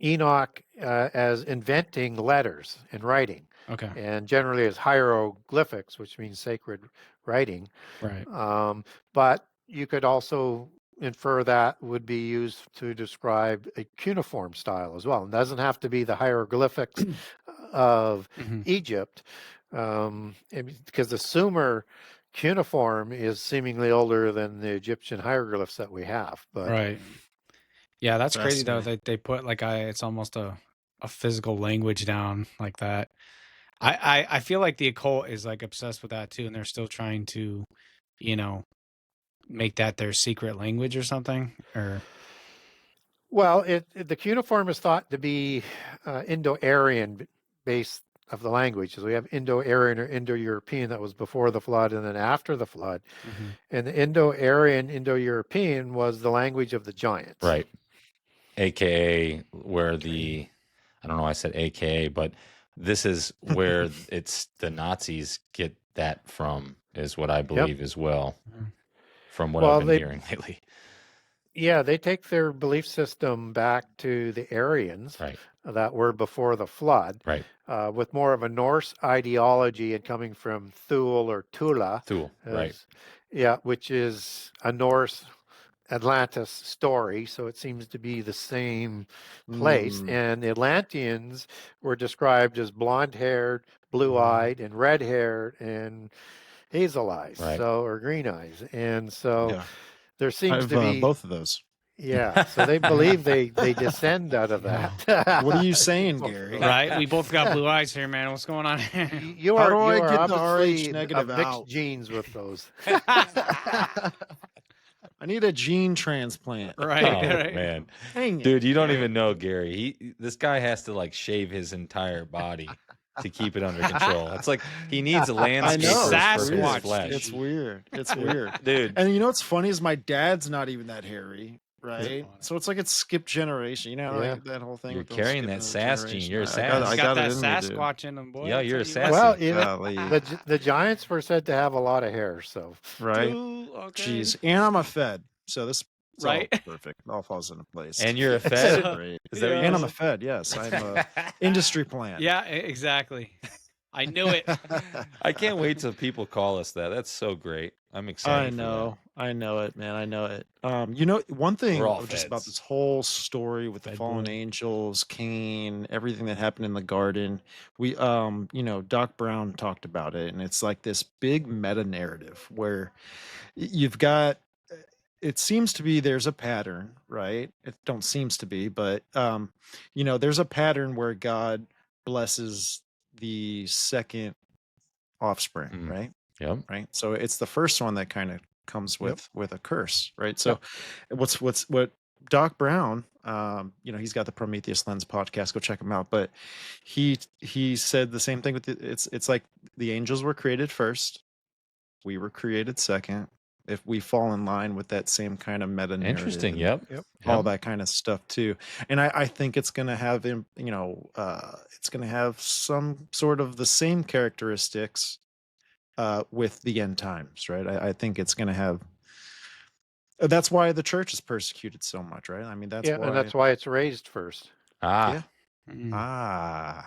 Enoch as inventing letters and writing. Okay. And generally as hieroglyphics, which means sacred writing. Right. But you could also infer that would be used to describe a cuneiform style as well. It doesn't have to be the hieroglyphics of Egypt, because the Sumer cuneiform is seemingly older than the Egyptian hieroglyphs that we have. But right. Yeah, that's crazy though. They put like it's almost a physical language down like that. I feel like the occult is like obsessed with that too, and they're still trying to, make that their secret language or something. Or well, the cuneiform is thought to be Indo-Aryan base of the language. So we have Indo-Aryan or Indo-European that was before the flood and then after the flood. And the Indo-Aryan, Indo-European was the language of the giants. Right. AKA where I don't know why I said AKA, but this is where it's the Nazis get that from, is what I believe as well, from what I've been hearing lately. Yeah, they take their belief system back to the Aryans that were before the flood, with more of a Norse ideology and coming from Thule or Tula. Thule, right. Yeah, which is a Norse Atlantis story, so it seems to be the same place. And the Atlanteans were described as blonde-haired, blue-eyed, and red-haired, and hazel eyes, or green eyes. And so there seems to be both of those. Yeah, so they believe they descend out of that. What are you saying, Gary? Right, we both got blue eyes here, man. What's going on here? You are obviously of mixed genes with those. I need a gene transplant. Right, man. Dude, you don't even know, Gary. This guy has to like shave his entire body to keep it under control. It's like he needs a landscaper for his flesh. It's weird. It's weird, dude. And you know what's funny is my dad's not even that hairy, right? So it's like it's skipped generation. You know, like that whole thing. You're carrying that sass gene. You're a sass. I got that Sasquatch in him, boy. Yeah, you're a sass. Well, the giants were said to have a lot of hair, so Jeez, and I'm a Fed, so this. It's all perfect. It all falls into place. And you're a Fed? And I'm a Fed, yes. I'm an industry plant. Yeah, exactly. I knew it. I can't wait till people call us that. That's so great. I'm excited. I know it, man. I know it. One thing We're all just about feds. this whole story with the Fed fallen boy. angels, Cain, everything that happened in the garden. We, Doc Brown talked about it, and it's like this big meta narrative where you've got. It seems to be there's a pattern, right? It don't seems to be, but there's a pattern where God blesses the second offspring, right? Yep. Right. So it's the first one that kind of comes Yep. with a curse, right? So what Doc Brown, he's got the Prometheus Lens podcast. Go check him out. But he said the same thing with it's like the angels were created first, we were created second. If we fall in line with that same kind of meta narrative, Interesting. and Yep. all that kind of stuff too, and I think it's going to have it's going to have some sort of the same characteristics with the end times, right? I think it's going to have. That's why the church is persecuted so much, right? I mean, that's why. and that's why it's raised first. Yeah. Mm.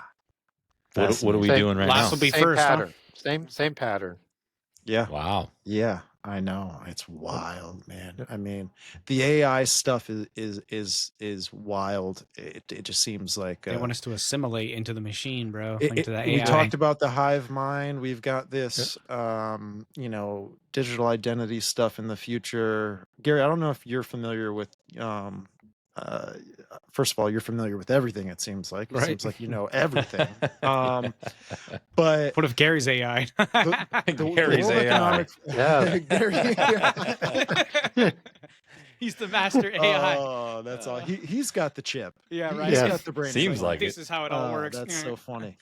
What are we Same- doing right Last now? will be Same first, huh? pattern. Same pattern. Yeah. Wow. Yeah, I know. It's wild, man. I mean, the AI stuff is wild. It just seems like They want us to assimilate into the machine, bro. it- Into the we AI. talked about the hive mind. We've got this digital identity stuff in the future. Gary, I don't know if you're familiar with uh first of all, you're familiar with everything, it seems like. It Right. seems like you know everything. But What if Gary's AI? the Gary's World AI. Gary, He's the master AI. oh, that's all. He's got the chip. Yeah, right. He's Yes. got the brain. Seems like This it. is how it all works. That's so funny.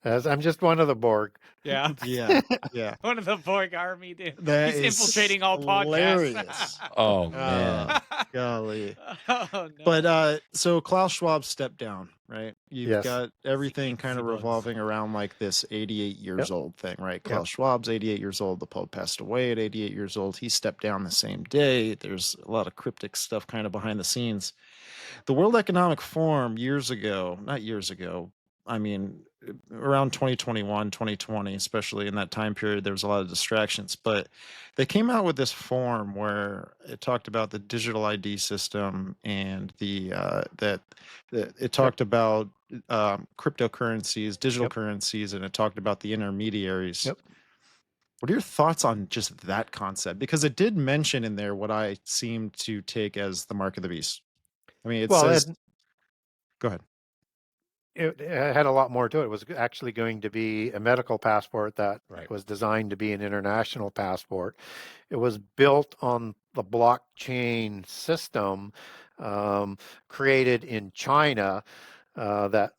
As I'm just one of the Borg. Yeah. Yeah. One of the Borg army, dude. That He's is infiltrating all hilarious. podcasts. Oh man. Golly. Oh, no. But so Klaus Schwab stepped down, right? You've Yes. got everything Secret kind of bugs. revolving around like this 88 years Yep. old thing, right? Klaus Schwab's 88 years old. The Pope passed away at 88 years old. He stepped down the same day. There's a lot of cryptic stuff kind of behind the scenes. The World Economic Forum not years ago, I mean, around 2021, 2020, especially in that time period, there was a lot of distractions. But they came out with this form where it talked about the digital ID system and it talked about cryptocurrencies, digital currencies, and it talked about the intermediaries. Yep. What are your thoughts on just that concept? Because it did mention in there what I seem to take as the mark of the beast. I mean, it says. Go ahead. It had a lot more to it. It was actually going to be a medical passport that Right. was designed to be an international passport. It was built on the blockchain system created in China that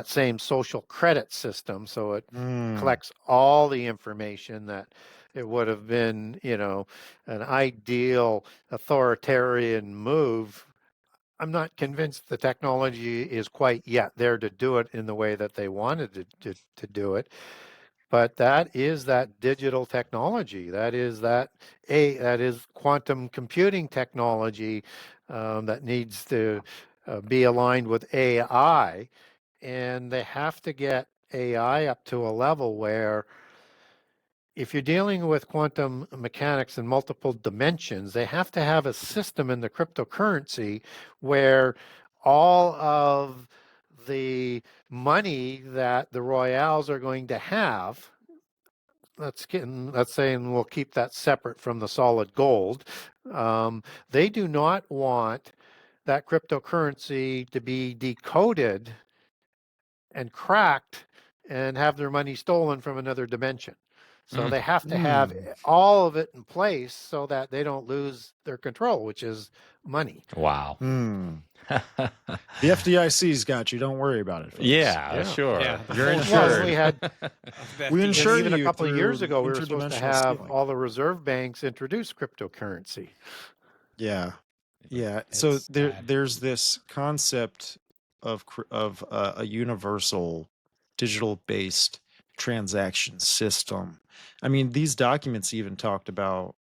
same social credit system. So it collects all the information that it would have been, an ideal authoritarian move. I'm not convinced the technology is quite yet there to do it in the way that they wanted to do it. But that is that digital technology. That is quantum computing technology that needs to be aligned with AI. And they have to get AI up to a level where if you're dealing with quantum mechanics in multiple dimensions, they have to have a system in the cryptocurrency where all of the money that the royales are going to have, let's say, and we'll keep that separate from the solid gold, they do not want that cryptocurrency to be decoded and cracked and have their money stolen from another dimension. So they have to have all of it in place so that they don't lose their control, which is money. Wow. The FDIC's got you. Don't worry about it, folks. Yeah, sure. Yeah, the You're full insured. We insure Even you a couple of through years ago, we were supposed to interdimensional have stealing. all the reserve banks introduce cryptocurrency. Yeah. So It's bad. there's this concept of a universal digital-based transaction system. I mean, these documents even talked about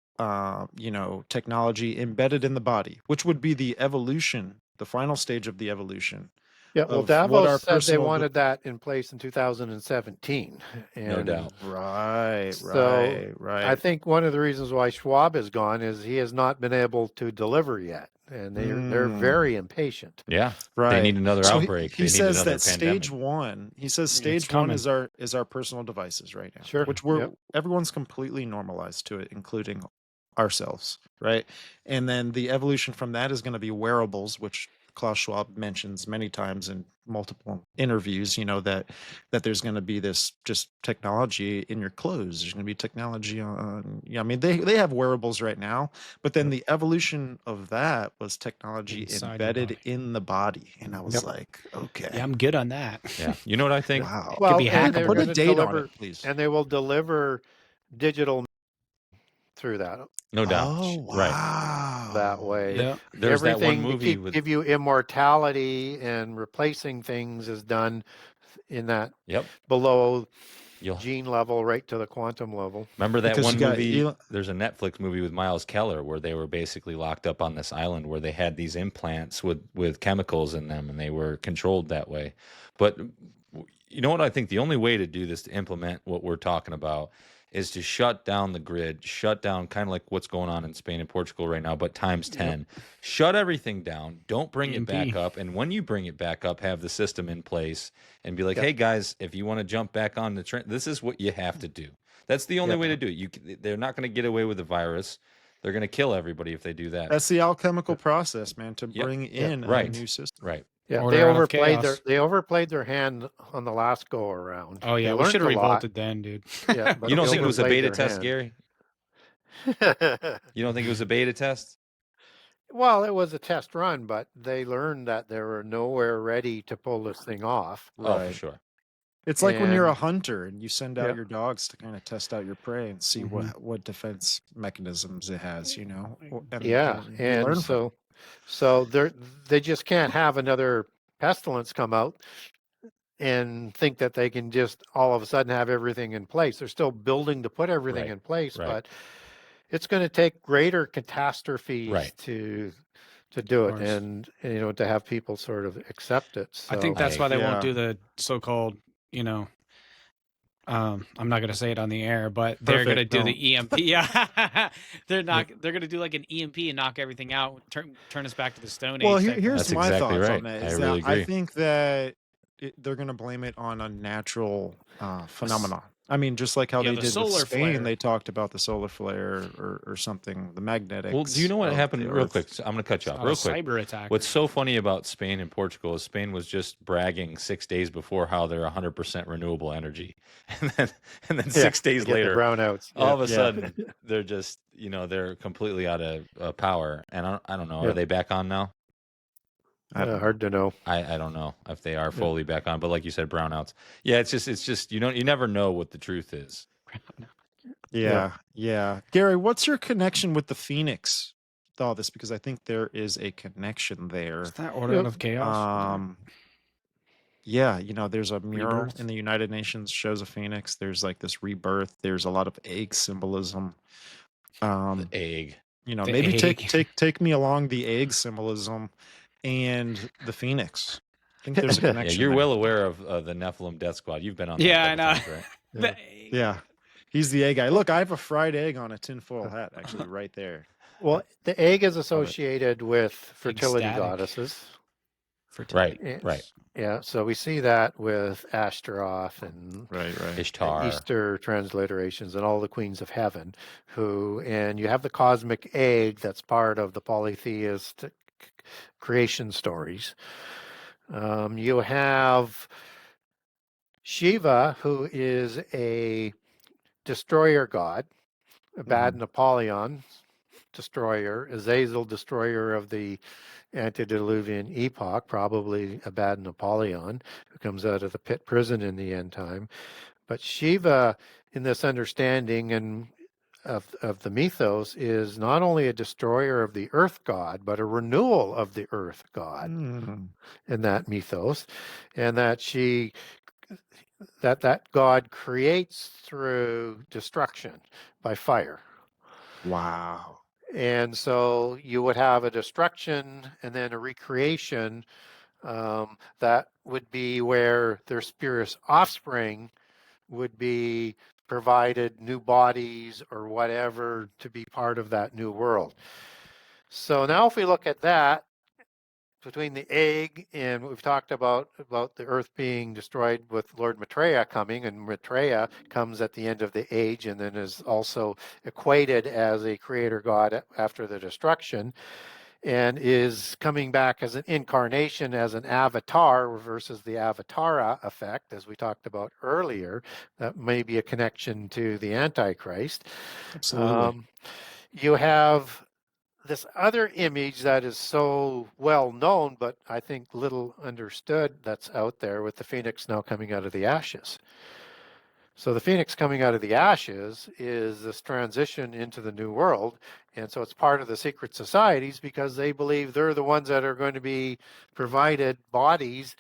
technology embedded in the body, which would be the evolution, the final stage of the evolution Yeah, well, of what our Davos said they personal wanted that in place in 2017. No And doubt. right, so I right. think one of the reasons why Schwab is gone is he has not been able to deliver yet. And they're very impatient. Yeah. They Right. need another So outbreak. he They need says another that pandemic. stage one. He says It's stage one coming. is our personal devices right now, Sure. which Yep. everyone's completely normalized to it, including ourselves, right? And then the evolution from that is going to be wearables, which Klaus Schwab mentions many times in multiple interviews. You know that there's going to be this just technology in your clothes. There's going to be technology on. Yeah, I mean they have wearables right now, but then the evolution of that was technology Inside your embedded body. in the body, and I was Yep. like, okay, Yeah, I'm good on that. Yeah. You know what I think? wow. Well, be and they're hackable. Put a going to date on deliver, it, please. and they will deliver digital through that No doubt. Oh Right. wow, that way. Yeah. There's that one Everything to movie with give you immortality and replacing things is done in that Yep. below You'll gene level right to the quantum level. remember that Because one you got movie? Elon- There's a Netflix movie with Miles Keller where they were basically locked up on this island where they had these implants with chemicals in them and they were controlled that way. But you know what I think the only way to do this to implement what we're talking about is to shut down the grid, shut down kind of like what's going on in Spain and Portugal right now, but times 10. Shut everything down. Don't bring it back up. And when you bring it back up, have the system in place and be like, hey, guys, if you want to jump back on the train, this is what you have to do. That's the only way to do it. They're not going to get away with the virus. They're going to kill everybody if they do that. That's the alchemical process, man, to bring in a Right. new system. Right. Yeah, Order they out of overplayed their hand on the last go around. Oh yeah, They we learned should have a lot. revolted then, dude. Yeah, but You don't they think it was a overplayed beta their test, hand. Gary? You don't think it was a beta test? Well, it was a test run, but they learned that they were nowhere ready to pull this thing off. Oh, for Right. sure. It's like when you're a And- hunter and you send out Yeah. your dogs to kind of test out your prey and see what defense mechanisms it has, you know. And, Yeah, you and learn from it. so they just can't have another pestilence come out and think that they can just all of a sudden have everything in place. They're still building to put everything Right, in place, right. but it's going to take greater catastrophes Right. to do it, course. and you know, to have people sort of accept it. So I think that's why they Yeah. won't do the so-called, I'm not going to say it on the air, but they're going to Perfect, do don't. the EMP. Yeah, they're not. They're going to do like an EMP and knock everything out, turn us back to the Stone Age. Well, type here's That's my exactly thoughts right. on that. I Is really that I agree. think that they're going to blame it on a natural phenomenon. I mean, just like how Yeah, they the did with solar Spain, flare. they talked about the solar flare or something, the magnetics. Well, do you know what of happened the real Earth. quick? So I'm going to cut you off Not real a quick. cyber attack. What's so funny about Spain and Portugal is Spain was just bragging 6 days before how they're 100% renewable energy, and then 6 days get the later, brownouts. all of a Yeah. sudden they're just they're completely out of power. And I don't know, Yeah. are they back on now? I don't know. Hard to know. I don't know if they are fully back on, but like you said, brownouts. Yeah, it's just you never know what the truth is. Yeah. Gary, what's your connection with the Phoenix? With all this, because I think there is a connection there. Is that order out of chaos? Yeah, there's a mural Rebirth? in the United Nations shows a phoenix. There's like this rebirth. There's a lot of egg symbolism. The egg. The Maybe egg. take me along the egg symbolism and the phoenix. I think there's a connection. Yeah, you're there. well aware of the Nephilim Death Squad. You've been on. Yeah, that I know. times, right? The egg. Yeah, he's the egg guy. Look, I have a fried egg on a tinfoil hat, actually, right there. Well, the egg is associated with fertility Ecstatic. goddesses. Right, Yes. right. Yeah, so we see that with Ashtaroth and Right. Ishtar. Easter transliterations and all the queens of heaven, and you have the cosmic egg that's part of the polytheistic creation stories. You have Shiva, who is a destroyer god, a bad Napoleon destroyer, Azazel destroyer of the antediluvian epoch, probably a bad Napoleon who comes out of the pit prison in the end time. But Shiva, in this understanding and of the mythos, is not only a destroyer of the earth god, but a renewal of the earth god in that mythos, and that that god creates through destruction by fire. Wow. And so you would have a destruction and then a recreation That would be where their spiritu's offspring would be provided new bodies or whatever to be part of that new world. So now if we look at that, between the egg and we've talked about the earth being destroyed with Lord Maitreya coming, and Maitreya comes at the end of the age and then is also equated as a creator god after the destruction, and is coming back as an incarnation, as an avatar versus the Avatara effect, as we talked about earlier. That may be a connection to the Antichrist. Absolutely. You have this other image that is so well known, but I think little understood, that's out there with the phoenix now coming out of the ashes. So the phoenix coming out of the ashes is this transition into the new world. And so it's part of the secret societies because they believe they're the ones that are going to be provided bodies,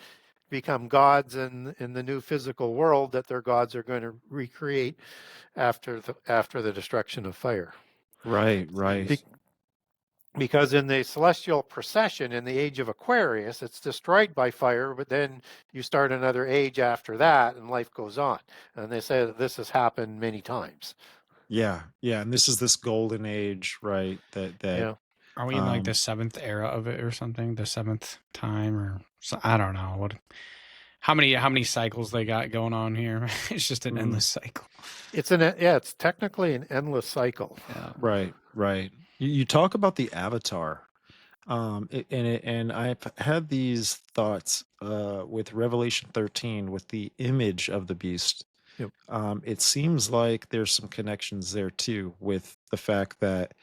become gods in the new physical world that their gods are going to recreate after the destruction of fire. Right, right. Because in the celestial procession in the age of Aquarius, it's destroyed by fire, but then you start another age after that and life goes on. And they say that this has happened many times. Yeah, yeah. And this is this golden age, right? That Yeah. Are we in like the seventh era of it or something? The seventh time, or I don't know what. How many cycles they got going on here? It's just an endless cycle. It's technically an endless cycle. Yeah. Right, right. You talk about the avatar, and I've had these thoughts with Revelation 13 with the image of the beast. Yep. It seems like there's some connections there too, with the fact that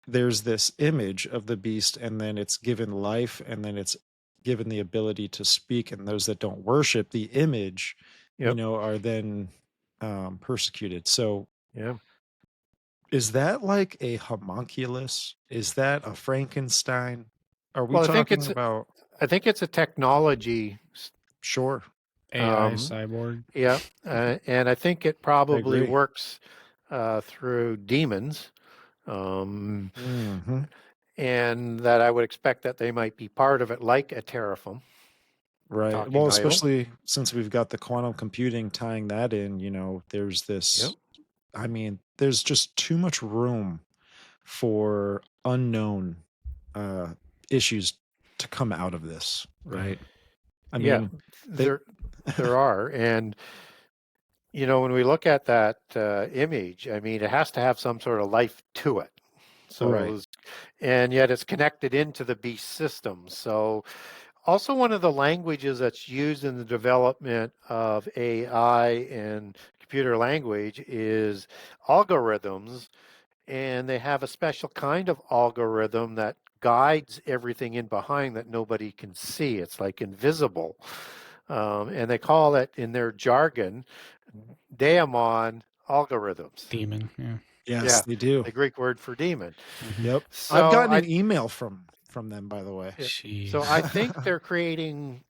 there's this image of the beast, and then it's given life, and then it's given the ability to speak, and those that don't worship the image, Yep. are then persecuted. So Yeah. is that like a homunculus? Is that a Frankenstein? Are we Well, talking about? I think it's a technology. Sure. AI cyborg. Yeah. And I think it probably agree. works through demons. Mhm. And that I would expect that they might be part of it, like a Teraphim. Right. Talking Well, idol. especially since we've got the quantum computing tying that in, there's this. Yep. I mean, there's just too much room for unknown issues to come out of this, right? I mean, there are. And, when we look at that image, I mean, it has to have some sort of life to it. So, right. And yet it's connected into the beast system. So, also one of the languages that's used in the development of AI and computer language is algorithms. And they have a special kind of algorithm that guides everything in behind that nobody can see. It's like invisible. And they call it, in their jargon, daemon algorithms. Demon. Yeah. Yes, they do. The Greek word for demon. Yep. So I've gotten an email from them, by the way. So I think they're creating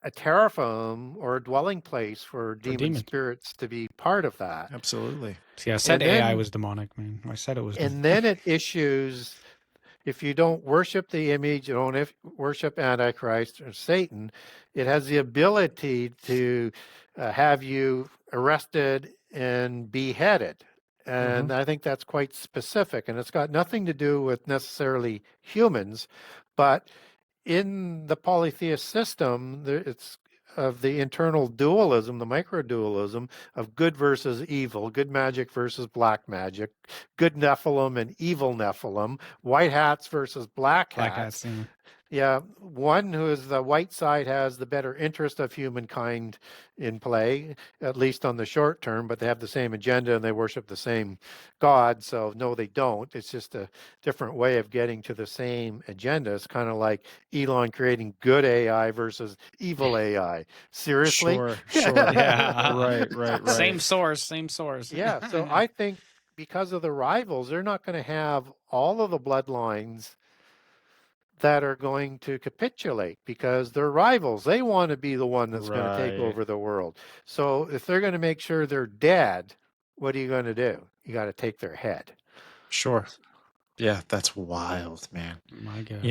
a Teraphim or a dwelling place for demon spirits to be part of that. Absolutely. See, I said AI was demonic, man. I said it was. And then it issues, if you don't worship the image, you don't worship Antichrist or Satan, it has the ability to have you arrested and beheaded. And I think that's quite specific. And it's got nothing to do with necessarily humans, but in the polytheist system, it's of the internal dualism, the micro-dualism of good versus evil, good magic versus black magic, good Nephilim and evil Nephilim, white hats versus black hats. Yeah, one who is the white side has the better interest of humankind in play, at least on the short term, but they have the same agenda and they worship the same God. So no, they don't. It's just a different way of getting to the same agenda. It's kind of like Elon creating good AI versus evil AI. Seriously? Sure. Yeah. Right. Same source. Yeah. So I think because of the rivals, they're not going to have all of the bloodlines that are going to capitulate because they're rivals. They want to be the one that's going to take over the world. So if they're going to make sure they're dead, what are you going to do? You got to take their head. Sure. Yeah, that's wild, man. My gosh.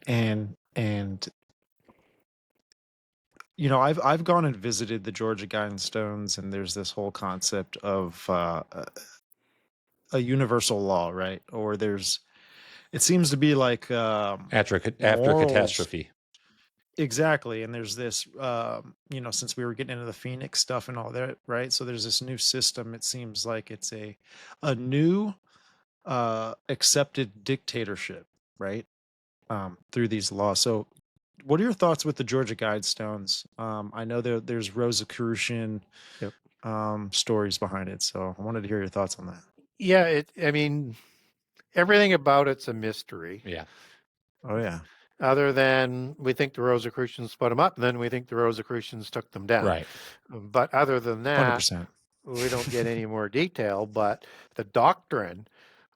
And I've gone and visited the Georgia Guidestones, and there's this whole concept of a universal law, right? Or it seems to be like After morals. catastrophe. Exactly. And there's this, since we were getting into the Phoenix stuff and all that, right? So there's this new system. It seems like it's a new accepted dictatorship, right? Through these laws. So what are your thoughts with the Georgia Guidestones? I know there's Rosicrucian stories behind it. So I wanted to hear your thoughts on that. Yeah, everything about it's a mystery. Yeah. Oh, yeah. Other than we think the Rosicrucians put them up, and then we think the Rosicrucians took them down. Right. But other than that, 100%. we don't get any more detail. But the doctrine,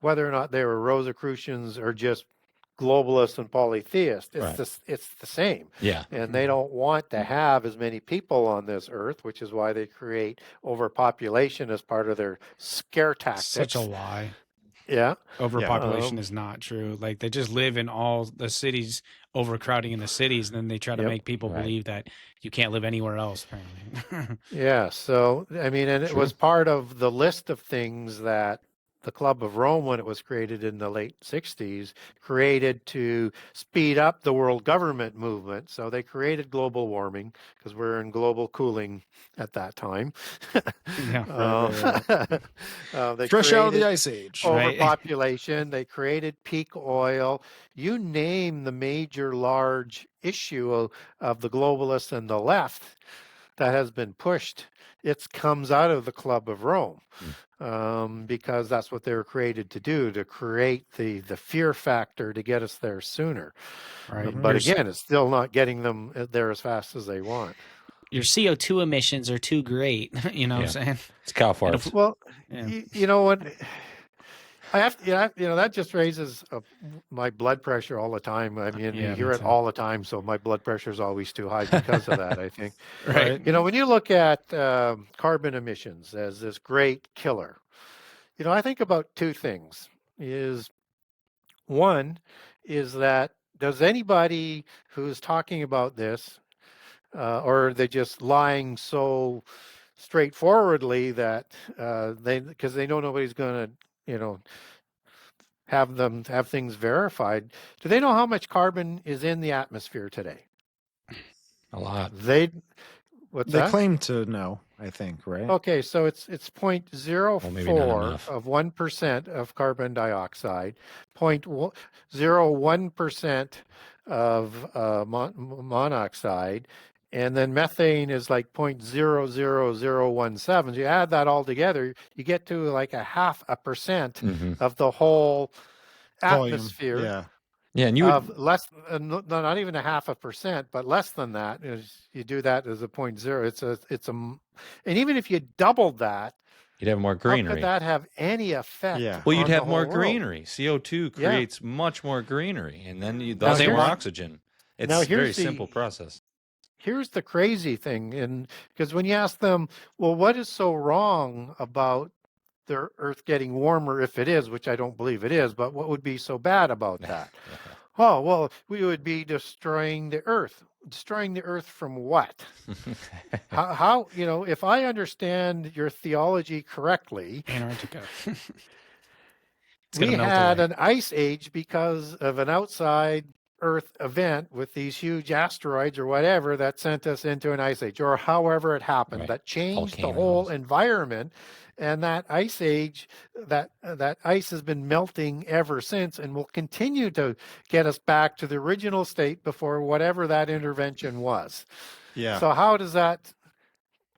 whether or not they were Rosicrucians or just globalists and polytheists, it's the same. Yeah. And they don't want to have as many people on this earth, which is why they create overpopulation as part of their scare tactics. Such a lie. Yeah. Overpopulation is not true. Like, they just live in all the cities, overcrowding in the cities, and then they try to make people believe that you can't live anywhere else, apparently. Yeah. So, and it was part of the list of things that the Club of Rome, when it was created in the late 60s, created to speed up the world government movement. So they created global warming because we're in global cooling at that time. They Fresh out of the Ice Age. Overpopulation. They created peak oil. You name the major large issue of the globalists and the left that has been pushed, it comes out of the Club of Rome. Because that's what they were created to do, to create the fear factor to get us there sooner. Right. But again, it's still not getting them there as fast as they want. Your CO2 emissions are too great. You know what I'm saying? It's cow farts. Well, you know what? I have to, that just raises my blood pressure all the time. I mean, you hear it all the time, so my blood pressure is always too high because of that, I think. Right. When you look at carbon emissions as this great killer, I think about two things. One is that does anybody who's talking about this, or are they just lying so straightforwardly that because they know nobody's going to, have things verified. Do they know how much carbon is in the atmosphere today? A lot. They that? claim to know, I think, right? Okay, so it's 0.04 of 1% of carbon dioxide, 0.01% of monoxide, and then methane is like 0.00017. So you add that all together, you get to like 0.5% of the whole atmosphere. Volume. Yeah, and you would less, not even 0.5%, but less than that. You do that as a 0.0. And even if you doubled that, you'd have more greenery. How could that have any effect? Yeah. Well, you'd have more world? Greenery. CO2 creates much more greenery, and then you thus more oxygen. It's a very simple process. Here's the crazy thing, and because when you ask them, well, what is so wrong about the Earth getting warmer if it is, which I don't believe it is, but what would be so bad about that? Oh, well, we would be destroying the Earth. Destroying the Earth from what? how if I understand your theology correctly, Antarctica. we had an ice age because of an outside Earth event with these huge asteroids or whatever that sent us into an ice age, or however it happened, that changed the whole environment. And that ice age, that ice has been melting ever since and will continue to get us back to the original state before whatever that intervention was. Yeah. So how does that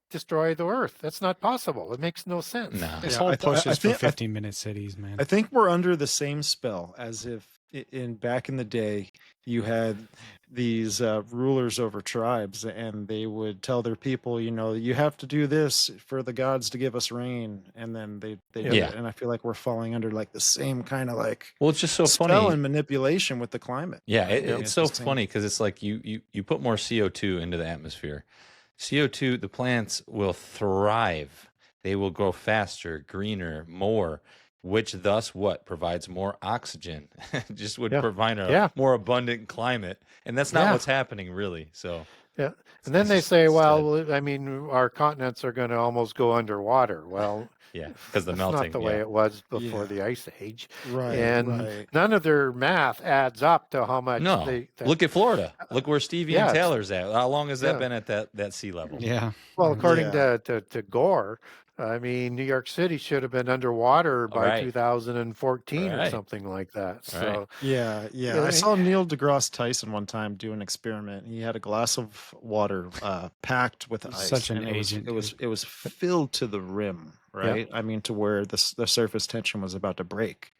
destroy the Earth? That's not possible. It makes no sense. No. This whole push is for 15-minute cities, man. I think we're under the same spell as if back in the day you had these rulers over tribes, and they would tell their people, you have to do this for the gods to give us rain, and then they do it. And I feel like we're falling under like the same kind of well, it's just so spell funny and manipulation with the climate. Yeah, it's so funny because it's like you put more CO2 into the atmosphere. CO2, the plants will thrive. They will grow faster, greener, more, which thus provides more oxygen. Just would provide a more abundant climate. And that's not what's happening really. So Yeah. And then they It's say, dead. well, I mean, our continents are going to almost go underwater. Well, Yeah, because the that's melting. not the way it was before Yeah. the Ice Age. Right. And Right. none of their math adds up to how much No, they. look at Florida. Look where Stevie and Yeah, Taylor's at. How long has that yeah. been at that sea level? Yeah. Well, according Yeah. to Gore, I mean, New York City should have been underwater by Right. 2014 or Right. something like that. Right. So, Yeah, yeah. I saw Neil deGrasse Tyson one time do an experiment. He had a glass of water packed with ice, Such an and agent, it was filled to the rim, right? I mean, to where the surface tension was about to break.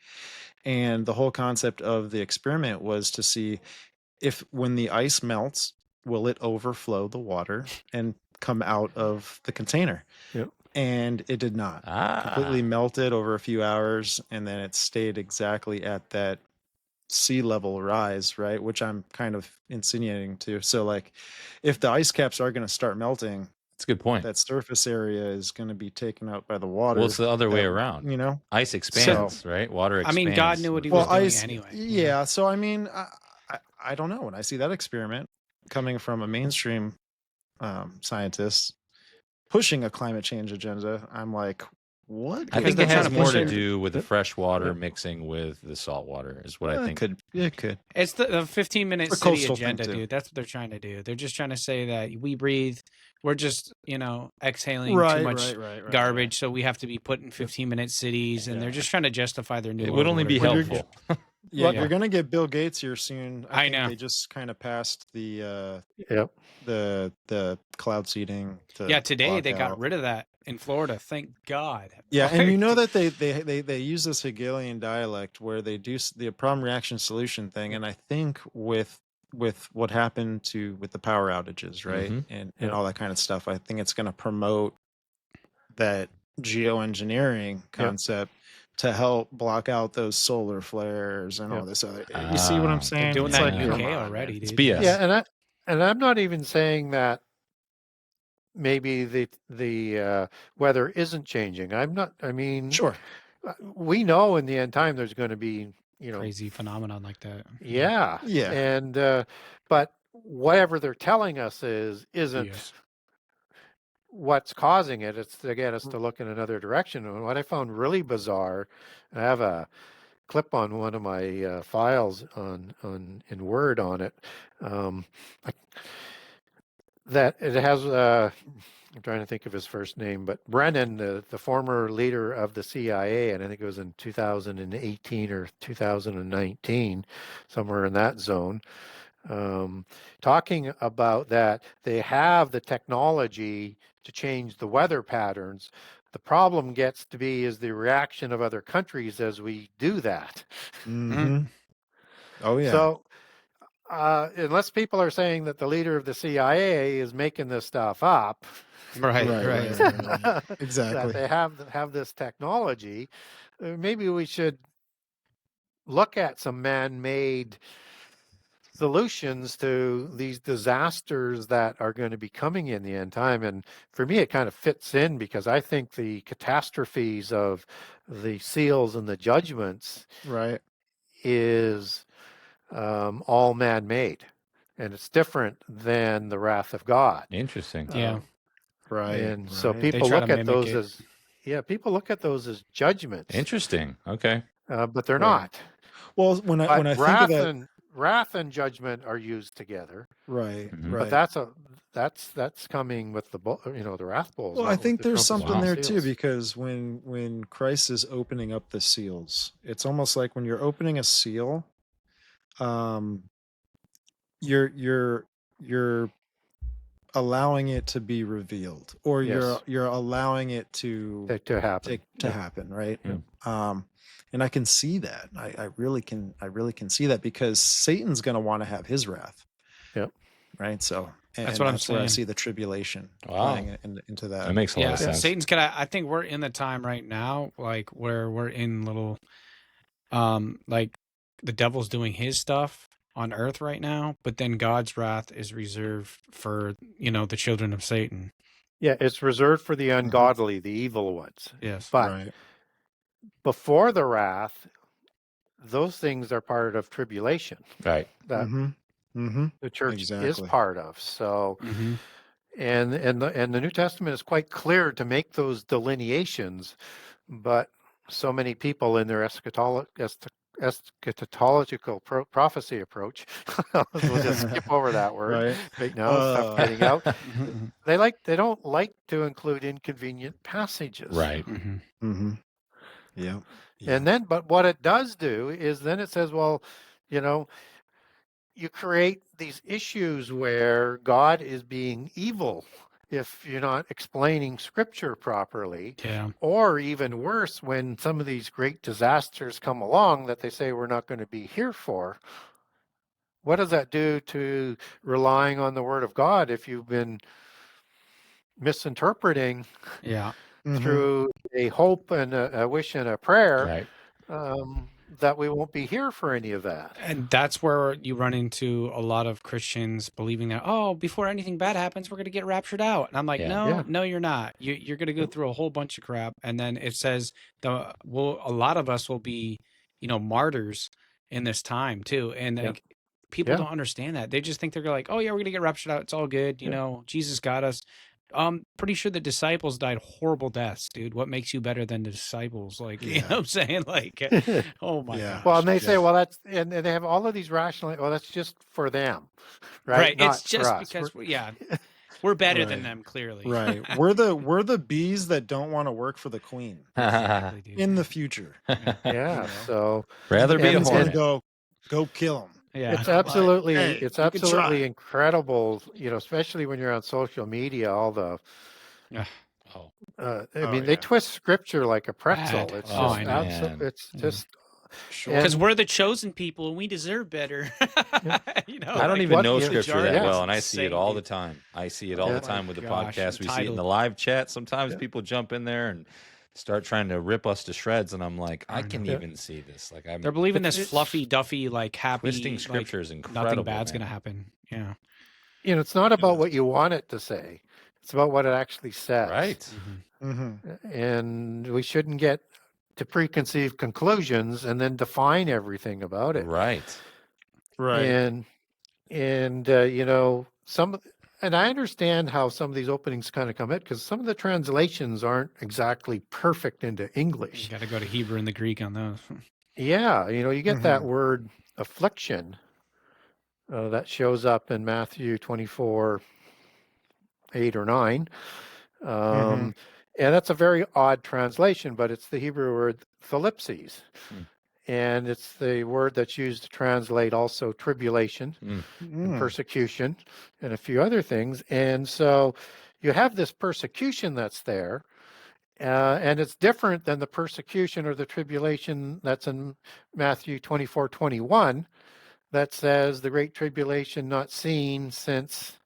And the whole concept of the experiment was to see if, when the ice melts, will it overflow the water and come out of the container? Yep. And it did not. Completely melted over a few hours, and then it stayed exactly at that sea level rise, right? Which I'm kind of insinuating to. So, like, if the ice caps are going to start melting, That's a good point. that surface area is going to be taken out by the water. Well, it's the other way around. You know, Ice expands, right? Water I expands. mean, God knew what he was well, doing ice. anyway. Yeah. So, I mean, I don't know. When I see that experiment coming from a mainstream scientist pushing a climate change agenda, I'm like, what? I Because think they're it trying has to more push to it. do with the fresh water mixing with the salt water, is what I think. It could. It's the 15-minute It's a city coastal thing, agenda, too. dude. That's what they're trying to do. They're just trying to say that we breathe. We're just, exhaling Right, too much right, garbage, so we have to be put in 15-minute cities, and they're just trying to justify their new. It would only be Well, you're helpful. Yeah, Yeah. you're gonna get Bill Gates here soon. I think know. they just kind of passed the Yep. the cloud seeding. To Today block they got out. rid of that in Florida. Thank God. Yeah, and you know that they use this Hegelian dialect where they do the problem reaction solution thing, and I think with what happened with the power outages, right, and all that kind of stuff, I think it's going to promote that geoengineering concept to help block out those solar flares and all this other. You see what I'm saying? They're doing It's that in like, UK come on, already, man. It's dude. BS. Yeah, and I'm not even saying that maybe the weather isn't changing. I'm not. I mean, Sure. We know in the end time there's going to be Crazy phenomenon like that. Yeah. Yeah. And but whatever they're telling us isn't Yes. what's causing it. It's to get us to look in another direction. And what I found really bizarre, I have a clip on one of my files in Word on it. That it has. I'm trying to think of his first name, but Brennan, the former leader of the CIA, and I think it was in 2018 or 2019, somewhere in that zone, talking about that they have the technology to change the weather patterns. The problem gets to be is the reaction of other countries as we do that. Mm-hmm. Oh yeah. So unless people are saying that the leader of the CIA is making this stuff up, Right. Exactly. that they have this technology, maybe we should look at some man-made solutions to these disasters that are going to be coming in the end time. And for me, it kind of fits in because I think the catastrophes of the seals and the judgments is all man-made, and it's different than the wrath of God. Interesting. Yeah. And so people try look to at those mimic people look at those as judgments. Interesting. Okay. But they're not. Well, when I think of that, wrath and judgment are used together. Right. But that's coming with the the wrath bowls. Well, I think there's something there too, seals. because when Christ is opening up the seals, it's almost like when you're opening a seal, you're allowing it to be revealed, or you're allowing it to happen. To happen, right? And I can see that. I really can see that, because Satan's going to want to have his wrath. Yep. Right. So that's what I'm where I saying. see the tribulation playing into that. That makes a lot of sense. Satan's gonna. I think we're in the time right now, like where we're in little, like the devil's doing his stuff on earth right now, but then God's wrath is reserved for the children of Satan. Yeah, it's reserved for the ungodly, the evil ones. Yes. But before the wrath, those things are part of tribulation. Right. That Mm-hmm. the church is Exactly. part of. So, Mhm. and the New Testament is quite clear to make those delineations, but so many people in their eschatological prophecy approach, we'll just skip over that word Right. right now. It's tough getting out. Mhm. They don't like to include inconvenient passages. Right. Mhm. Mm-hmm. Yeah. And then, but what it does do is then it says, well, you know, you create these issues where God is being evil if you're not explaining scripture properly, Yeah. or even worse, when some of these great disasters come along that they say we're not going to be here for. What does that do to relying on the word of God if you've been misinterpreting Yeah. Mm-hmm. through a hope and a wish and a prayer Right. that we won't be here for any of that? And that's where you run into a lot of Christians believing that, oh, before anything bad happens, we're going to get raptured out. And I'm like, Yeah. Yeah. no, you're not. You're going to go through a whole bunch of crap. And then it says a lot of us will be, martyrs in this time too. And Yeah. like, people Yeah. don't understand that. They just think they're like, oh yeah, we're going to get raptured out. It's all good. Jesus got us. Pretty sure the disciples died horrible deaths, dude. What makes you better than the disciples? Like, you know Yeah. what I'm saying? Like, oh my Yeah. gosh. Well, and they say, Yeah. well, that's and they have all of these rational. Well, that's just for them, right? Right. Not It's for just us. because we're better than Right. them, clearly. Right. We're the bees that don't want to work for the queen Exactly, dude. in the future. Yeah. know. So Rather be a Queen's gonna hornet. go kill him. Yeah. it's Like, absolutely hey, it's you can try. absolutely incredible. Especially when you're on social media, all the. Oh, I Oh, mean, they yeah. twist scripture like a pretzel. Bad. It's Oh, just I know. man. It's just Sure. Because and- we're the chosen people and we deserve better. I don't even what- know yeah. scripture that Yeah. well, and I see it all the time. I see it all Yeah. the time with the Gosh, podcast. We see it in entitled. the live chat. Sometimes Yeah. people jump in there and start trying to rip us to shreds, and I'm like, I I can know. even see this. Like I'm They're believing It's- this it's- fluffy, duffy, like happy, twisting like, scripture is nothing incredible. bad's man. gonna happen. Yeah. It's not about what you want it to say. It's about what it actually says. Right. Mm-hmm. And we shouldn't get to preconceived conclusions and then define everything about it. Right. Right. And and I understand how some of these openings kind of come in because some of the translations aren't exactly perfect into You English. got to go to Hebrew and the Greek on those. Yeah, you get that Mhm. word affliction that shows up in Matthew 24, 8 or 9. And that's a very odd translation, but it's the Hebrew word thalipses. And it's the word that's used to translate also tribulation and persecution and a few other things. And so you have this persecution that's there, and it's different than the persecution or the tribulation that's in Matthew 24:21 that says the great tribulation not seen since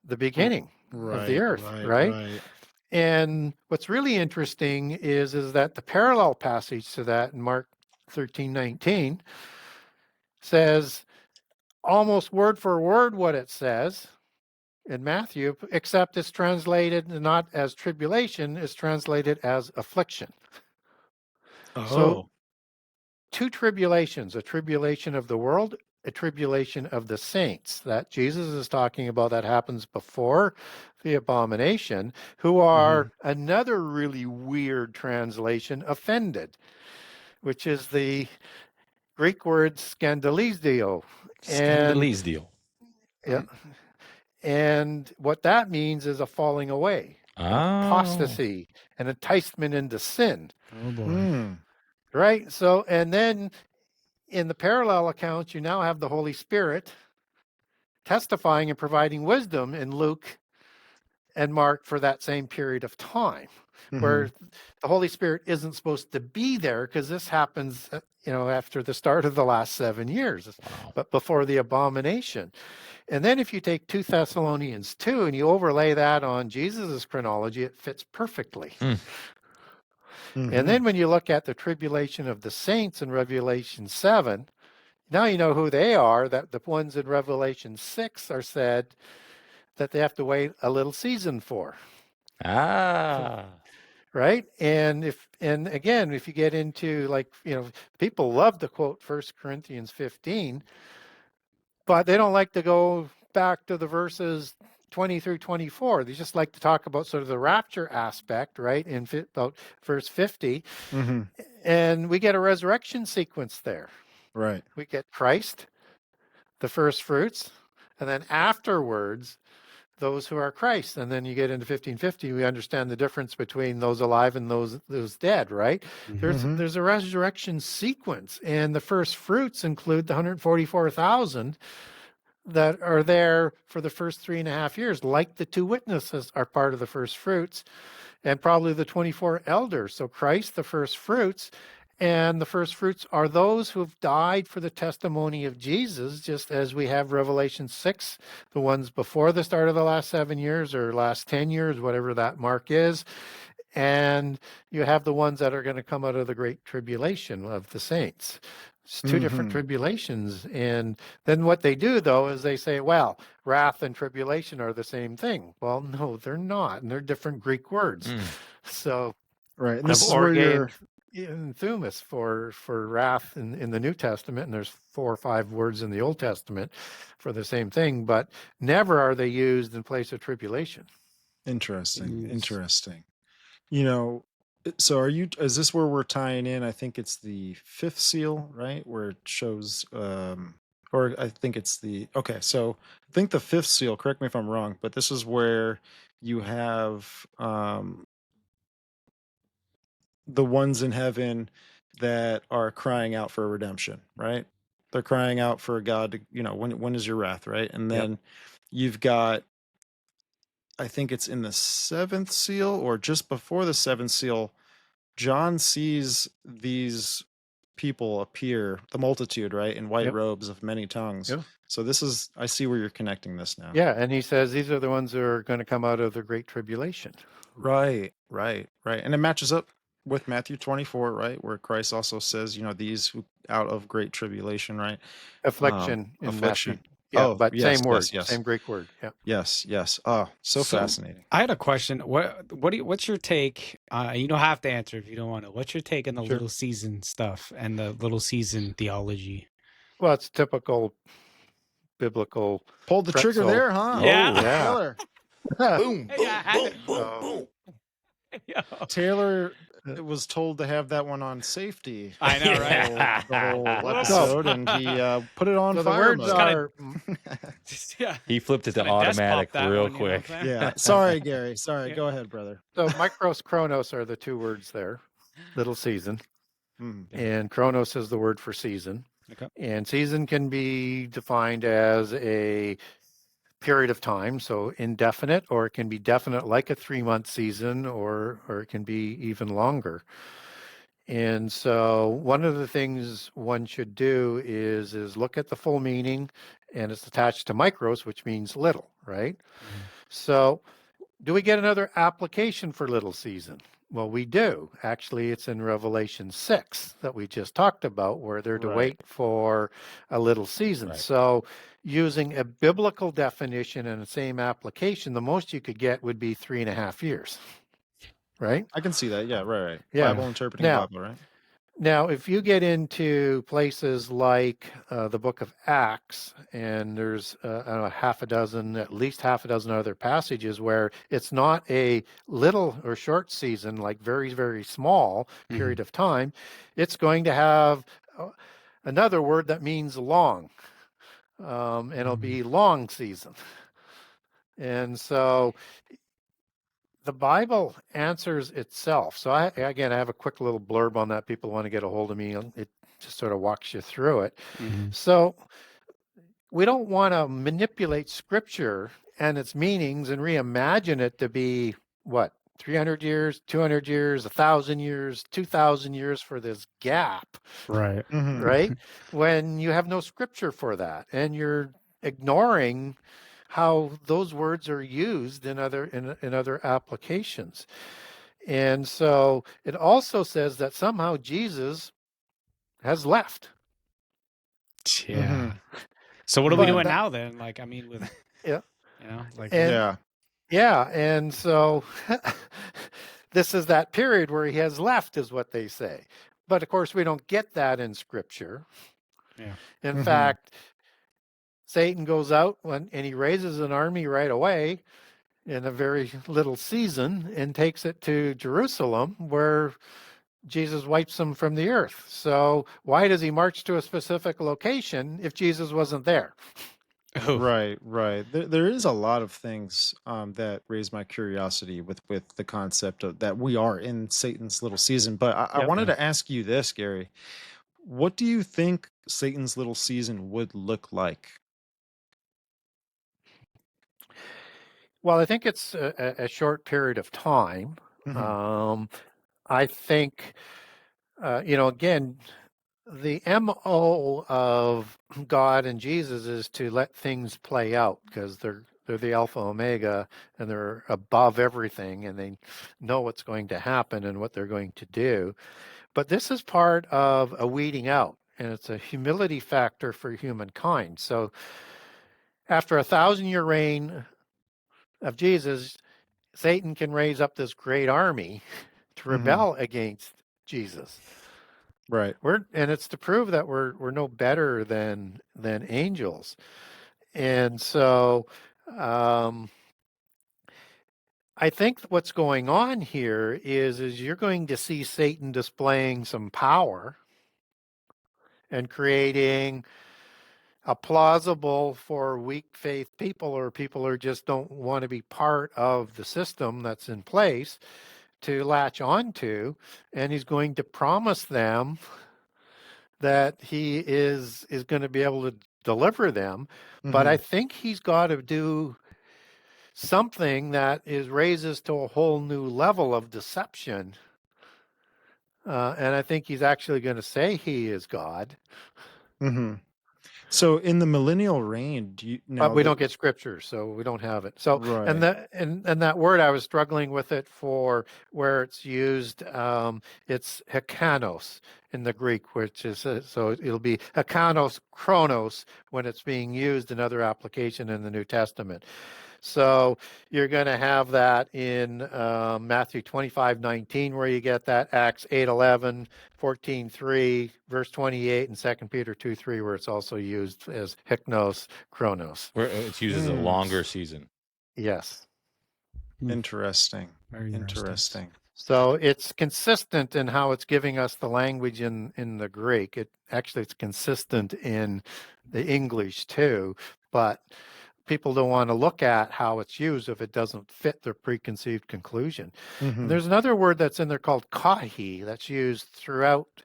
the beginning of the earth, right? And what's really interesting is that the parallel passage to that in Mark 13:19 says almost word for word what it says in Matthew, except it's translated not as tribulation, it's translated as affliction. Oh. So two tribulations, a tribulation of the world, a tribulation of the saints that Jesus is talking about that happens before the abomination, who are another really weird translation, offended, which is the Greek word scandalizio. Scandalizio. Yeah. And what that means is a falling away, apostasy, an enticement into sin. Oh boy. Right? So, and then in the parallel accounts, you now have the Holy Spirit testifying and providing wisdom in Luke and Mark for that same period of time, where the Holy Spirit isn't supposed to be there because this happens, after the start of the last 7 years, but before the abomination. And then if you take 2 Thessalonians 2 and you overlay that on Jesus's chronology, it fits perfectly. And then when you look at the tribulation of the saints in Revelation 7, now you know who they are, that the ones in Revelation 6 are said that they have to wait a little season for. Right? And again, if you get into people love to quote 1 Corinthians 15, But they don't like to go back to the verses 20 through 24. They just like to talk about sort of the rapture aspect, right? In about verse 50. Mm-hmm. And we get a resurrection sequence there. Right. We get Christ, the first fruits, and then afterwards, those who are Christ. And then you get into 1550, we understand the difference between those alive and those dead, right? Mhm. There's a resurrection sequence, and the first fruits include the 144,000 that are there for the first 3.5 years, like the two witnesses are part of the first fruits, and probably the 24 elders. So Christ, the first fruits, and the first fruits are those who have died for the testimony of Jesus, just as we have Revelation 6, the ones before the start of the last 7 years or last 10 years, whatever that mark is. And you have the ones that are going to come out of the great tribulation of the saints. It's two different tribulations. And then what they do, though, is they say, well, wrath and tribulation are the same thing. Well, no, they're not. And they're different Greek words. So Right. And of this is where you're and thumas for wrath in the New Testament, and there's 4 or 5 words in the Old Testament for the same thing, but never are they used in place of tribulation. interesting. Interesting. You know, so is this where we're tying in? I think it's the 5th seal, right? Where it shows or I think it's okay, so I think the 5th seal, correct me if I'm wrong, but this is where you have the ones in heaven that are crying out for redemption, right? They're crying out for God to, when is your wrath, right? And then you've got, I think it's in the 7th seal or just before the 7th seal, John sees these people appear, the multitude, right, in white robes of many tongues. Yep. So I see where you're connecting this now. Yeah, and he says these are the ones who are going to come out of the great tribulation. Right. And it matches up with Matthew 24, right, where Christ also says, these who out of great tribulation, right? Affliction. Affliction. Yeah, Oh, but yes, same word, yes. same Greek word. Yeah. Yes. Oh, so fascinating. I had a question. What's your take? You don't have to answer if you don't want to. What's your take on the little season stuff and the little season theology? Well, it's typical biblical. Pulled the trigger there, huh? Yeah. Oh, yeah. Taylor. Boom, boom, boom, boom. Taylor was told to have that one on safety. I know, right? The whole episode, and he put it on So fire the words mode. are He flipped it to Kinda desk automatic pop that real one, you know what quick. I'm saying? Yeah. Sorry, Gary. Sorry. Go ahead, brother. so micros chronos are the 2 words there, little season, Mm. and chronos is the word for season. Okay. And season can be defined as a period of time, so indefinite, or it can be definite like a 3-month season, or it can be even longer. And so one of the things one should do is look at the full meaning, and it's attached to micros, which means little, right? So do we get another application for little season? Well, we do. Actually, it's in Revelation 6 that we just talked about, where they're to wait for a little season. Right. So using a biblical definition and the same application, the most you could get would be 3.5 years, right? I can see that. Yeah. Right. Yeah. Bible interpreting Now- Bible, right? Now, if you get into places like the book of Acts, and there's at least half a dozen other passages where it's not a little or short season, like very, very small period of time, it's going to have another word that means long, and it'll be long season. And so the Bible answers itself. So I have a quick little blurb on that. People want to get a hold of me. It just sort of walks you through it. So we don't want to manipulate Scripture and its meanings and reimagine it to be 300 years, 200 years, 1,000 years, 2,000 years for this gap, Right. right? When you have no Scripture for that, and you're ignoring how those words are used in other applications. And so it also says that somehow Jesus has left. Yeah. So what are we doing now then? Like, I mean, with And and so this is that period where he has left, is what they say. But of course, we don't get that in Scripture. Yeah. In fact, Satan goes out and he raises an army right away in a very little season and takes it to Jerusalem, where Jesus wipes them from the earth. So why does he march to a specific location if Jesus wasn't there? Oh, Right, right. There is a lot of things that raise my curiosity with the concept of that we are in Satan's little season. But I Yep. wanted to ask you this, Gary. What do you think Satan's little season would look like? Well, I think it's a short period of time. Mhm. I think, again, the MO of God and Jesus is to let things play out because they're the Alpha Omega and they're above everything and they know what's going to happen and what they're going to do. But this is part of a weeding out, and it's a humility factor for humankind. So after 1,000-year reign of Jesus, Satan can raise up this great army to rebel against Jesus. Right. And it's to prove that we're no better than angels. And so I think what's going on here is you're going to see Satan displaying some power and creating a plausible for weak faith people or people who just don't want to be part of the system that's in place to latch onto, and he's going to promise them that he is going to be able to deliver them. But I think he's got to do something that raises to a whole new level of deception. And I think he's actually going to say he is God. So in the millennial reign, But we don't get scripture, so we don't have it. So Right. and that word, I was struggling with it for where it's used. It's hekanos in the Greek, which is so it'll be hekanos chronos when it's being used in other application in the New Testament. So you're going to have that in Matthew 25:19, where you get that, Acts 8:11, 14:3, verse 28, and 2 Peter 2:3, where it's also used as heknos, chronos. Where it's used as a longer season. Yes. Interesting. Very interesting. So it's consistent in how it's giving us the language in the Greek. It's consistent in the English too, but people don't want to look at how it's used if it doesn't fit their preconceived conclusion. And there's another word that's in there called kahi that's used throughout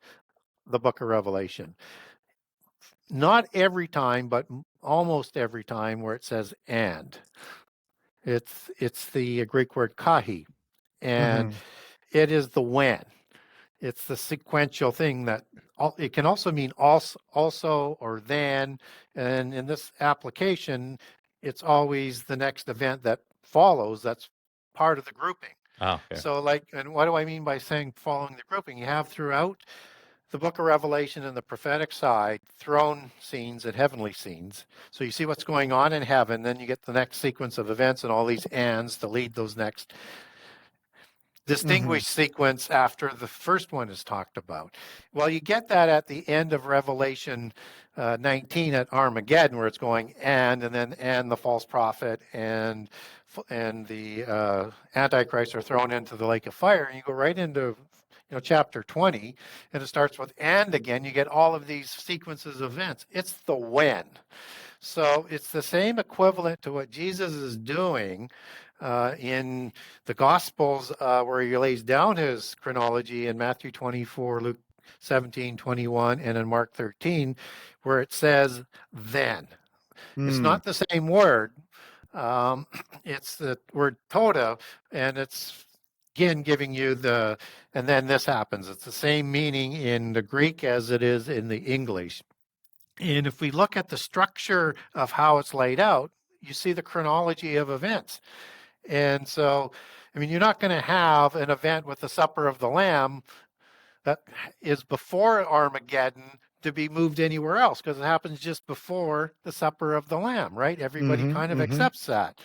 the book of Revelation. Not every time, but almost every time where it says and. It's the Greek word kahi, and it is the when. It's the sequential thing that it can also mean also or then, and in this application, it's always the next event that follows that's part of the grouping. Oh, okay. So and what do I mean by saying following the grouping? You have throughout the book of Revelation and the prophetic side, throne scenes and heavenly scenes. So you see what's going on in heaven, then you get the next sequence of events and all these ands to lead those next distinguished sequence after the first one is talked about. Well, you get that at the end of Revelation 19 at Armageddon, where it's going and the false prophet and the Antichrist are thrown into the lake of fire, and you go right into chapter 20, and it starts with and again. You get all of these sequences of events. It's the when. So it's the same equivalent to what Jesus is doing in the Gospels, where he lays down his chronology in Matthew 24, Luke 17, 21, and in Mark 13, where it says then. It's not the same word. It's the word toda, and it's again giving you and then this happens. It's the same meaning in the Greek as it is in the English. And if we look at the structure of how it's laid out, you see the chronology of events. And so, you're not going to have an event with the Supper of the Lamb that is before Armageddon to be moved anywhere else, because it happens just before the Supper of the Lamb, right? Everybody kind of accepts that.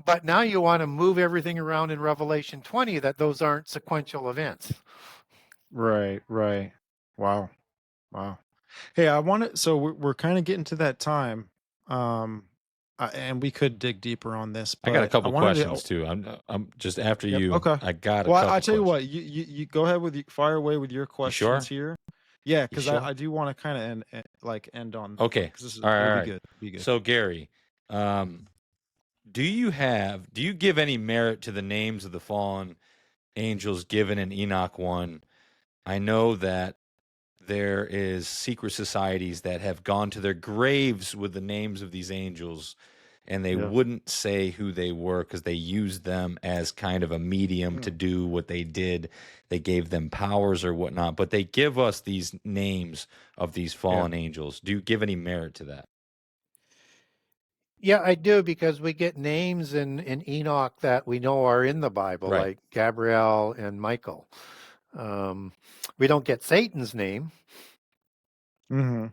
But now you want to move everything around in Revelation 20 that those aren't sequential events. Right. Wow. Hey, so we're kind of getting to that time And we could dig deeper on this, but I got a couple wanted questions too. I'm just after Yep, you. okay. I got a Well, couple. I tell you what, questions. you go ahead with fire away with your You sure? questions here. Yeah, You because sure? I do want to kind of end on Okay. because this is All right. it'll All be right. good. Be good. So Gary, do you give any merit to the names of the fallen angels given in Enoch 1? I know that there is secret societies that have gone to their graves with the names of these angels, and they Yeah. wouldn't say who they were because they used them as kind of a medium to do what they did. They gave them powers or whatnot, but they give us these names of these fallen angels. Do you give any merit to that? Yeah, I do, because we get names in Enoch that we know are in the Bible, Right. like Gabriel and Michael. We don't get Satan's name, Mm-hmm.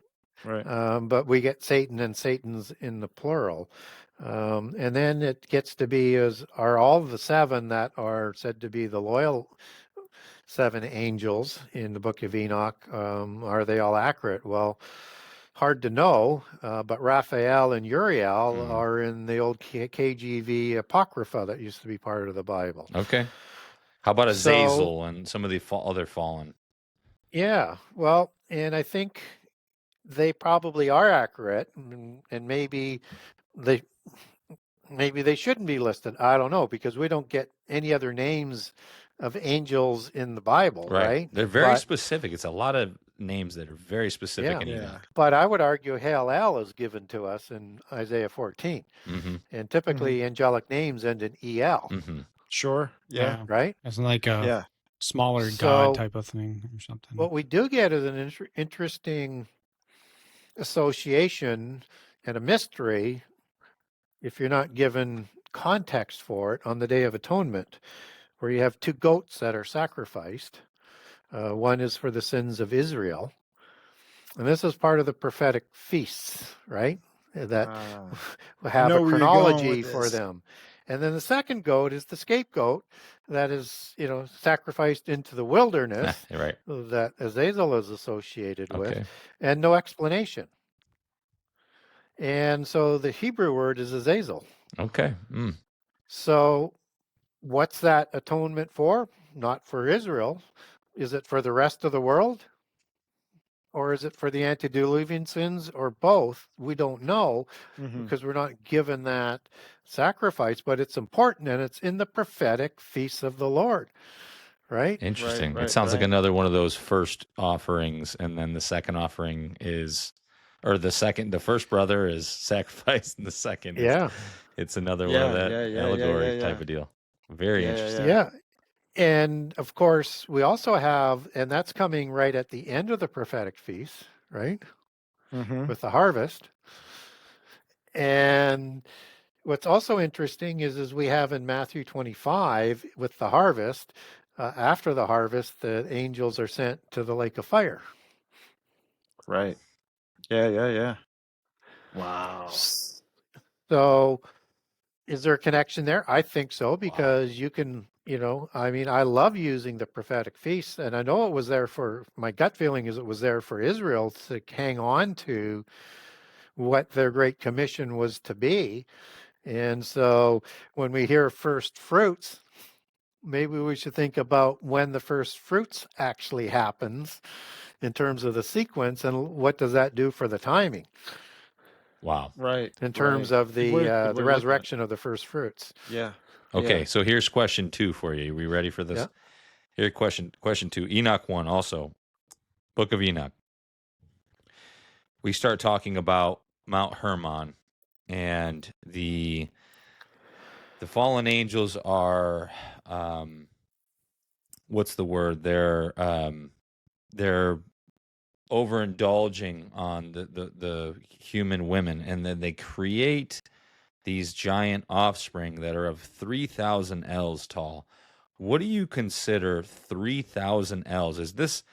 Right. but we get Satan, and Satan's in the plural. And then it gets to be, are all the seven that are said to be the loyal seven angels in the book of Enoch, are they all accurate? Well, hard to know, but Raphael and Uriel are in the old KJV Apocrypha that used to be part of the Bible. Okay. How about So- Azazel and some of the other fallen? Yeah, well, and I think they probably are accurate, and maybe they shouldn't be listed. I don't know, because we don't get any other names of angels in the Bible, right? They're very But- specific. It's a lot of names that are very specific in Yeah. Enoch. But I would argue Hallel is given to us in Isaiah 14. Mm-hmm. And typically angelic names end in EL, Mm-hmm. Sure. Yeah. right? It's like a Yeah. smaller So- god type of thing or something. What we do get is an interesting association and a mystery if you're not given context for it on the Day of Atonement, where you have two goats that are sacrificed. One is for the sins of Israel. And this is part of the prophetic feasts, right? That have know a where you're going chronology with for this. them. And then the second goat is the scapegoat that is, sacrificed into the wilderness Right. that Azazel is associated with, Okay. and no explanation. And so the Hebrew word is Azazel. Okay. So what's that atonement for? Not for Israel. Is it for the rest of the world? Or is it for the antediluvian sins, or both? We don't know, Mhm. because we're not given that sacrifice, but it's important, and it's in the prophetic feasts of the Lord, right? Interesting. Right, It sounds like right. another one of those first offerings, and then the second offering is, or the first brother is sacrificed, and the second Yeah. it's another one Yeah, of that yeah, allegory yeah. type of deal. Very Yeah, interesting. Yeah. And of course, we also have, and that's coming right at the end of the prophetic feast, right? Mm-hmm. With the harvest. And what's also interesting is we have in Matthew 25 with the harvest, after the harvest, the angels are sent to the lake of fire. Right. Yeah. Wow. So is there a connection there? I think so, because you can, I love using the prophetic feasts, and I know it was there for, my gut feeling is it was there for Israel to hang on to what their great commission was to be. And so when we hear first fruits, maybe we should think about when the first fruits actually happens in terms of the sequence, and what does that do for the timing Wow. Right. in terms right. of Good way to the look at it. resurrection of the first fruits. Yeah. Okay, Yeah. so here's question 2 for you. Are we ready for this? Yeah. Here, question 2. Enoch 1 also. Book of Enoch. We start talking about Mount Hermon, and the fallen angels are what's the word? They're overindulging on the human women, and then they create these giant offspring that are of 3,000 ells tall. What do you consider 3,000 ells? Is this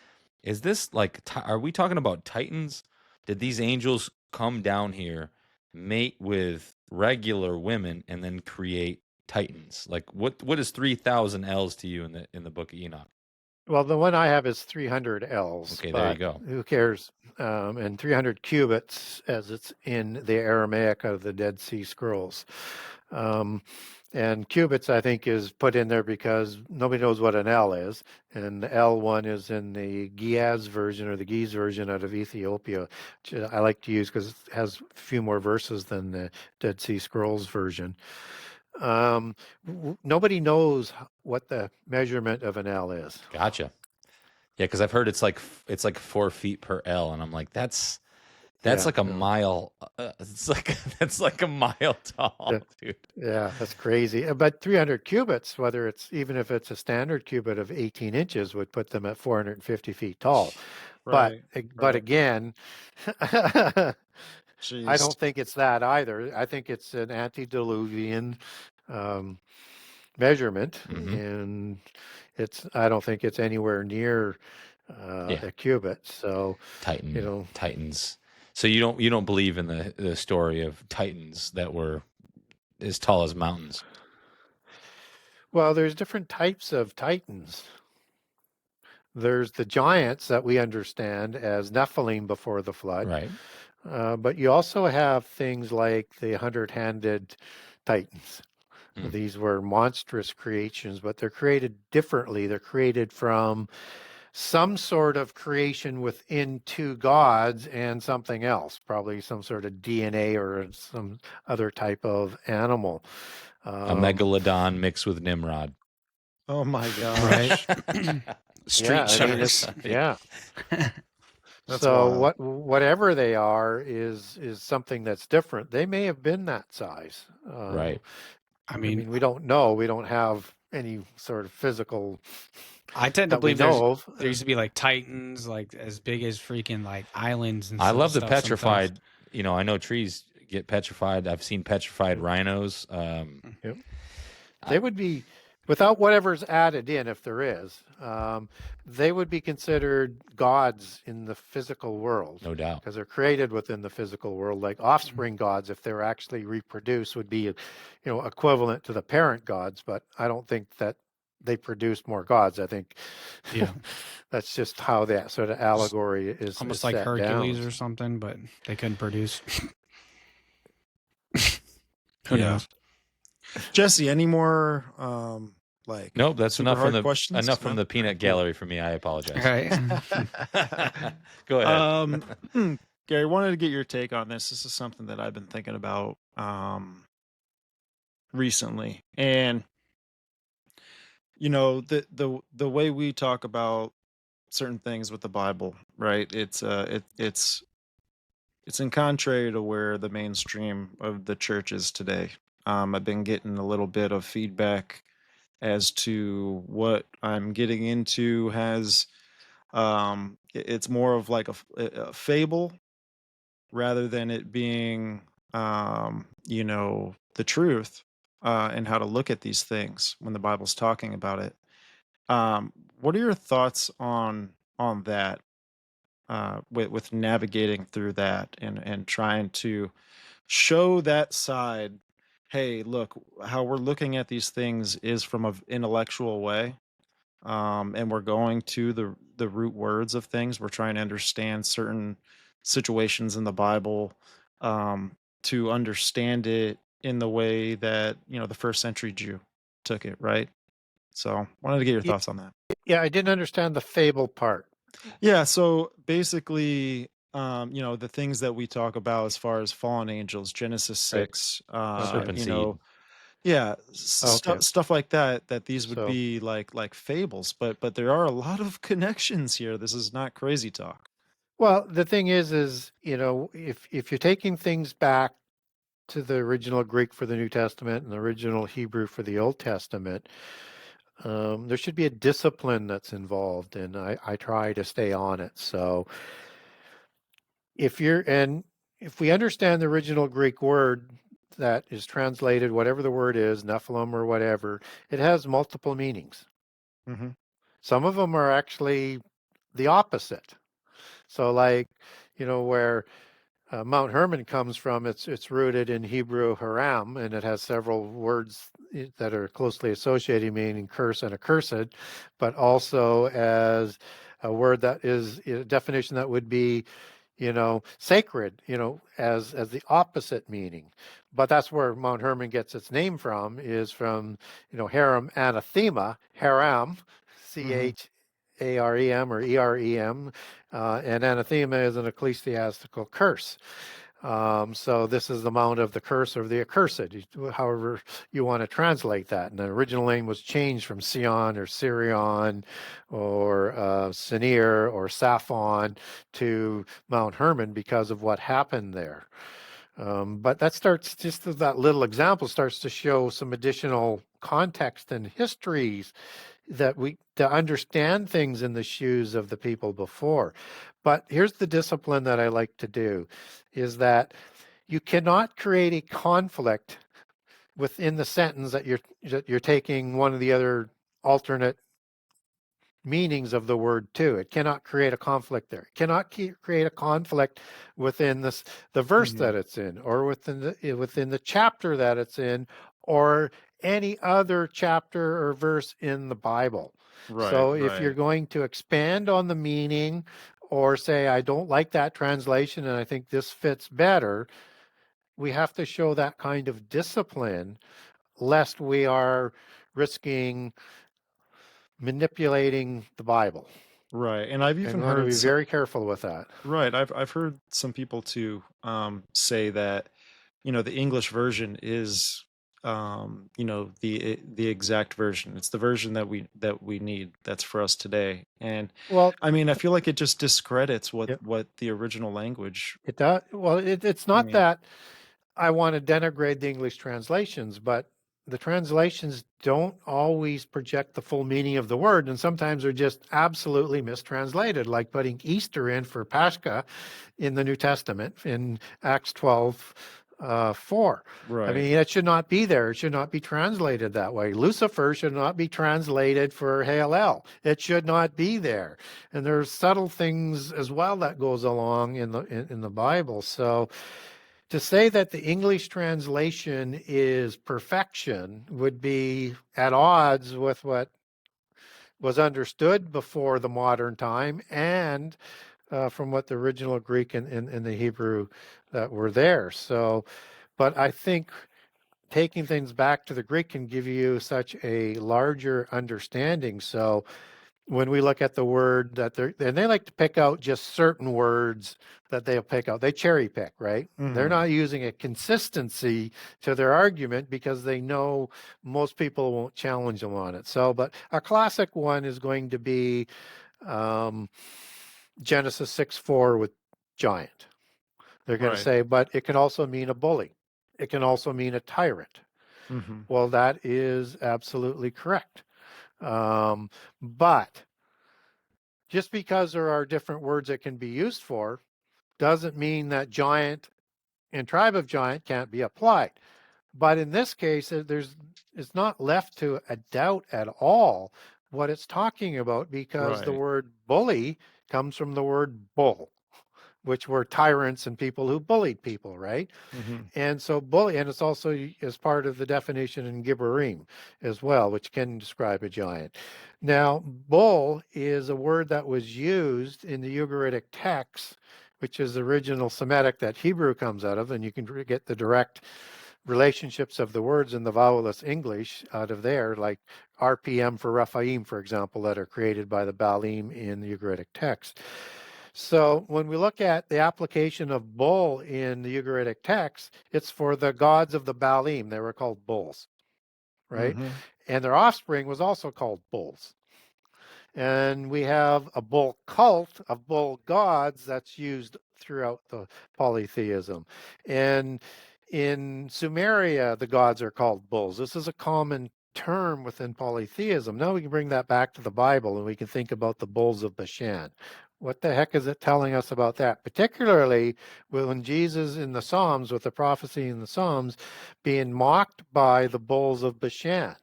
like, are we talking about titans? Did these angels come down here, mate with regular women, and then create titans? Like, what is 3,000 ells to you in the book of Enoch? Well, the one I have is 300 Ls. Okay, there you but go. Who cares? And 300 cubits, as it's in the Aramaic of the Dead Sea Scrolls. And cubits, I think, is put in there because nobody knows what an L is. And the L1 is in the Giaz version or the Giz version out of Ethiopia, which I like to use because it has a few more verses than the Dead Sea Scrolls version. Nobody knows what the measurement of an L is. Gotcha. Yeah, because I've heard it's like 4 feet per L, and I'm like, that's like a mile. It's like that's like a mile tall, dude. Yeah, that's crazy. But 300 cubits, even if it's a standard cubit of 18 inches, would put them at 450 feet tall. Right. But again, I Jeez. don't think it's that either. I think it's an antediluvian measurement, and I don't think it's anywhere near a cubit. So Titans. So you don't believe in the story of Titans that were as tall as mountains? Well, there's different types of Titans. There's the giants that we understand as Nephilim before the flood. Right. But you also have things like the 100-handed Titans. These were monstrous creations, but they're created differently. They're created from some sort of creation within two gods and something else, probably some sort of DNA or some other type of animal. A megalodon mixed with Nimrod. Oh my gosh. Right. Street sharks. Yeah. That's so wild. whatever they are is something that's different. They may have been that size. Right. I mean, we don't know. We don't have any sort of physical. I tend to that we believe know of. there used to be like Titans, like as big as freaking like islands and I love the stuff petrified. sometimes. You know, I know trees get petrified. I've seen petrified rhinos. Yep. They would be, without whatever's added in, if there is, they would be considered gods in the physical world. No doubt. Because they're created within the physical world. Like offspring gods, if they're actually reproduced, would be, equivalent to the parent gods. But I don't think that they produce more gods. I think that's just how that sort of allegory is almost is like set Hercules down. or something, but they couldn't produce. Who knows? Jesse, any more Nope, that's super enough hard from the questions? from the peanut gallery for me. I apologize. Right. Go ahead. Gary, wanted to get your take on this. This is something that I've been thinking about recently, and the way we talk about certain things with the Bible, right? It's in contrary to where the mainstream of the church is today. I've been getting a little bit of feedback as to what I'm getting into has it's more of like a fable rather than it being the truth and how to look at these things when the Bible's talking about it. What are your thoughts on that with navigating through that and trying to show that side? Hey, look, how we're looking at these things is from an intellectual way, and we're going to the root words of things. We're trying to understand certain situations in the Bible, to understand it in the way that the first century Jew took it, right? So, wanted to get your thoughts on that. Yeah, I didn't understand the fable part. Yeah, so basically, the things that we talk about as far as fallen angels, Genesis 6, Serpent seed. yeah, Okay. stuff like that these would So- be like fables, but there are a lot of connections here. This is not crazy talk. Well, the thing is, if you're taking things back to the original Greek for the New Testament and the original Hebrew for the Old Testament, there should be a discipline that's involved, and I try to stay on it. So if we understand the original Greek word that is translated, whatever the word is, Nephilim or whatever, it has multiple meanings. Mm-hmm. Some of them are actually the opposite. So like, where Mount Hermon comes from, it's rooted in Hebrew haram, and it has several words that are closely associated, meaning curse and accursed, but also as a word that is a definition that would be, sacred, as the opposite meaning. But that's where Mount Hermon gets its name from, is from, haram anathema, haram, Charem or Erem, and anathema is an ecclesiastical curse. So this is the mount of the curse or the accursed, however you want to translate that. And the original name was changed from Sion or Sirion or Sinir or Saphon to Mount Hermon because of what happened there. But that starts, just that little example starts to show some additional context and histories that to understand things in the shoes of the people before. But here's the discipline that I like to do, is that you cannot create a conflict within the sentence that you're taking one of the other alternate meanings of the word to. It cannot create a conflict there. It cannot create a conflict within the verse that it's in, or within the chapter that it's in, or any other chapter or verse in the Bible. Right. So if you're going to expand on the meaning or say, I don't like that translation and I think this fits better, we have to show that kind of discipline, lest we are risking manipulating the Bible. Right. And I've even and want to heard be very careful with that. Right. I've heard some people too say that, the English version is the exact version. It's the version that we need, that's for us today. And Well, I mean, I feel like it just discredits what Yep. what the original language. it does. Well, it's not mean- that I want to denigrate the English translations, but the translations don't always project the full meaning of the word, and sometimes they're just absolutely mistranslated, like putting Easter in for Pascha in the New Testament in Acts 12, 4. Right. I mean, it should not be there. It should not be translated that way. Lucifer should not be translated for Hallel. It should not be there. And there's subtle things as well that goes along in the Bible. So to say that the English translation is perfection would be at odds with what was understood before the modern time and from what the original Greek and the Hebrew that were there. So, but I think taking things back to the Greek can give you such a larger understanding. So when we look at the word that they like to pick out just certain words that they'll pick out. They cherry pick, right? They're not using a consistency to their argument because they know most people won't challenge them on it. So, but a classic one is going to be Genesis 6:4 with giant. They're going to Right. say, but it can also mean a bully. It can also mean a tyrant. Well, that is absolutely correct. But just because there are different words that can be used for doesn't mean that giant and tribe of giant can't be applied. But in this case, it's not left to a doubt at all what it's talking about, because the Right. word bully comes from the word bull, which were tyrants and people who bullied people, right? And so bully, and it's also as part of the definition in Gibborim as well, which can describe a giant. Now, bull is a word that was used in the Ugaritic text, which is the original Semitic that Hebrew comes out of, and you can get the direct relationships of the words in the vowelless English out of there, like RPM for Rephaim, for example, that are created by the Baalim in the Ugaritic text. So when we look at the application of bull in the Ugaritic text, it's for the gods of the Baalim. They were called bulls, right? And their offspring was also called bulls. And we have a bull cult of bull gods that's used throughout the polytheism. And in Sumeria, the gods are called bulls. This is a common term within polytheism. Now we can bring that back to the Bible and we can think about the bulls of Bashan. What the heck is it telling us about that? Particularly when Jesus in the Psalms, with the prophecy in the Psalms, being mocked by the bulls of Bashan.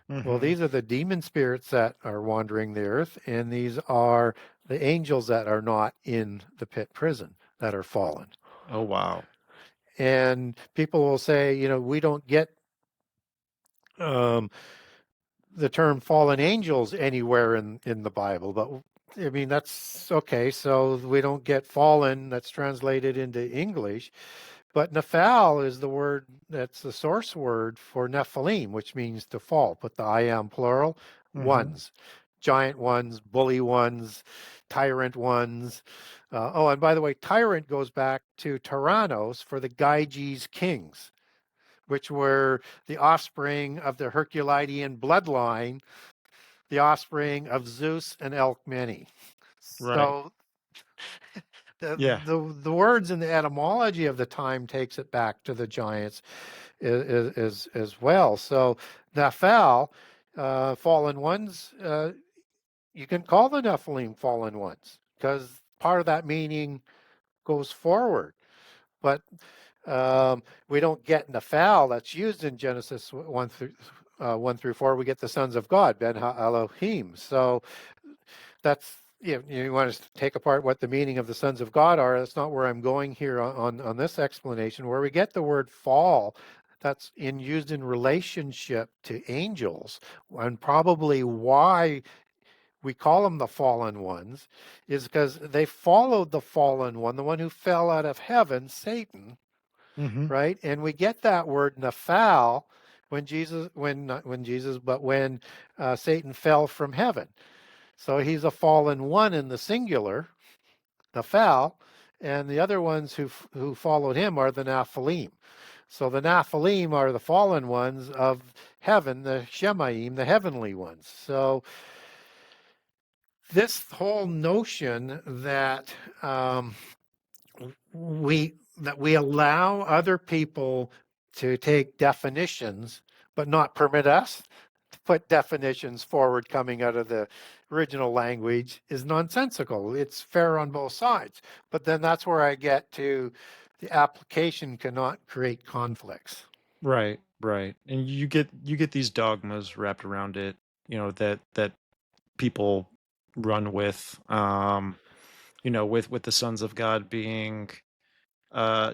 Well, these are the demon spirits that are wandering the earth, and these are the angels that are not in the pit prison that are fallen. Oh, wow. And people will say, we don't get um, the term fallen angels anywhere in the Bible, but I mean, that's okay. So we don't get fallen that's translated into English, but Nephal is the word that's the source word for Nephilim, which means to fall. Put the I am plural, ones, giant ones, bully ones, tyrant ones. And by the way, tyrant goes back to Tyrannos for the Gyges kings, which were the offspring of the Herculidean bloodline, the offspring of Zeus and Alcmene. Right. So Yeah. the words in the etymology of the time takes it back to the giants as well. So Nephal, fallen ones, you can call the Nephilim fallen ones because part of that meaning goes forward. But we don't get Nephal that's used in Genesis 1 through 4. We get the sons of God, Ben Ha Elohim. So that's, you want to take apart what the meaning of the sons of God are. That's not where I'm going here on this explanation. Where we get the word fall, that's used in relationship to angels, and probably why we call them the fallen ones is because they followed the fallen one, the one who fell out of heaven, Satan, right? And we get that word Nephal when Satan fell from heaven. So he's a fallen one in the singular, Nephal, and the other ones who followed him are the Nephilim. So the Nephilim are the fallen ones of heaven, the Shemaim, the heavenly ones. So this whole notion that we allow other people to take definitions, but not permit us to put definitions forward coming out of the original language is nonsensical. It's fair on both sides. But then that's where I get to the application cannot create conflicts. Right. Right. And you get these dogmas wrapped around it, that people run with, with the sons of God being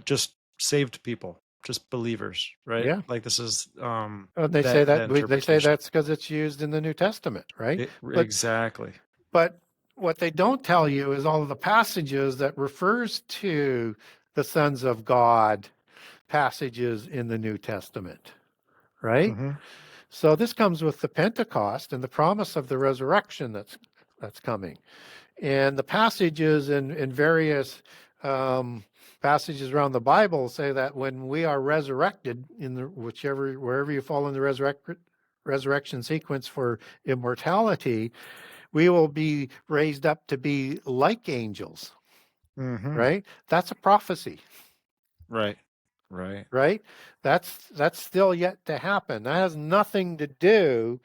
just saved people, just believers, right? Yeah. Like this is They say that's because it's used in the New Testament, right? Exactly. But what they don't tell you is all of the passages that refers to the sons of God passages in the New Testament, right? So this comes with the Pentecost and the promise of the resurrection that's coming. And the passages in various passages around the Bible say that when we are resurrected wherever you fall in the resurrection sequence for immortality, we will be raised up to be like angels, right? That's a prophecy. Right. Right. Right? That's still yet to happen. That has nothing to do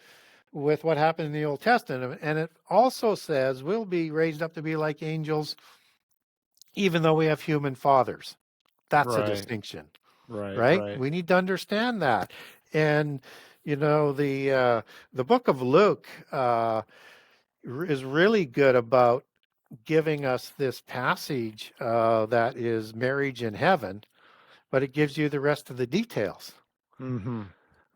with what happened in the Old Testament. And it also says we'll be raised up to be like angels, even though we have human fathers. That's a distinction. Right? We need to understand that. And the book of Luke is really good about giving us this passage that is marriage in heaven, but it gives you the rest of the details.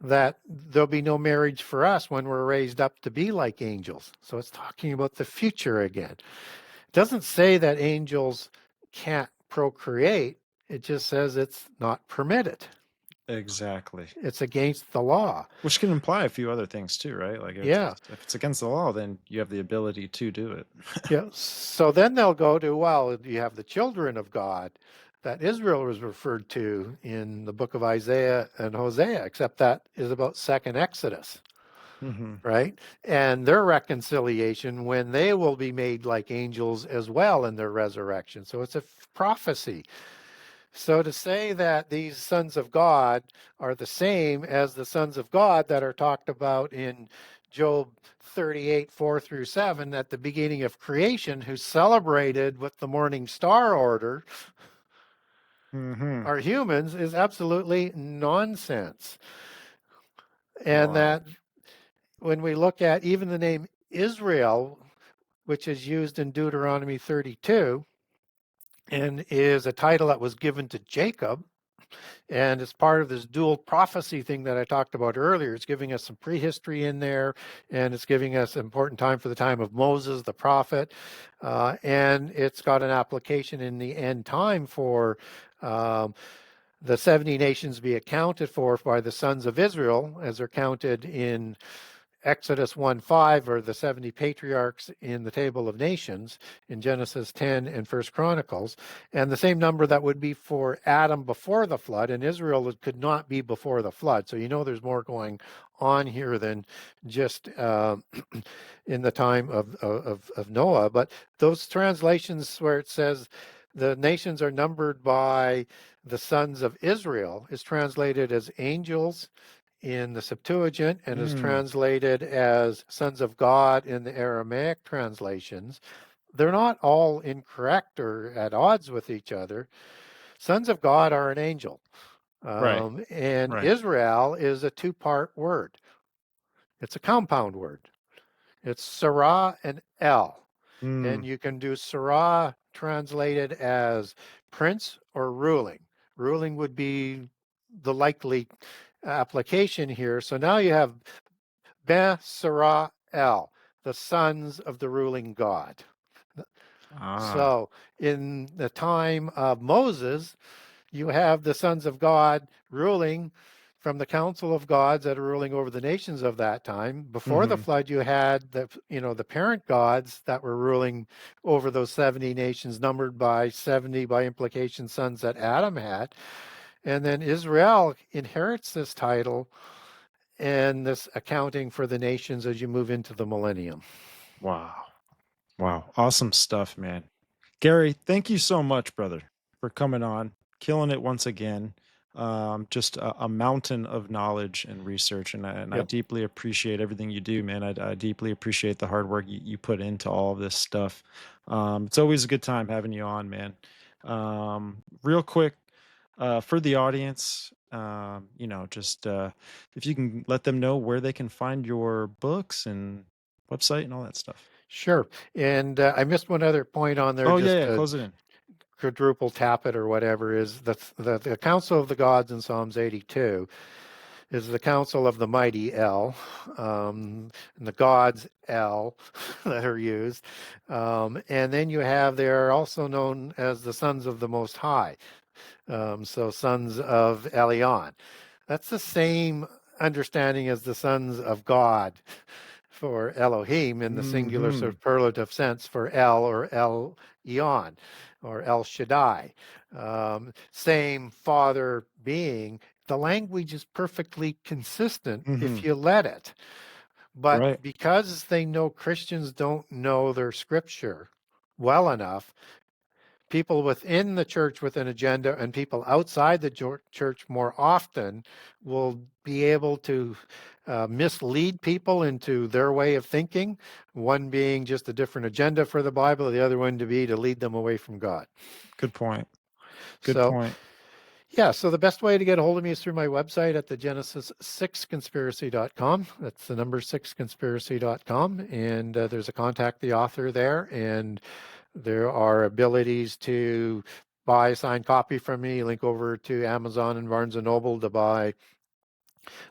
That there'll be no marriage for us when we're raised up to be like angels. So it's talking about the future again. It doesn't say that angels can't procreate. It just says it's not permitted. Exactly. It's against the law. Which can imply a few other things too, right? Like if it's against the law, then you have the ability to do it. Yeah. So then they'll go to, well, you have the children of God that Israel was referred to in the book of Isaiah and Hosea, except that is about second Exodus, right? And their reconciliation when they will be made like angels as well in their resurrection. So it's a prophecy. So to say that these sons of God are the same as the sons of God that are talked about in Job 38, 4 through 7 at the beginning of creation, who celebrated with the morning star order, are humans, is absolutely nonsense. And that when we look at even the name Israel, which is used in Deuteronomy 32, and is a title that was given to Jacob. And it's part of this dual prophecy thing that I talked about earlier. It's giving us some prehistory in there, and it's giving us an important time for the time of Moses, the prophet. And it's got an application in the end time for the 70 nations be accounted for by the sons of Israel, as they're counted in Exodus 1:5, or the 70 patriarchs in the Table of Nations in Genesis 10 and First Chronicles, and the same number that would be for Adam before the flood, and Israel could not be before the flood. So there's more going on here than just in the time of Noah. But those translations where it says the nations are numbered by the sons of Israel is translated as angels in the Septuagint, and is translated as sons of God in the Aramaic translations. They're not all incorrect or at odds with each other. Sons of God are an angel. And Right. Israel is a two-part word. It's a compound word. It's Sarah and El. And you can do Sarah translated as prince or ruling. Ruling would be the likely application here. So now you have Ben Sarah El, the sons of the ruling God. So in the time of Moses, you have the sons of God ruling from the council of gods that are ruling over the nations of that time. Before the flood, you had the parent gods that were ruling over those 70 nations, numbered by 70 by implication sons that Adam had. And then Israel inherits this title and this accounting for the nations as you move into the millennium. Wow. Awesome stuff, man. Gary, thank you so much, brother, for coming on, killing it once again. Just a mountain of knowledge and research, and I deeply appreciate everything you do, man. I deeply appreciate the hard work you put into all of this stuff. It's always a good time having you on, man. Real quick, for the audience, just if you can let them know where they can find your books and website and all that stuff. Sure. And I missed one other point on there. Close it in. Quadruple tap it or whatever is the Council of the Gods in Psalms 82 is the Council of the Mighty El, and the Gods El that are used. And then you have, they're also known as the Sons of the Most High. So Sons of Elion. That's the same understanding as the Sons of God for Elohim in the singular superlative sense for El or El Eon or El Shaddai. Same Father being. The language is perfectly consistent if you let it. But because they know Christians don't know their scripture well enough, people within the church with an agenda and people outside the church more often will be able to mislead people into their way of thinking, one being just a different agenda for the Bible, the other one to lead them away from God. Good point. Yeah, so the best way to get a hold of me is through my website at the Genesis6conspiracy.com. That's the number 6conspiracy.com. And there's a contact the author there. And there are abilities to buy a signed copy from me, link over to Amazon and Barnes & Noble to buy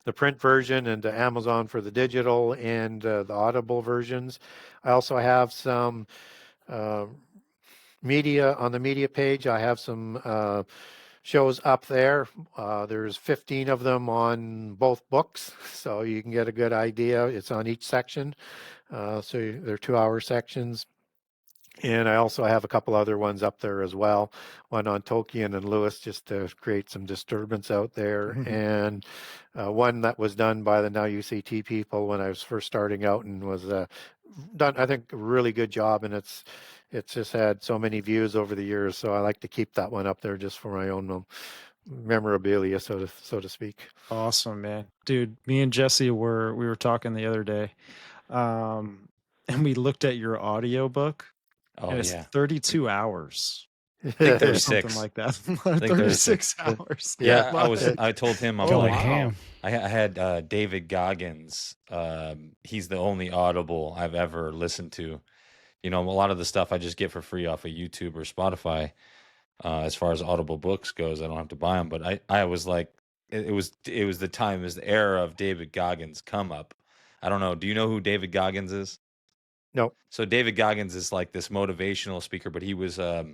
the print version, and to Amazon for the digital and the Audible versions. I also have some media on the media page. I have some shows up there. There's 15 of them on both books, so you can get a good idea. It's on each section. So they're 2-hour sections. And I also have a couple other ones up there as well, one on Tolkien and Lewis, just to create some disturbance out there, and one that was done by the Now UCT people when I was first starting out, and was done, I think, a really good job, and it's just had so many views over the years, so I like to keep that one up there just for my own memorabilia, so to speak. Awesome, man. Dude, me and Jesse we were talking the other day, and we looked at your audiobook. Oh, and it's yeah. 32 hours. I think 36. Something like that. 36 hours. Yeah, I told him, I'm like, wow. I had David Goggins. He's the only Audible I've ever listened to. A lot of the stuff I just get for free off of YouTube or Spotify. as far as audible books goes. I don't have to buy them, but I was like, it was the era of David Goggins' come up. I don't know. Do you know who David Goggins is? No. So David Goggins is like this motivational speaker, but he was a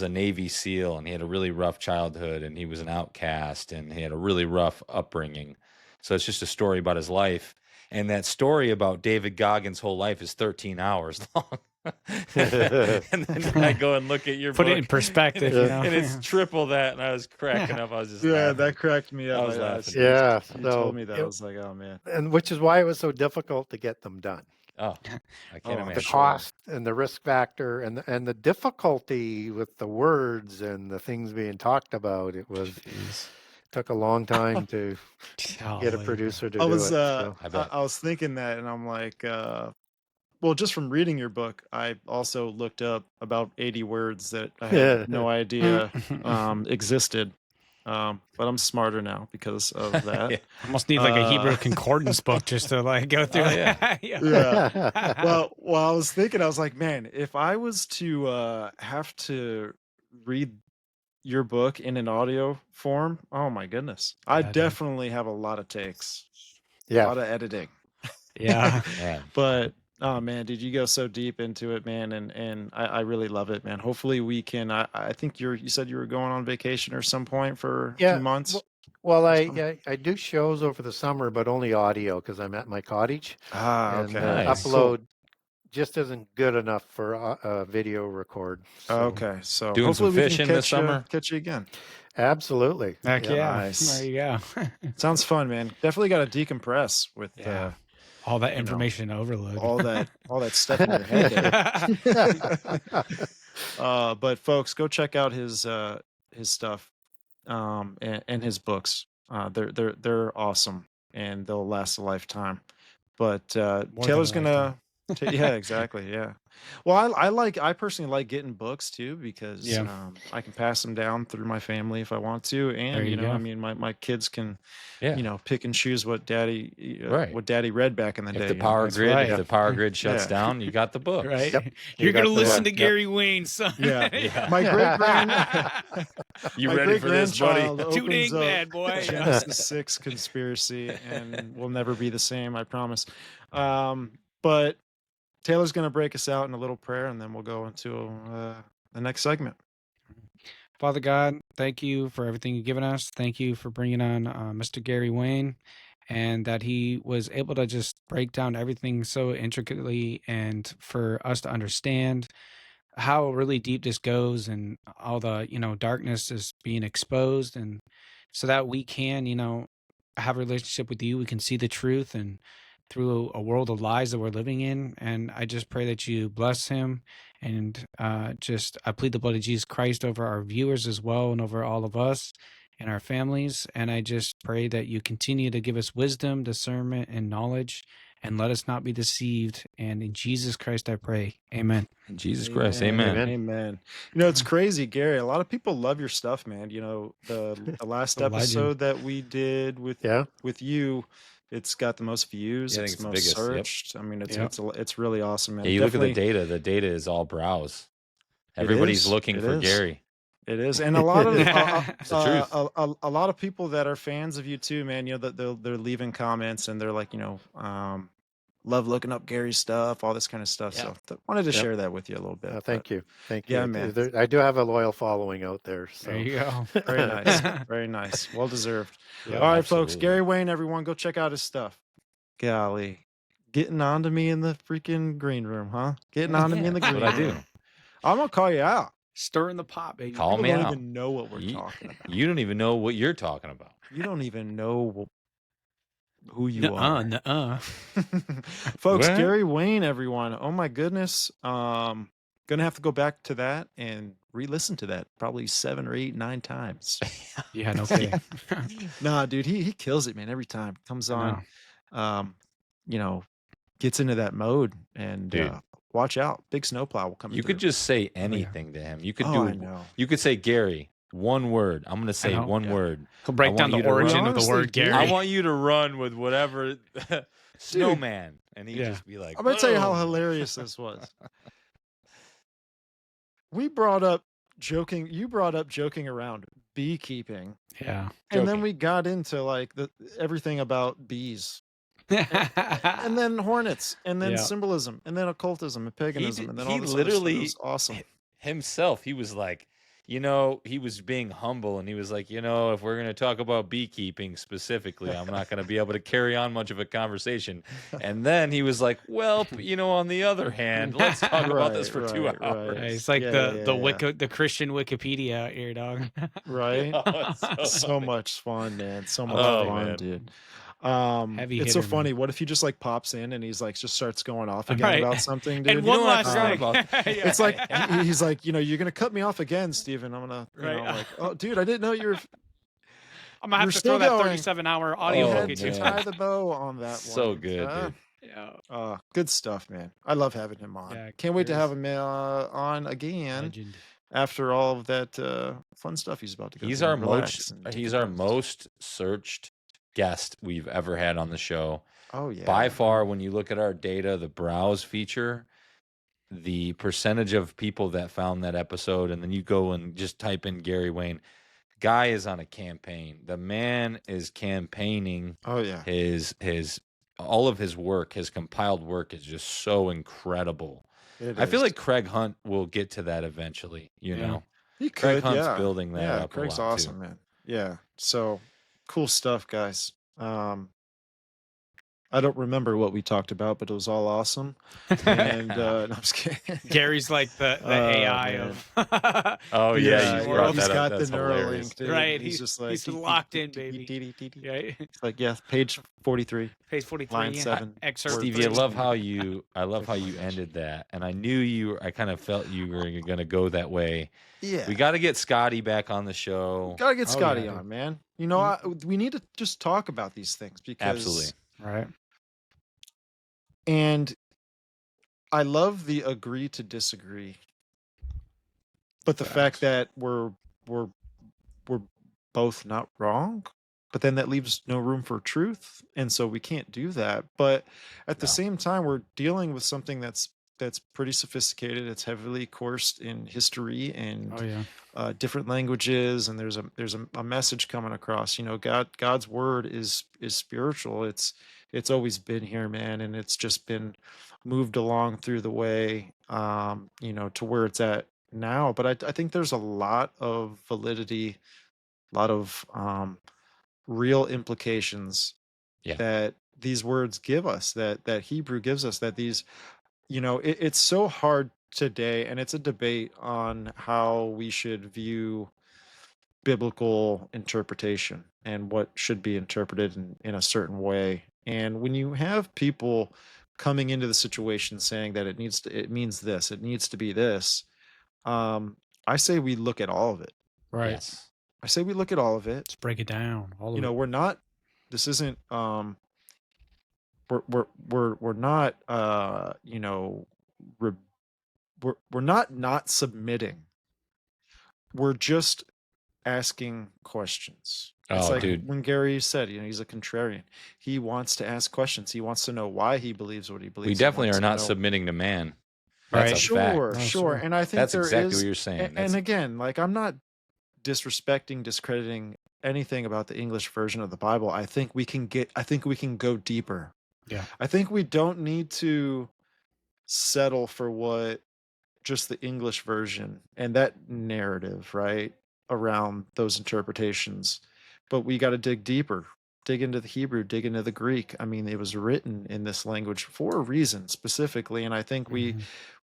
Navy SEAL, and he had a really rough childhood, and he was an outcast, and he had a really rough upbringing. So it's just a story about his life, and that story about David Goggins' whole life is 13 hours long. And then I go and look at your Put book, it in perspective, and it's triple that, and I was cracking up. I was just Yeah, laughing. that cracked me up. I was laughing. Yeah. You So told me that. I was like, oh man. and which is why it was so difficult to get them done. Oh, I can't Oh, imagine. The sure. cost and the risk factor and the difficulty with the words and the things being talked about. It took a long time to get a Golly. producer to I do was it. So. I bet. I was thinking that, and I'm like, well, just from reading your book, I also looked up about 80 words that I had no idea existed. But I'm smarter now because of that. Yeah. Almost need like a Hebrew concordance book just to like go through. Oh, yeah. that. Yeah. Yeah. Well, I was thinking, I was like, man, if I was to have to read your book in an audio form, oh my goodness, I Yeah, dude. definitely have a lot of takes, a Yeah. lot of editing. Yeah. Yeah. But oh man, did you go so deep into it, man? And I really love it, man. Hopefully we can. I think you said you were going on vacation or some point for a Yeah, few months. Well, So- I do shows over the summer, but only audio because I'm at my cottage. Ah, And okay. Nice. upload just isn't good enough for a video record. So, Okay, so Doing some hopefully we can fishing this summer? catch you again. Absolutely. Heck yeah. Nice. There you go. Sounds fun, man. Definitely got to decompress with Yeah. All that you know, information overload. all that stuff in your head there. But folks, go check out his stuff and his books. They're awesome, and they'll last a lifetime. But More Taylor's than a gonna yeah, exactly, yeah. Well, I personally like getting books too, because Yeah. I can pass them down through my family if I want to, and There you I go. mean, my kids can Yeah. pick and choose what daddy Right. read back in the day. If the you know? power That's grid, right. if the power grid shuts Yeah. down, you got the book. Right? Yep. You're You got going to the listen one. to Yep. Gary Wayne, son. Yeah. Yeah. My great grand You my ready for this, buddy? great-grandchild Tune opens in, up bad boy. Genesis 6 conspiracy, and we'll never be the same, I promise. But Taylor's going to break us out in a little prayer, and then we'll go into the next segment. Father God, thank you for everything you've given us. Thank you for bringing on Mr. Gary Wayne, and that he was able to just break down everything so intricately, and for us to understand how really deep this goes, and all the darkness is being exposed, and so that we can have a relationship with you. We can see the truth, and through a world of lies that we're living in. And I just pray that you bless him, and I plead the blood of Jesus Christ over our viewers as well, and over all of us and our families. And I just pray that you continue to give us wisdom, discernment, and knowledge, and let us not be deceived. And in Jesus Christ I pray, amen. Jesus Christ, amen. Amen. It's crazy, Gary. A lot of people love your stuff, man. The last The legend. episode that we did with you, it's got the most views. Yeah, I think it's it's the most biggest, yep. searched. I mean, Yep. it's really awesome, man. Yeah, you look at the Definitely- data. The data is all browse. It Everybody's is. looking It for is. Gary. It is, and a lot of It's the truth. a lot of people that are fans of you too, man. That they're leaving comments, and they're like, love looking up Gary's stuff, all this kind of stuff. Yeah. So wanted to Yep. share that with you a little bit. Thank you. Thank Yeah, you. man. I do have a loyal following out there. So. There you go. Very nice, very nice, well deserved. Yeah, All right, folks. absolutely. Gary Wayne, everyone, go check out his stuff. Golly, getting on to me in the freaking green room, huh? Getting on to me in the That's green what I do. room. I'm gonna call you out. Stirring the pot, baby. Call People me don't out. even know what we're You- talking about. You don't even know what you're talking about. You don't even know who you are. Nuh-uh. Folks, What? Gary Wayne, everyone. Oh my goodness. Gonna have to go back to that and re-listen to that probably 7 or 8, 9 times. Yeah, no kidding. Nah, dude, he kills it, man. Every time comes I on, gets into that mode, and Dude. watch out. Big snowplow will come You through. could just say anything to him. You could I do. know. You could say, Gary, one word. I'm going to say know, one yeah. word. He'll break I down want the you to run- origin of the Honestly, word dude, Gary. I want you to run with whatever snowman, and he'd Yeah. just be like, I'm gonna tell you how "Whoa." hilarious this was. We brought up joking. You brought up joking around beekeeping, Yeah. and then Joking. we got into like everything about bees, and then hornets, and then Yeah. symbolism, and then occultism and paganism, and then all this other stuff. It was awesome. Himself, he was like, he was being humble, and he was like, if we're going to talk about beekeeping specifically, I'm not going to be able to carry on much of a conversation. And then he was like, well, on the other hand, let's talk about this for 2 hours. Right. It's like Yeah, the Christian Wikipedia out here, dog. Right. It's So much fun, man. So much Oh, fun, man. dude. Heavy It's so hitter, funny. man. What if he just like pops in and he's like just starts going off again Right. about something, dude? And one what I last forgot thing. about? Yeah. It's like he's like, you're gonna cut me off again, Steven. I'm gonna, Right. like, oh, dude, I didn't know you were. I'm gonna You're have to still throw that going. 37-hour You audio Oh, had book at to you. man. tie the bow on that So one. good, dude. Yeah. Good stuff, man. I love having him on. Yeah, Can't wait to Chris. have him on again Legend. after all of that fun stuff he's about to go He's through our and relax and he's our decompress. most searched guest we've ever had on the show. Oh yeah. By far, when you look at our data, the browse feature, the percentage of people that found that episode, and then you go and just type in Gary Wayne, guy is on a campaign. The man is campaigning. Oh yeah. His all of his work, his compiled work, is just so incredible. I feel like Craig Hunt will get to that eventually. You Yeah. know, he Craig could. Hunt's Yeah. building that Yeah. up. Craig's a lot awesome, too. man. Yeah. So cool stuff, guys. I don't remember what we talked about, but it was all awesome. And no, I'm just kidding. Gary's like the AI man. of. Oh yeah, you brought he's that got up. the That's hilarious. Neuralink, dude. Right, He's just like he's locked in, baby. Right? It's like, yeah, page 43, Page 43, line 7. excerpt. word Stevie, I 13. love how you ended that, and I knew I kind of felt you were going to go that way. Yeah. We got to get Scotty back on the show. Gotta get Scotty yeah. on, man. You know, we need to just talk about these things because Absolutely. Right. And I love the agree to disagree, but the fact that we're both not wrong, but then that leaves no room for truth, and so we can't do that. But at the No. same time, we're dealing with something that's pretty sophisticated. It's heavily coursed in history and Oh yeah. different languages, and there's a message coming across. You know, God's word is spiritual. It's always been here, man, and it's just been moved along through the way, to where it's at now. But I think there's a lot of validity, a lot of real implications Yeah. that these words give us, that Hebrew gives us, that these, it's so hard today, and it's a debate on how we should view biblical interpretation and what should be interpreted in a certain way. And when you have people coming into the situation saying that it means this, it needs to be this, I say we look at all of it. Right. Yes. I say we look at all of it. Let's break it down. All of it. We're not. This isn't. We're not. We're not submitting. We're just asking questions. It's Oh, like dude. when Gary said, he's a contrarian. He wants to ask questions. He wants to know why he believes what he believes. We He definitely wants are to not know- submitting to man. Right. That's a fact. Sure, No, sure. sure. And I think That's there exactly is- what you're saying. And That's- again, like, I'm not discrediting anything about the English version of the Bible. I think we can go deeper. Yeah. I think we don't need to settle for what just the English version and that narrative, right, around those interpretations. But we got to dig deeper, dig into the Hebrew, dig into the Greek. I mean, it was written in this language for a reason specifically. And I think we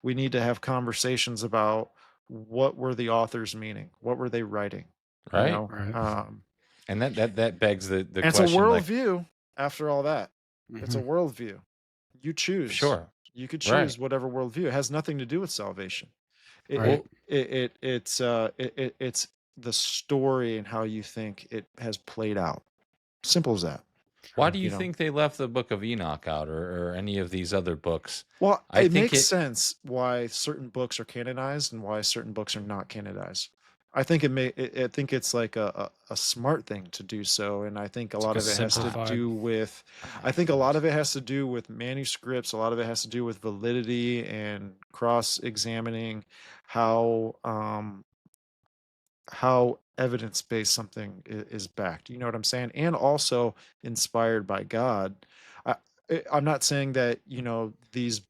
need to have conversations about what were the authors meaning? What were they writing? Right. Right. And that begs the and it's question. a like, worldview after all that. It's a worldview. You choose. Sure. You could Right. choose whatever worldview. It has nothing to do with salvation. Right. It's the story and how you think it has played out. Simple as that. Why do you think they left the Book of Enoch out, or any of these other books? Well, I it think makes it- sense why certain books are canonized and why certain books are not canonized. I think I think it's like a smart thing to do so, and I think a lot of it has to simplified. do with. I think a lot of it has to do with manuscripts. A lot of it has to do with validity and cross-examining how how evidence-based something is backed. You know what I'm saying? And also inspired by God. I, I'm not saying that, you know, these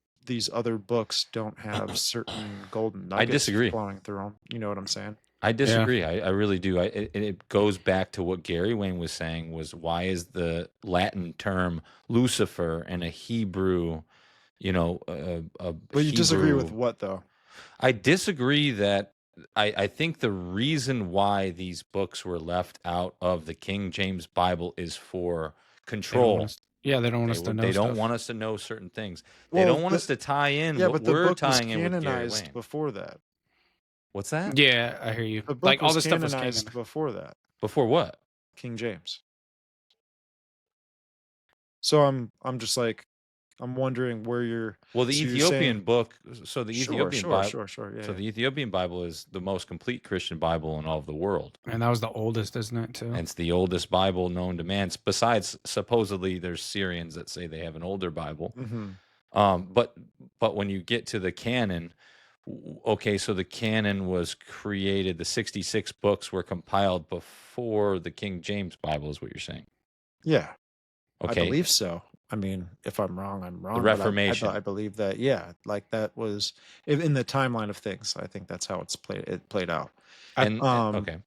other books don't have certain golden I nuggets disagree. flowing through them. You know what I'm saying? I disagree. I really do. It goes back to what Gary Wayne was saying, was why is the Latin term Lucifer and a Hebrew, you know, a But you disagree with Hebrew. what though? I disagree that I think the reason why these books were left out of the King James Bible is for They don't want control. us. Yeah, they don't want us to know They don't stuff. want us to know certain things. They Well, don't want us to tie in yeah, what but the we're book was tying in with Gary canonized Wayne. before that. What's that? Yeah, I hear you. The book Like all was this stuff was canonized canon. before that. Before what? King James. So I'm just like, I'm wondering where you're. Well, the So you're Ethiopian saying, book. So the sure, Ethiopian sure, Bible. sure, sure, yeah, So yeah. the Ethiopian Bible is the most complete Christian Bible in all of the world. And that was the oldest, isn't it, too? And it's the oldest Bible known to man. Besides, supposedly, there's Syrians that say they have an older Bible. Mm-hmm. But when you get to the canon, okay, so the canon was created. The 66 books were compiled before the King James Bible, is what you're saying. Yeah, Okay, I believe so. I mean, if I'm wrong, I'm wrong. the but Reformation. I believe that. Yeah, like that was in the timeline of things. I think that's how it played out. And okay,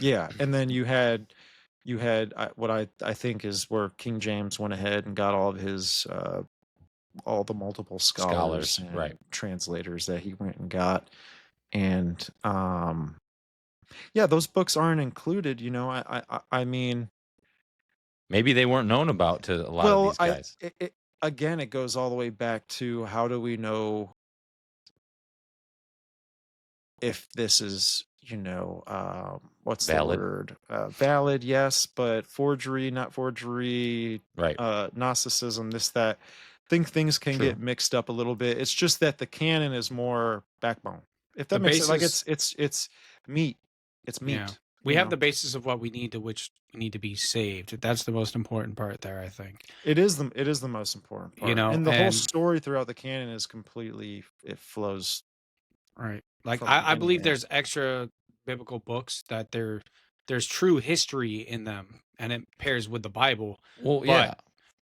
Yeah, and then you had what I think is where King James went ahead and got all of his all the multiple scholars and right. translators that he went and got, and yeah, those books aren't included. You know, I mean, Maybe they weren't known about to a lot of these guys. Again, it goes all the way back to how do we know if this is, you know, what's Valid. the word? Valid, yes, but forgery, not forgery, Right. Gnosticism, this, that. I think things can True. get mixed up a little bit. It's just that the canon is more backbone. If that The makes sense, like basis- it's meat. It's meat. Yeah. We you have know? the basis of what we need to which we need to be saved. That's the most important part there, I think. It is the most important part. You know, and the whole and- story throughout the canon is completely, it flows. Right. Like from the I beginning believe to there's extra biblical books that there's true history in them and it pairs with the Bible. Well, But, yeah.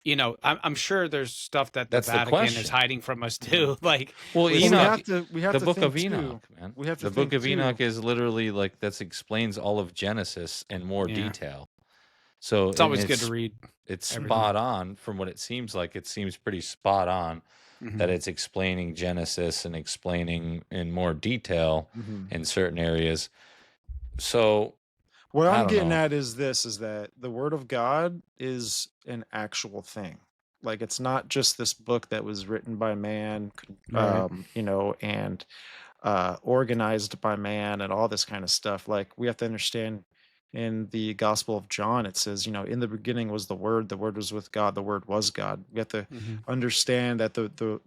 you know, I'm sure there's stuff that the That's the Vatican is question. hiding from us too. Like Well, with Enoch, we have the to book think of Enoch, too. man. We have to the book think of Enoch too. is literally like that explains all of Genesis in more Yeah. detail. So it's always good to read. It's everything. spot on from what it seems like. It seems pretty spot on Mhm. that it's explaining Genesis and explaining in more detail Mhm. in certain areas. So What I I'm don't getting know. at is this, is that the word of God is an actual thing. Like, it's not just this book that was written by man, Right. you know, and organized by man and all this kind of stuff. Like, we have to understand in the Gospel of John, it says, you know, in the beginning was the Word was with God, the Word was God. We have to Mhm. understand that the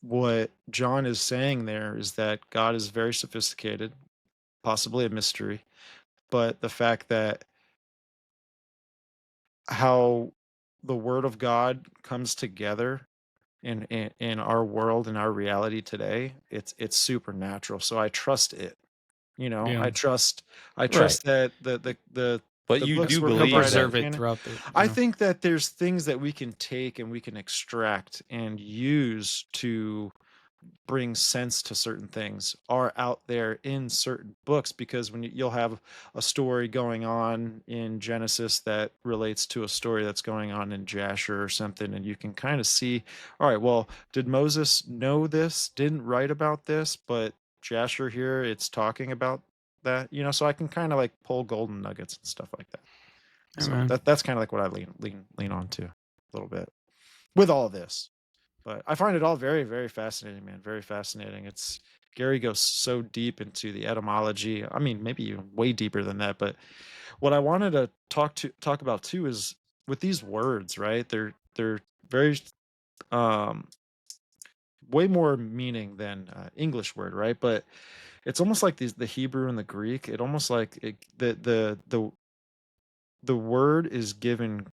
what John is saying there is that God is very sophisticated, possibly a mystery, but the fact that how the word of God comes together in our world, in our reality today, it's supernatural. So I trust it. You know, Yeah. I trust Right. that the But the you books do were He'll believe provided that preserve it canon. throughout the. I think that there's things that we can take and we can extract and use to bring sense to certain things are out there in certain books, because when you'll have a story going on in Genesis that relates to a story that's going on in Jasher or something, and you can kind of see, all right, well, did Moses know this, didn't write about this, but Jasher here, it's talking about that, you know, so I can kind of like pull golden nuggets and stuff like that. Yeah, So man. that's kind of like what I lean on to a little bit with all of this. But I find it all very, very fascinating, man. Very fascinating. Gary goes so deep into the etymology. I mean, maybe even way deeper than that. But what I wanted to talk about too is with these words, right? They're very way more meaning than English word, right? But it's almost like the Hebrew and the Greek. It almost like the word is given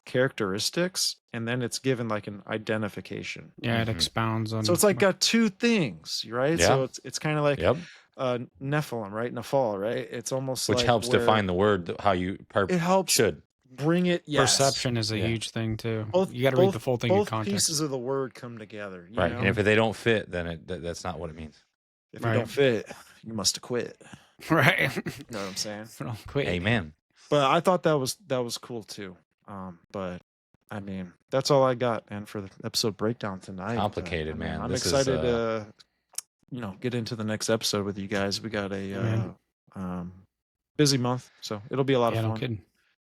characteristics, and then it's given like an identification. Yeah, it Mhm. expounds on. So it's like got two things, right? Yeah. So it's kind of like Yep. Nephilim, right? Nephal, right? It's almost Which like helps where define the word, how you it helps should. bring it. Yes, Perception is a Yeah. huge thing too. Both You got to read both the full thing in both context. pieces of the word come together. You Right. know? And if they don't fit, then that's not what it means. If you Right. don't fit, you must have quit. Right. You know what I'm saying? Don't quit. Amen. But I thought that was cool too. But I mean, that's all I got, and for the episode breakdown tonight. Complicated, I mean, man. I'm This is, excited to get into the next episode with you guys. We got a busy month, so it'll be a lot Yeah, of no fun. kidding.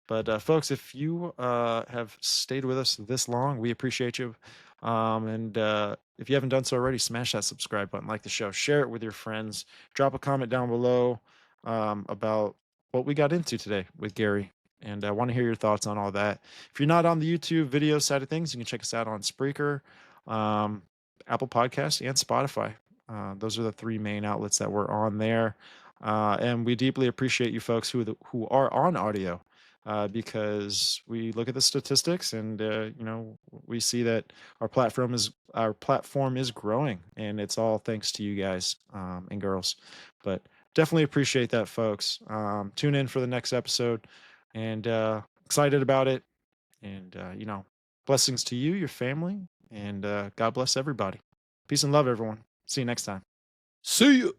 But folks, if you have stayed with us this long, we appreciate you. And if you haven't done so already, smash that subscribe button, like the show, share it with your friends, drop a comment down below about what we got into today with Gary. And I want to hear your thoughts on all that. If you're not on the YouTube video side of things, you can check us out on Spreaker, Apple Podcasts, and Spotify. Those are the three main outlets that we're on there. And we deeply appreciate you folks who are on audio. Because we look at the statistics and we see that our platform is growing, and it's all thanks to you guys and girls. But definitely appreciate that, folks. Tune in for the next episode, and excited about it. And blessings to you, your family, and God bless everybody. Peace and love, everyone. See you next time. See you.